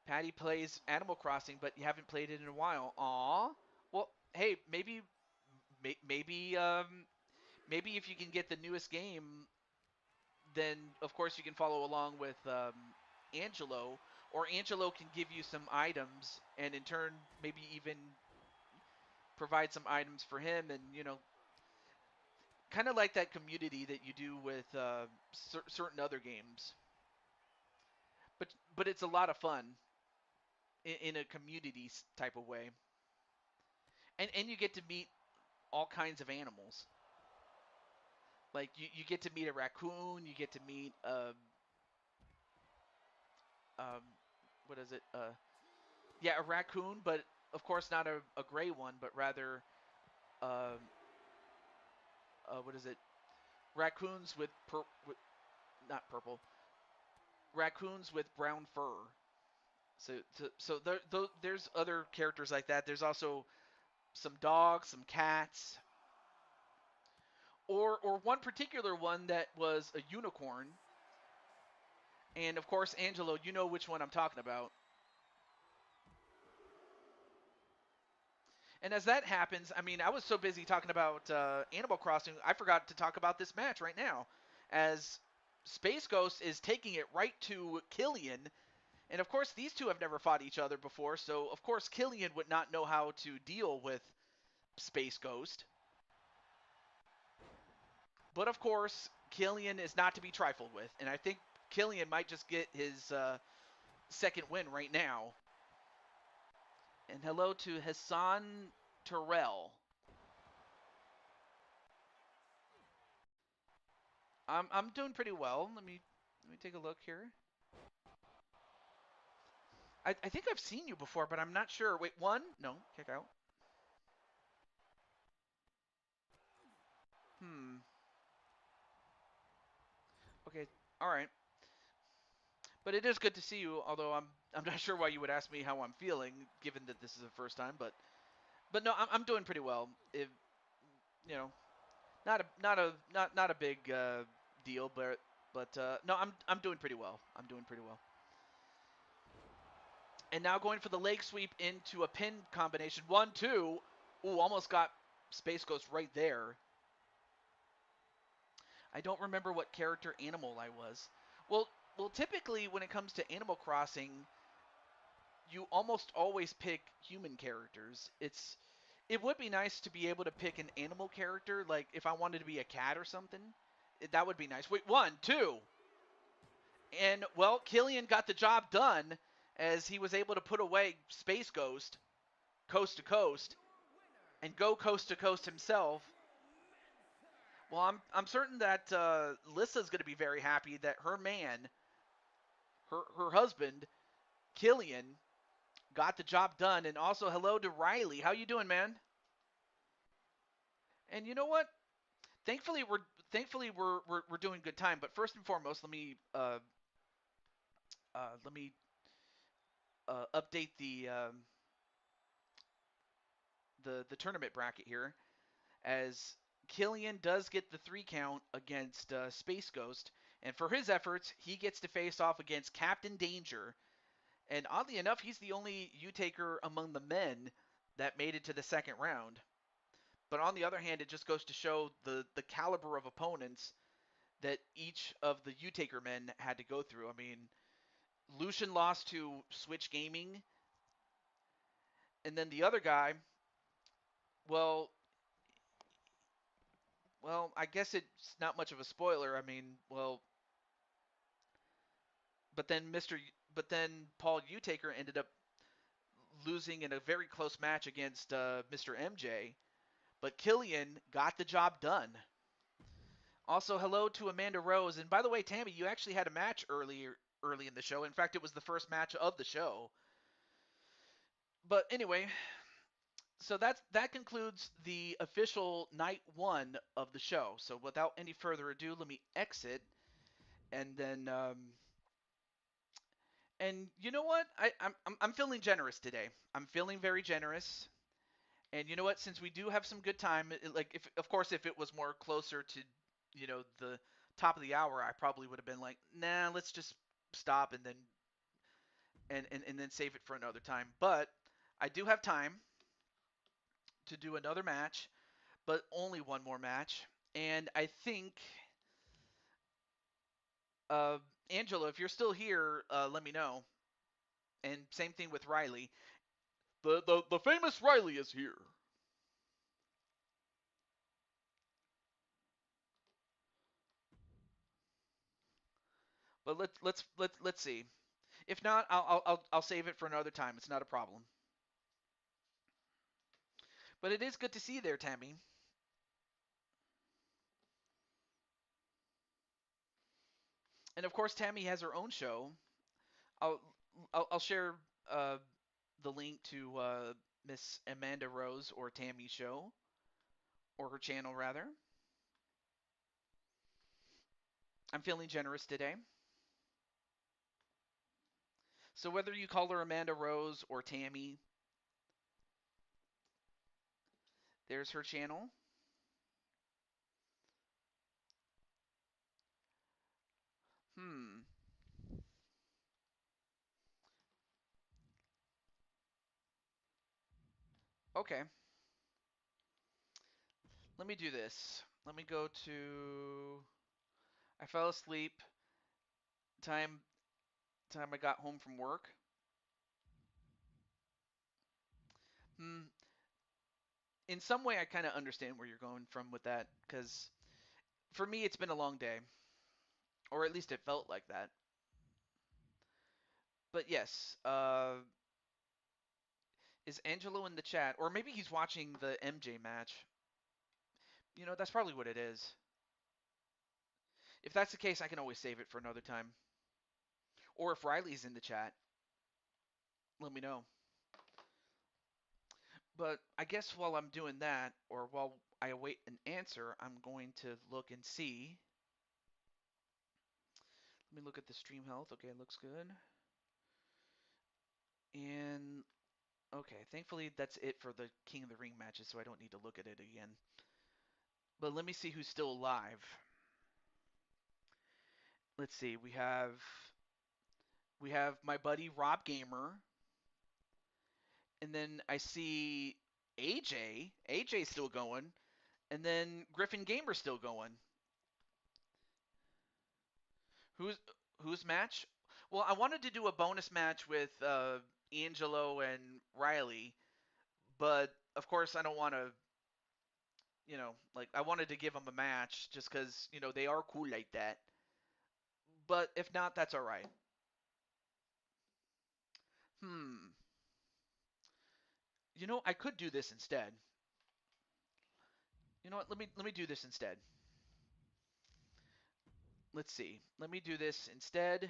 Patty plays Animal Crossing, but you haven't played it in a while. Aw. Well, hey, maybe if you can get the newest game, then of course you can follow along with Angelo, or Angelo can give you some items, and in turn maybe even provide some items for him, and kind of like that community that you do with certain other games. But it's a lot of fun in a community type of way, and you get to meet all kinds of animals. Like you get to meet a raccoon, you get to meet um, what is it? Yeah, a raccoon, but of course not a gray one, but rather um, what is it? Raccoons with not purple. Raccoons with brown fur. So there's other characters like that. There's also some dogs, some cats, or one particular one that was a unicorn. And of course, Angelo, you know which one I'm talking about. And as that happens, I mean, I was so busy talking about Animal Crossing, I forgot to talk about this match right now, as Space Ghost is taking it right to Killian. And of course, these two have never fought each other before, so of course Killian would not know how to deal with Space Ghost. But of course, Killian is not to be trifled with, and I think Killian might just get his second win right now. And hello to Hassan Terrell. I'm doing pretty well. Let me take a look here. I think I've seen you before, but I'm not sure. Wait, one? No, kick out. Hmm. Okay. All right. But it is good to see you. Although I'm not sure why you would ask me how I'm feeling, given that this is the first time. But no, I'm doing pretty well. If you know, not a big deal, but no, I'm doing pretty well. I'm doing pretty well. And now going for the leg sweep into a pin combination. 1, 2. Ooh, almost got Space Ghost right there. I don't remember what character animal I was. Well, typically when it comes to Animal Crossing, you almost always pick human characters. It would be nice to be able to pick an animal character, like if I wanted to be a cat or something. That would be nice. Wait, 1, 2. And, well, Killian got the job done as he was able to put away Space Ghost coast to coast and go coast to coast himself. Well, I'm certain that Lissa's going to be very happy that her man, her husband, Killian, got the job done. And also, hello to Riley. How you doing, man? And you know what? Thankfully we're doing good time. But first and foremost, let me update the tournament bracket here, as Killian does get the 3 count against Space Ghost, and for his efforts, he gets to face off against Captain Danger. And oddly enough, he's the only U-Taker among the men that made it to the second round. But on the other hand, it just goes to show the caliber of opponents that each of the U-Taker men had to go through. I mean, Lucian lost to Switch Gaming, and then the other guy, well, I guess it's not much of a spoiler. I mean, well, but then Paul Utaker ended up losing in a very close match against Mr. MJ. But Killian got the job done. Also, hello to Amanda Rose. And by the way, Tammy, you actually had a match early in the show. In fact, it was the first match of the show. But anyway, so that concludes the official night 1 of the show. So without any further ado, let me exit, and then and you know what? I'm feeling generous today. I'm feeling very generous. And you know what? Since we do have some good time, like if of course if it was more closer to the top of the hour, I probably would have been like, nah, let's just stop and then and then save it for another time. But I do have time to do another match, but only one more match. And I think, uh, Angela, if you're still here, let me know. And same thing with Riley. The famous Riley is here. But let's see. If not, I'll save it for another time. It's not a problem. But it is good to see you there, Tammy. And of course, Tammy has her own show. I'll I'll share the link to Miss Amanda Rose or Tammy's show, or her channel rather. I'm feeling generous today. So whether you call her Amanda Rose or Tammy, there's her channel. Hmm. Okay. Let me do this. Let me go to. I fell asleep. Time I got home from work. Hmm. In some way, I kind of understand where you're going from with that, because for me, it's been a long day, or at least it felt like that. But yes, is Angelo in the chat, or maybe he's watching the MJ match? That's probably what it is. If that's the case, I can always save it for another time. Or if Riley's in the chat, let me know. But I guess while I'm doing that, or while I await an answer, I'm going to look and see. Let me look at the stream health. Okay, it looks good. And okay, thankfully that's it for the King of the Ring matches, so I don't need to look at it again. But let me see who's still alive. Let's see. We have my buddy Rob Gamer. And then I see AJ. AJ's still going. And then Griffin Gamer's still going. Who's whose match? Well, I wanted to do a bonus match with Angelo and Riley, but of course I don't want to, like I wanted to give them a match just because they are cool like that. But if not, that's all right. Hmm. I could do this instead. You know what? Let me do this instead. Let's see. Let me do this instead.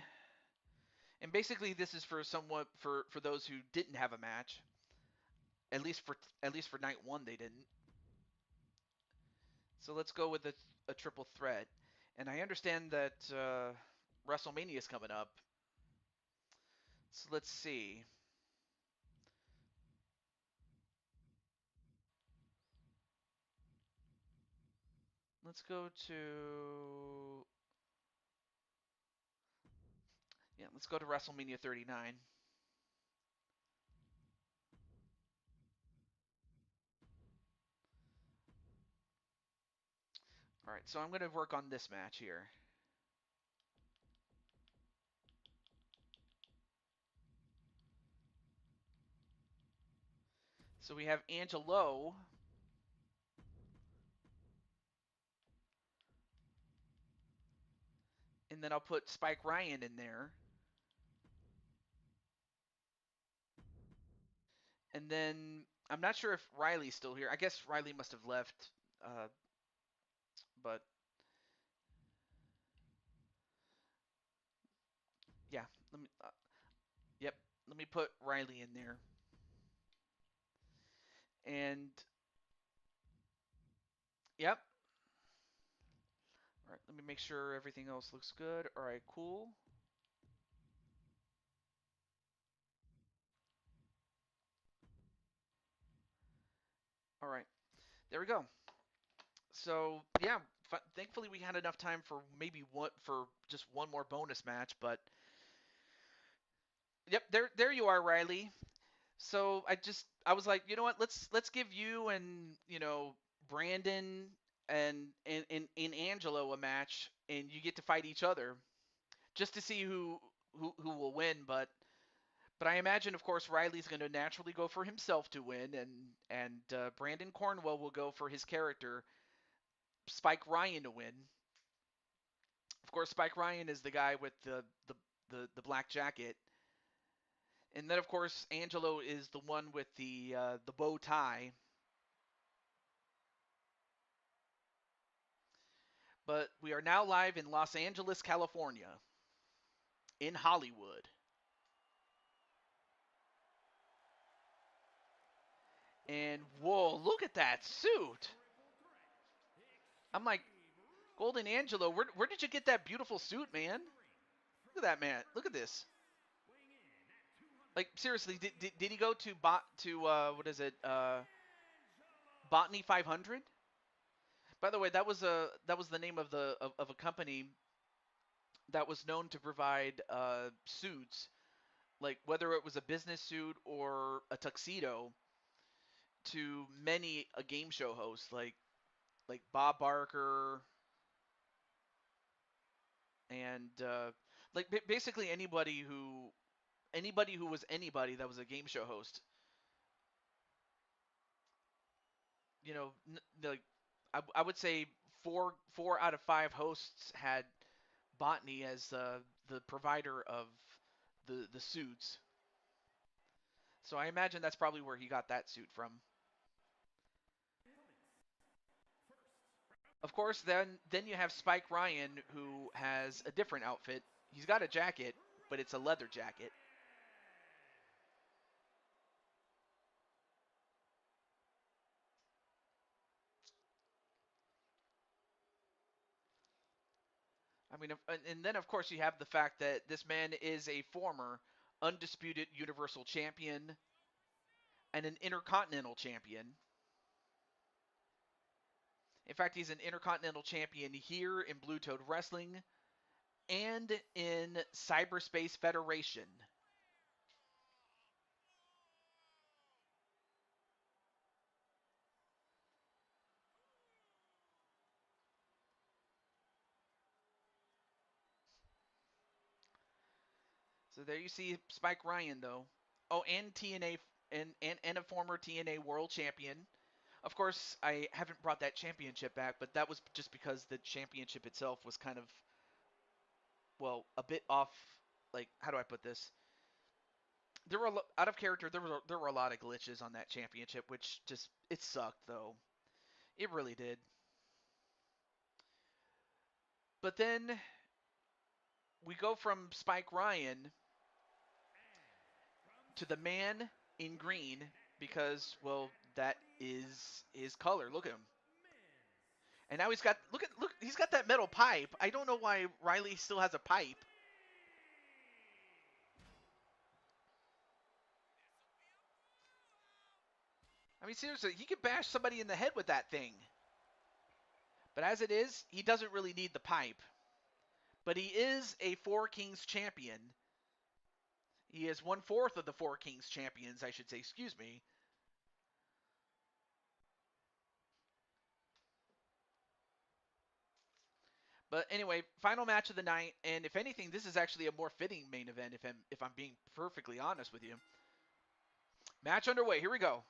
And basically, this is for somewhat for those who didn't have a match. At least for night one, they didn't. So let's go with a triple threat. And I understand that WrestleMania is coming up. So let's see. Let's go to let's go to WrestleMania 39. All right, so I'm going to work on this match here. So we have Angelo. And then I'll put Spike Ryan in there. And then I'm not sure if Riley's still here. I guess Riley must have left. But yeah, let me. Yep, let me put Riley in there. And yep. All right, let me make sure everything else looks good. All right, cool. All right, there we go. So yeah, thankfully we had enough time for just one more bonus match. But yep, there you are, Riley. So I was like, you know what? Let's give you and Brandon and Angelo a match, and you get to fight each other just to see who will win. But I imagine, of course, Riley's going to naturally go for himself to win, and Brandon Cornwell will go for his character Spike Ryan to win. Of course, Spike Ryan is the guy with the black jacket, and then of course Angelo is the one with the bow tie. But we are now live in Los Angeles, California, in Hollywood. And whoa, look at that suit! I'm like, Golden Angelo, where did you get that beautiful suit, man? Look at that, man. Look at this. Like seriously, did he go to what is it? Botany 500? By the way, that was the name of a company that was known to provide suits, like whether it was a business suit or a tuxedo, to many a game show host, like Bob Barker and like basically anybody who was anybody that was a game show host. Like I would say four out of five hosts had Botany as the provider of the suits. So I imagine that's probably where he got that suit from. Of course, then you have Spike Ryan, who has a different outfit. He's got a jacket, but it's a leather jacket. I mean, and then of course you have the fact that this man is a former undisputed Universal Champion and an Intercontinental Champion. In fact, he's an Intercontinental Champion here in Blue Toad Wrestling and in Cyberspace Federation. So there you see Spike Ryan, though. Oh, and TNA and a former TNA World Champion. Of course, I haven't brought that championship back, but that was just because the championship itself was kind of, well, a bit off. Like, how do I put this? There were out of character. There were a lot of glitches on that championship, which just it sucked though. It really did. But then we go from Spike Ryan to the man in green because, well, that is his color. Look at him. And now he's got look he's got that metal pipe. I don't know why Riley still has a pipe. I mean, seriously, he could bash somebody in the head with that thing. But as it is, he doesn't really need the pipe. But he is a Four Kings champion. He is 1/4 of the Four Kings champions, I should say. Excuse me. But anyway, final match of the night, and if anything, this is actually a more fitting main event. If I'm being perfectly honest with you. Match underway. Here we go.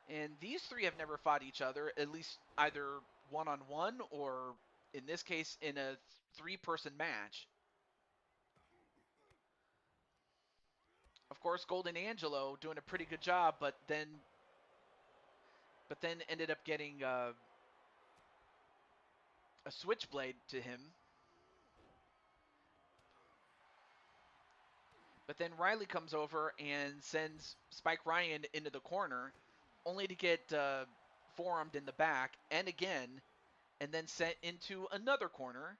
And these three have never fought each other, at least either one-on-one or, in this case, in a three-person match. Of course, Golden Angelo doing a pretty good job, but then ended up getting a switchblade to him. But then Riley comes over and sends Spike Ryan into the corner, only to get forearmed in the back and again, and then sent into another corner.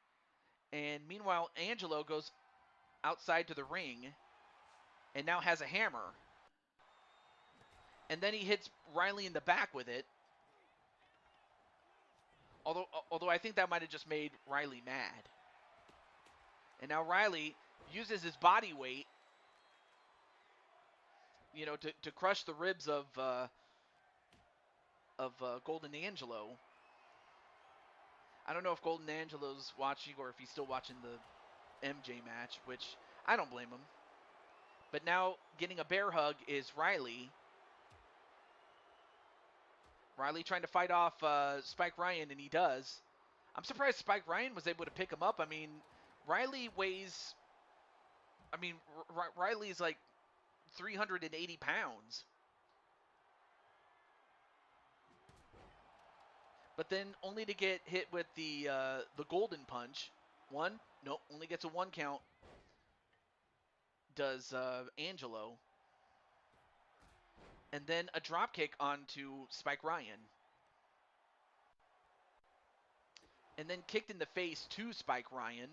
And meanwhile, Angelo goes outside to the ring and now has a hammer. And then he hits Riley in the back with it. Although I think that might have just made Riley mad. And now Riley uses his body weight, to crush the ribs of Golden Angelo. I don't know if Golden Angelo's watching or if he's still watching the MJ match, which I don't blame him. But now getting a bear hug is Riley. Riley trying to fight off Spike Ryan, and he does. I'm surprised Spike Ryan was able to pick him up. I mean, Riley weighs... I mean, Riley's like 380 pounds. But then only to get hit with the golden punch. One? Nope, only gets a 1 count. Does Angelo. And then a drop kick onto Spike Ryan. And then kicked in the face to Spike Ryan.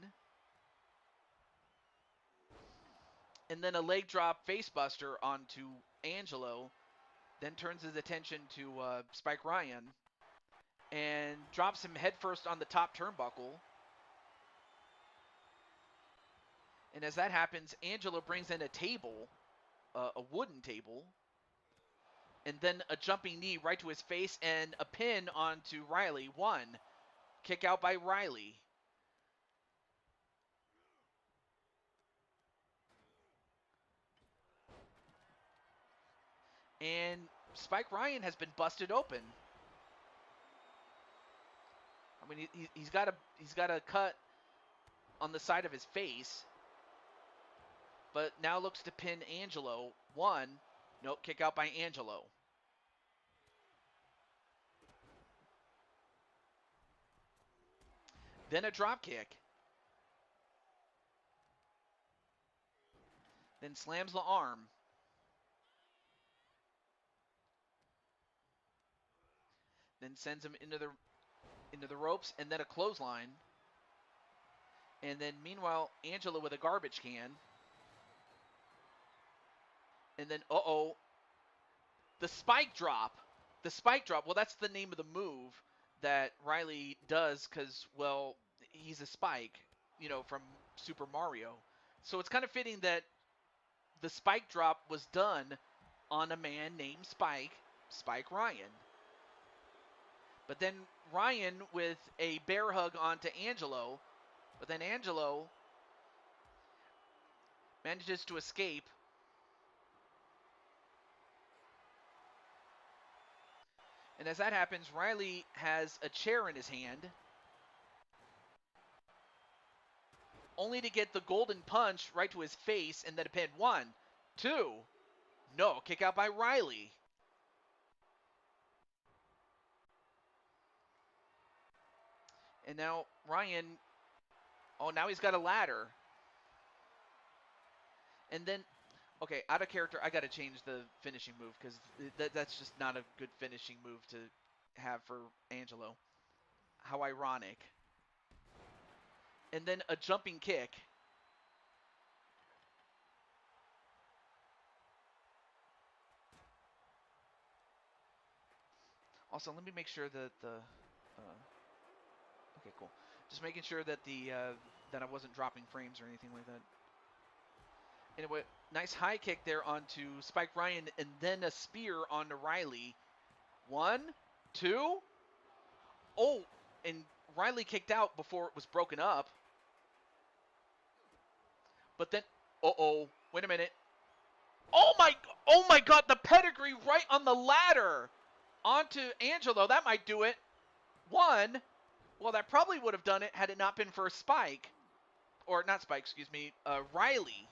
And then a leg drop facebuster onto Angelo. Then turns his attention to Spike Ryan. And drops him headfirst on the top turnbuckle. And as that happens, Angelo brings in a table, a wooden table. And then a jumping knee right to his face and a pin onto Riley. 1. Kick out by Riley. And Spike Ryan has been busted open. I mean, he's got a cut on the side of his face. But now looks to pin Angelo. 1. Nope, kick out by Angelo. Then a drop kick. Then slams the arm. Then sends him into the ropes, and then a clothesline. And then meanwhile, Angelo with a garbage can. And then, the spike drop. The spike drop, well, that's the name of the move that Riley does because, well, he's a Spike, from Super Mario. So it's kind of fitting that the spike drop was done on a man named Spike Ryan. But then Ryan with a bear hug onto Angelo. But then Angelo manages to escape. And as that happens, Riley has a chair in his hand, only to get the golden punch right to his face and then a pin. 1, 2. No, kick out by Riley. And now Ryan, oh, now he's got a ladder. And then, okay, out of character, I got to change the finishing move because that's just not a good finishing move to have for Angelo. How ironic. And then a jumping kick. Also, let me make sure that the... okay, cool. Just making sure that that I wasn't dropping frames or anything like that. Anyway, nice high kick there onto Spike Ryan, and then a spear onto Riley. 1, 2. Oh, and Riley kicked out before it was broken up. But then, uh-oh, wait a minute. Oh my God, the pedigree right on the ladder onto Angelo. That might do it. 1. Well, that probably would have done it had it not been for Spike. Or not Spike, excuse me, Riley.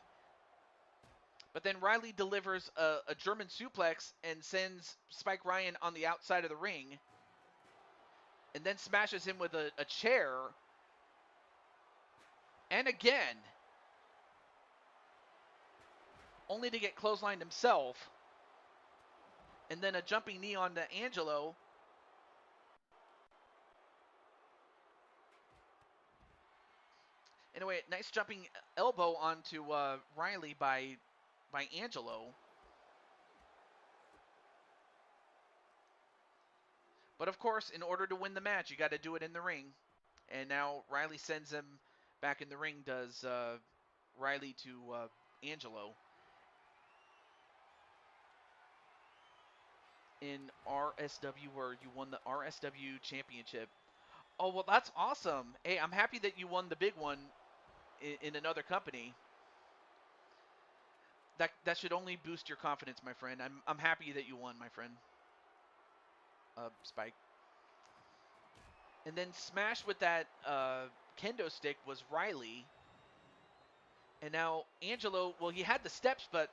But then Riley delivers a German suplex and sends Spike Ryan on the outside of the ring. And then smashes him with a chair. And again. Only to get clotheslined himself. And then a jumping knee onto Angelo. Anyway, nice jumping elbow onto Riley by Angelo. But of course, in order to win the match, you got to do it in the ring. And now Riley sends him back in the ring, does Riley to Angelo. In RSW, where you won the RSW Championship. Oh, well, that's awesome. Hey, I'm happy that you won the big one in another company. That should only boost your confidence, my friend. I'm happy that you won, my friend. Spike. And then smashed with that kendo stick was Riley. And now Angelo, well, he had the steps, but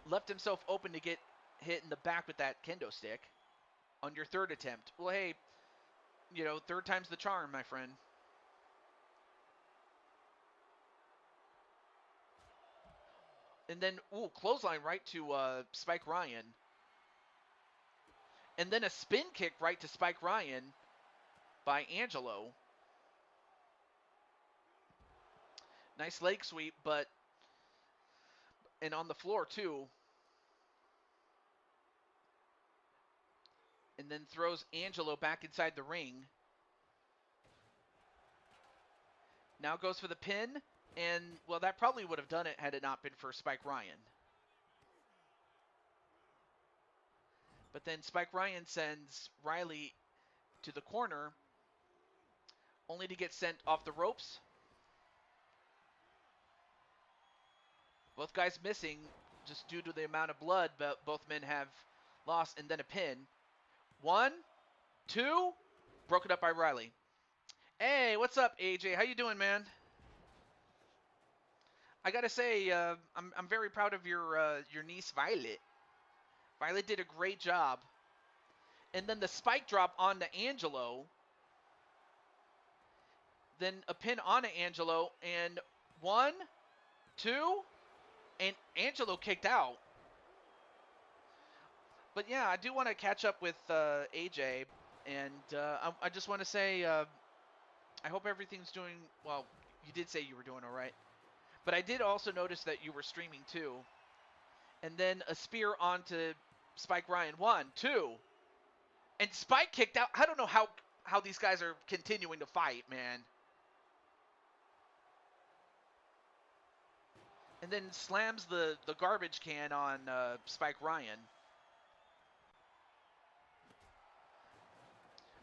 left himself open to get hit in the back with that kendo stick on your third attempt. Well, hey, you know, third time's the charm, my friend. And then, ooh, clothesline right to Spike Ryan. And then a spin kick right to Spike Ryan by Angelo. Nice leg sweep, and on the floor too. And then throws Angelo back inside the ring. Now goes for the pin, and well, that probably would have done it had it not been for Spike Ryan. But then Spike Ryan sends Riley to the corner, only to get sent off the ropes. Both guys missing just due to the amount of blood but both men have lost, and then a pin. 1, 2, broken up by Riley. Hey, what's up, AJ? How you doing, man? I gotta say, I'm very proud of your niece Violet. Violet did a great job. And then the spike drop onto Angelo. Then a pin onto Angelo, and 1, 2, and Angelo kicked out. But yeah, I do want to catch up with AJ, and I just want to say I hope everything's doing well. You did say you were doing all right, but I did also notice that you were streaming too. And then a spear onto Spike Ryan. 1, 2, and Spike kicked out. I don't know how these guys are continuing to fight, man. And then slams the garbage can on Spike Ryan.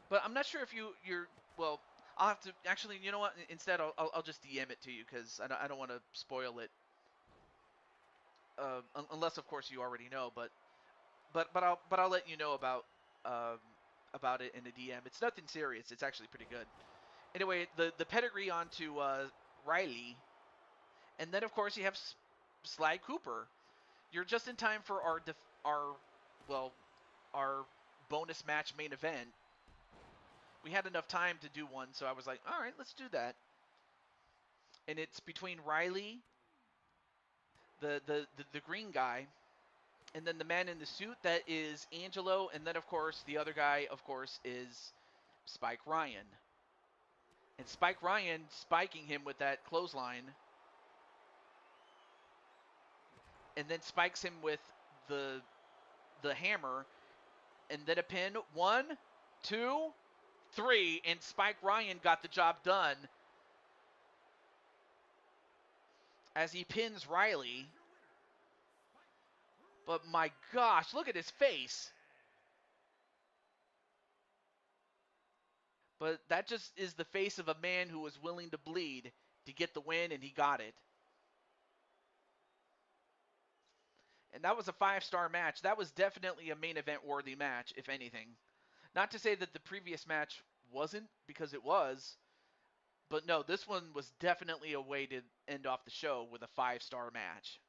But I'm not sure if you're well. I'll have to actually. You know what? Instead, I'll just DM it to you because I don't want to spoil it. unless of course you already know, but I'll let you know um, about it in the DM. It's nothing serious. It's actually pretty good. Anyway, the pedigree onto Riley, and then of course you have Sly Cooper. You're just in time for well our bonus match main event. We had enough time to do one, so I was like, all right, let's do that. And it's between Riley, the green guy, and then the man in the suit that is Angelo, and then of course the other guy, of course, is Spike Ryan. And Spike Ryan spiking him with that clothesline, and then spikes him with the hammer, and then a pin. 1, 2, 3, and Spike Ryan got the job done as he pins Riley. But my gosh, look at his face. But that just is the face of a man who was willing to bleed to get the win, and he got it. And that was a 5-star match. That was definitely a main event worthy match, if anything. Not to say that the previous match wasn't, because it was. But no, this one was definitely a way to end off the show with a 5-star match.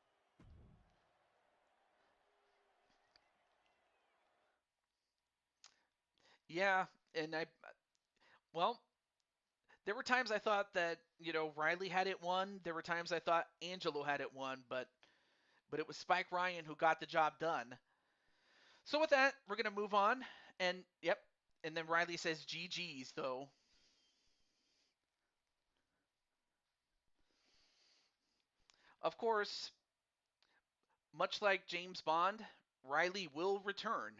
Yeah, and well, there were times I thought that, Riley had it won. There were times I thought Angelo had it won, but it was Spike Ryan who got the job done. So with that, we're going to move on. And yep, and then Riley says GG's though. Of course, much like James Bond, Riley will return.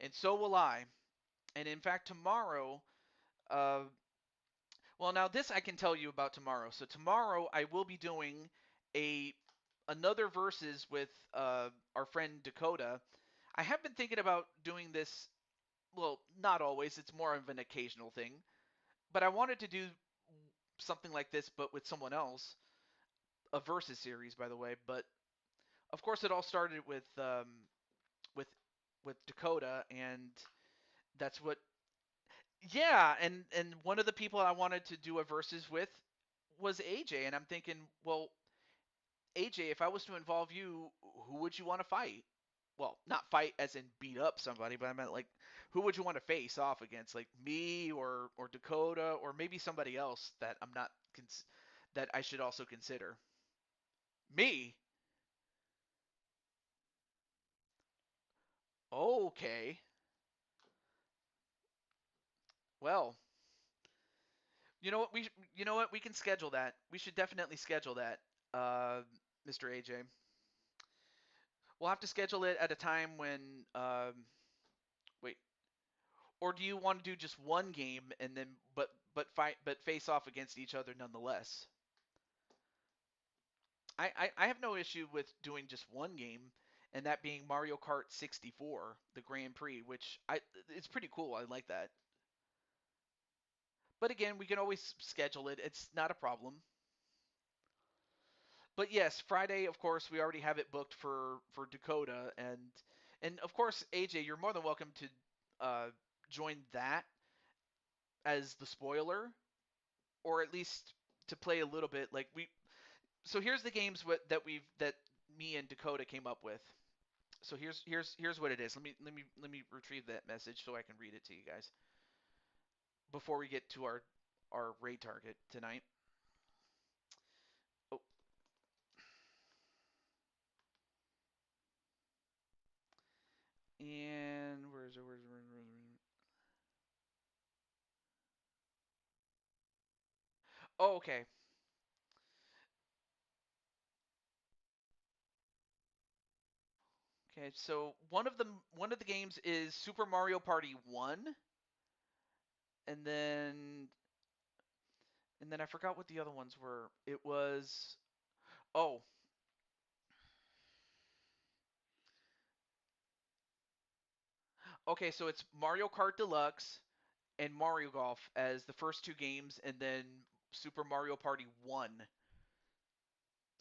And so will I. And in fact, tomorrow, uh, well, now this I can tell you about tomorrow. So tomorrow I will be doing a another versus with our friend Dakota. I have been thinking about doing this. Well, not always. It's more of an occasional thing. But I wanted to do something like this, but with someone else. A versus series, by the way. But of course, it all started with with Dakota, and that's what. Yeah, and one of the people I wanted to do a versus with was AJ, and I'm thinking, well, AJ, if I was to involve you, who would you want to fight? Well, not fight as in beat up somebody, but I meant like, who would you want to face off against? Like me or Dakota or maybe somebody else that I'm not that I should also consider. Me? Okay. Well, you know what we can schedule that. We should definitely schedule that, uh, Mr. AJ. We'll have to schedule it at a time when wait, or do you want to do just one game and then but face off against each other nonetheless? I have no issue with doing just one game, and that being Mario Kart 64, the Grand Prix, which it's pretty cool. I like that. But again, we can always schedule it. It's not a problem. But yes, Friday, of course, we already have it booked for Dakota, and of course, AJ, you're more than welcome to uh, join that as the spoiler, or at least to play a little bit. Like we, so here's the games that me and Dakota came up with. So here's what it is. Let me retrieve that message so I can read it to you guys before we get to our raid target tonight. Oh, and where's it? Oh, okay. Okay, so one of the games is Super Mario Party 1, and then I forgot what the other ones were. It was oh, okay, so it's Mario Kart Deluxe and Mario Golf as the first two games, and then Super Mario Party 1.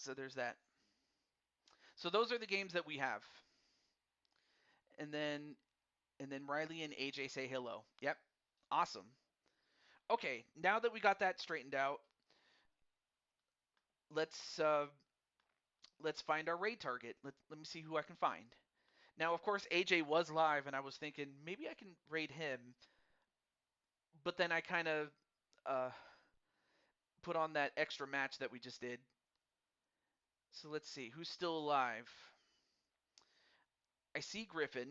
So there's that. So those are the games that we have. And then Riley and AJ say hello. Yep. Awesome. Okay, now that we got that straightened out, let's let's find our raid target. Let me see who I can find. Now, of course, AJ was live, and I was thinking maybe I can raid him, but then I kind of uh, put on that extra match that we just did. So let's see who's still alive. I see Griffin,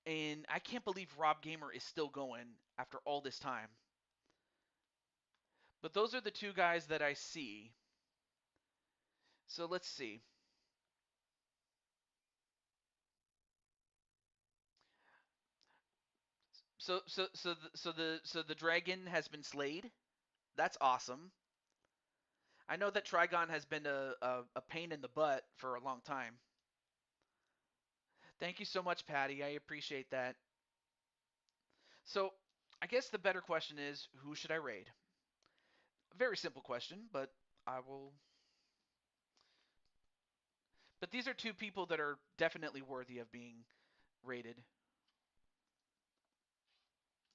and I can't believe Rob Gamer is still going after all this time. But those are the two guys that I see. So let's see. So the dragon has been slayed. That's awesome. I know that Trigon has been a pain in the butt for a long time. Thank you so much, Patty. I appreciate that. So I guess the better question is, who should I raid? A very simple question, but I will. But these are two people that are definitely worthy of being raided,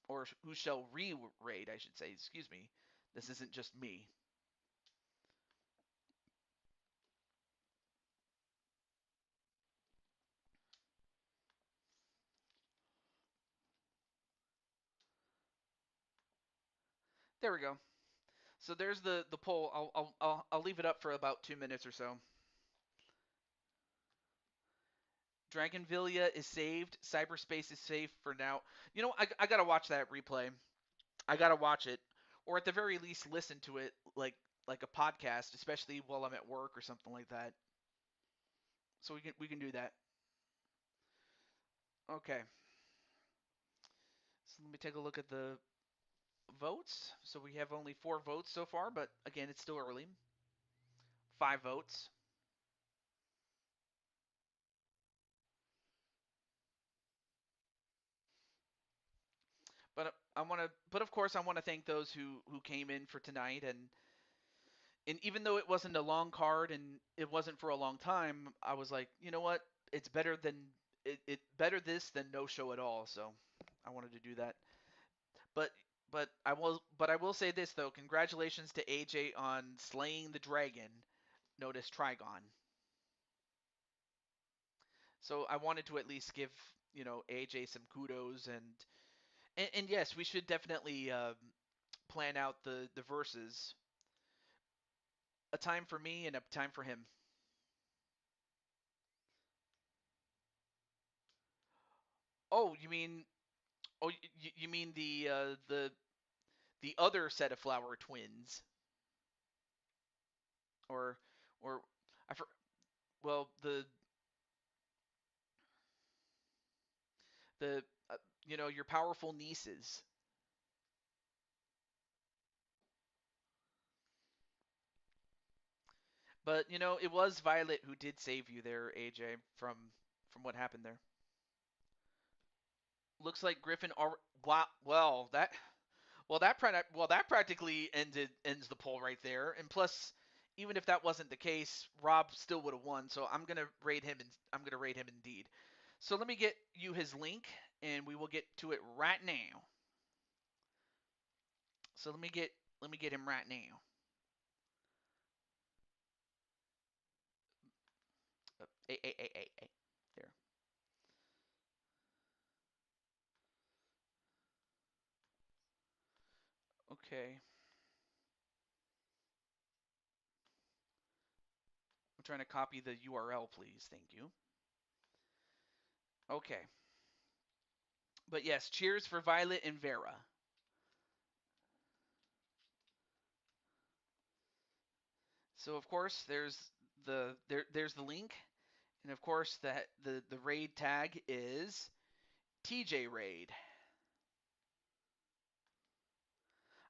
or who shall re-raid, I should say. Excuse me. This isn't just me. There we go. So there's the poll. I'll leave it up for about 2 minutes or so. Dragonvillia is saved. Cyberspace is safe for now. You know, I gotta watch that replay. I gotta watch it, or at the very least listen to it like a podcast, especially while I'm at work or something like that. So we can do that. Okay. So let me take a look at the votes. So we have only 4 votes so far, but again, it's still early. 5 votes. But I want to, but of course, I want to thank those who came in for tonight, and even though it wasn't a long card and it wasn't for a long time, I was like, you know what, it's better than it better this than no show at all. So I wanted to do that. But but I will say this though, congratulations to AJ on slaying the dragon. Notice Trigon. So I wanted to at least give AJ some kudos and yes, we should definitely plan out the verses. A time for me and a time for him. Oh, you mean the other set of flower twins, or or I for, well the your powerful nieces. But it was Violet who did save you there, AJ, from what happened there. Looks like Griffin. Wow. That practically ends the poll right there. And plus, even if that wasn't the case, Rob still would have won. So I'm gonna rate him indeed. So let me get you his link, and we will get to it right now. So let me get him right now. Hey. There. Okay. I'm trying to copy the URL, please. Thank you. Okay. But yes, cheers for Violet and Vera. So of course there's the link, and of course the raid tag is TJ Raid.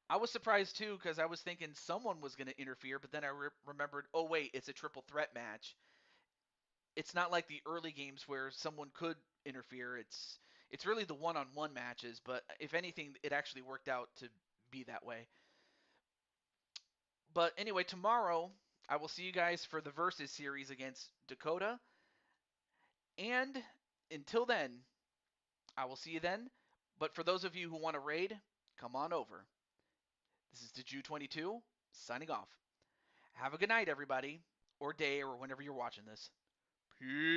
I was surprised too because I was thinking someone was going to interfere, but then I remembered, oh wait, it's a triple threat match. It's not like the early games where someone could interfere. It's really the one-on-one matches, but if anything, it actually worked out to be that way. But anyway, tomorrow I will see you guys for the Versus series against Dakota. And until then, I will see you then. But for those of you who want to raid, come on over. This is Deju22 signing off. Have a good night, everybody, or day, or whenever you're watching this. Peace.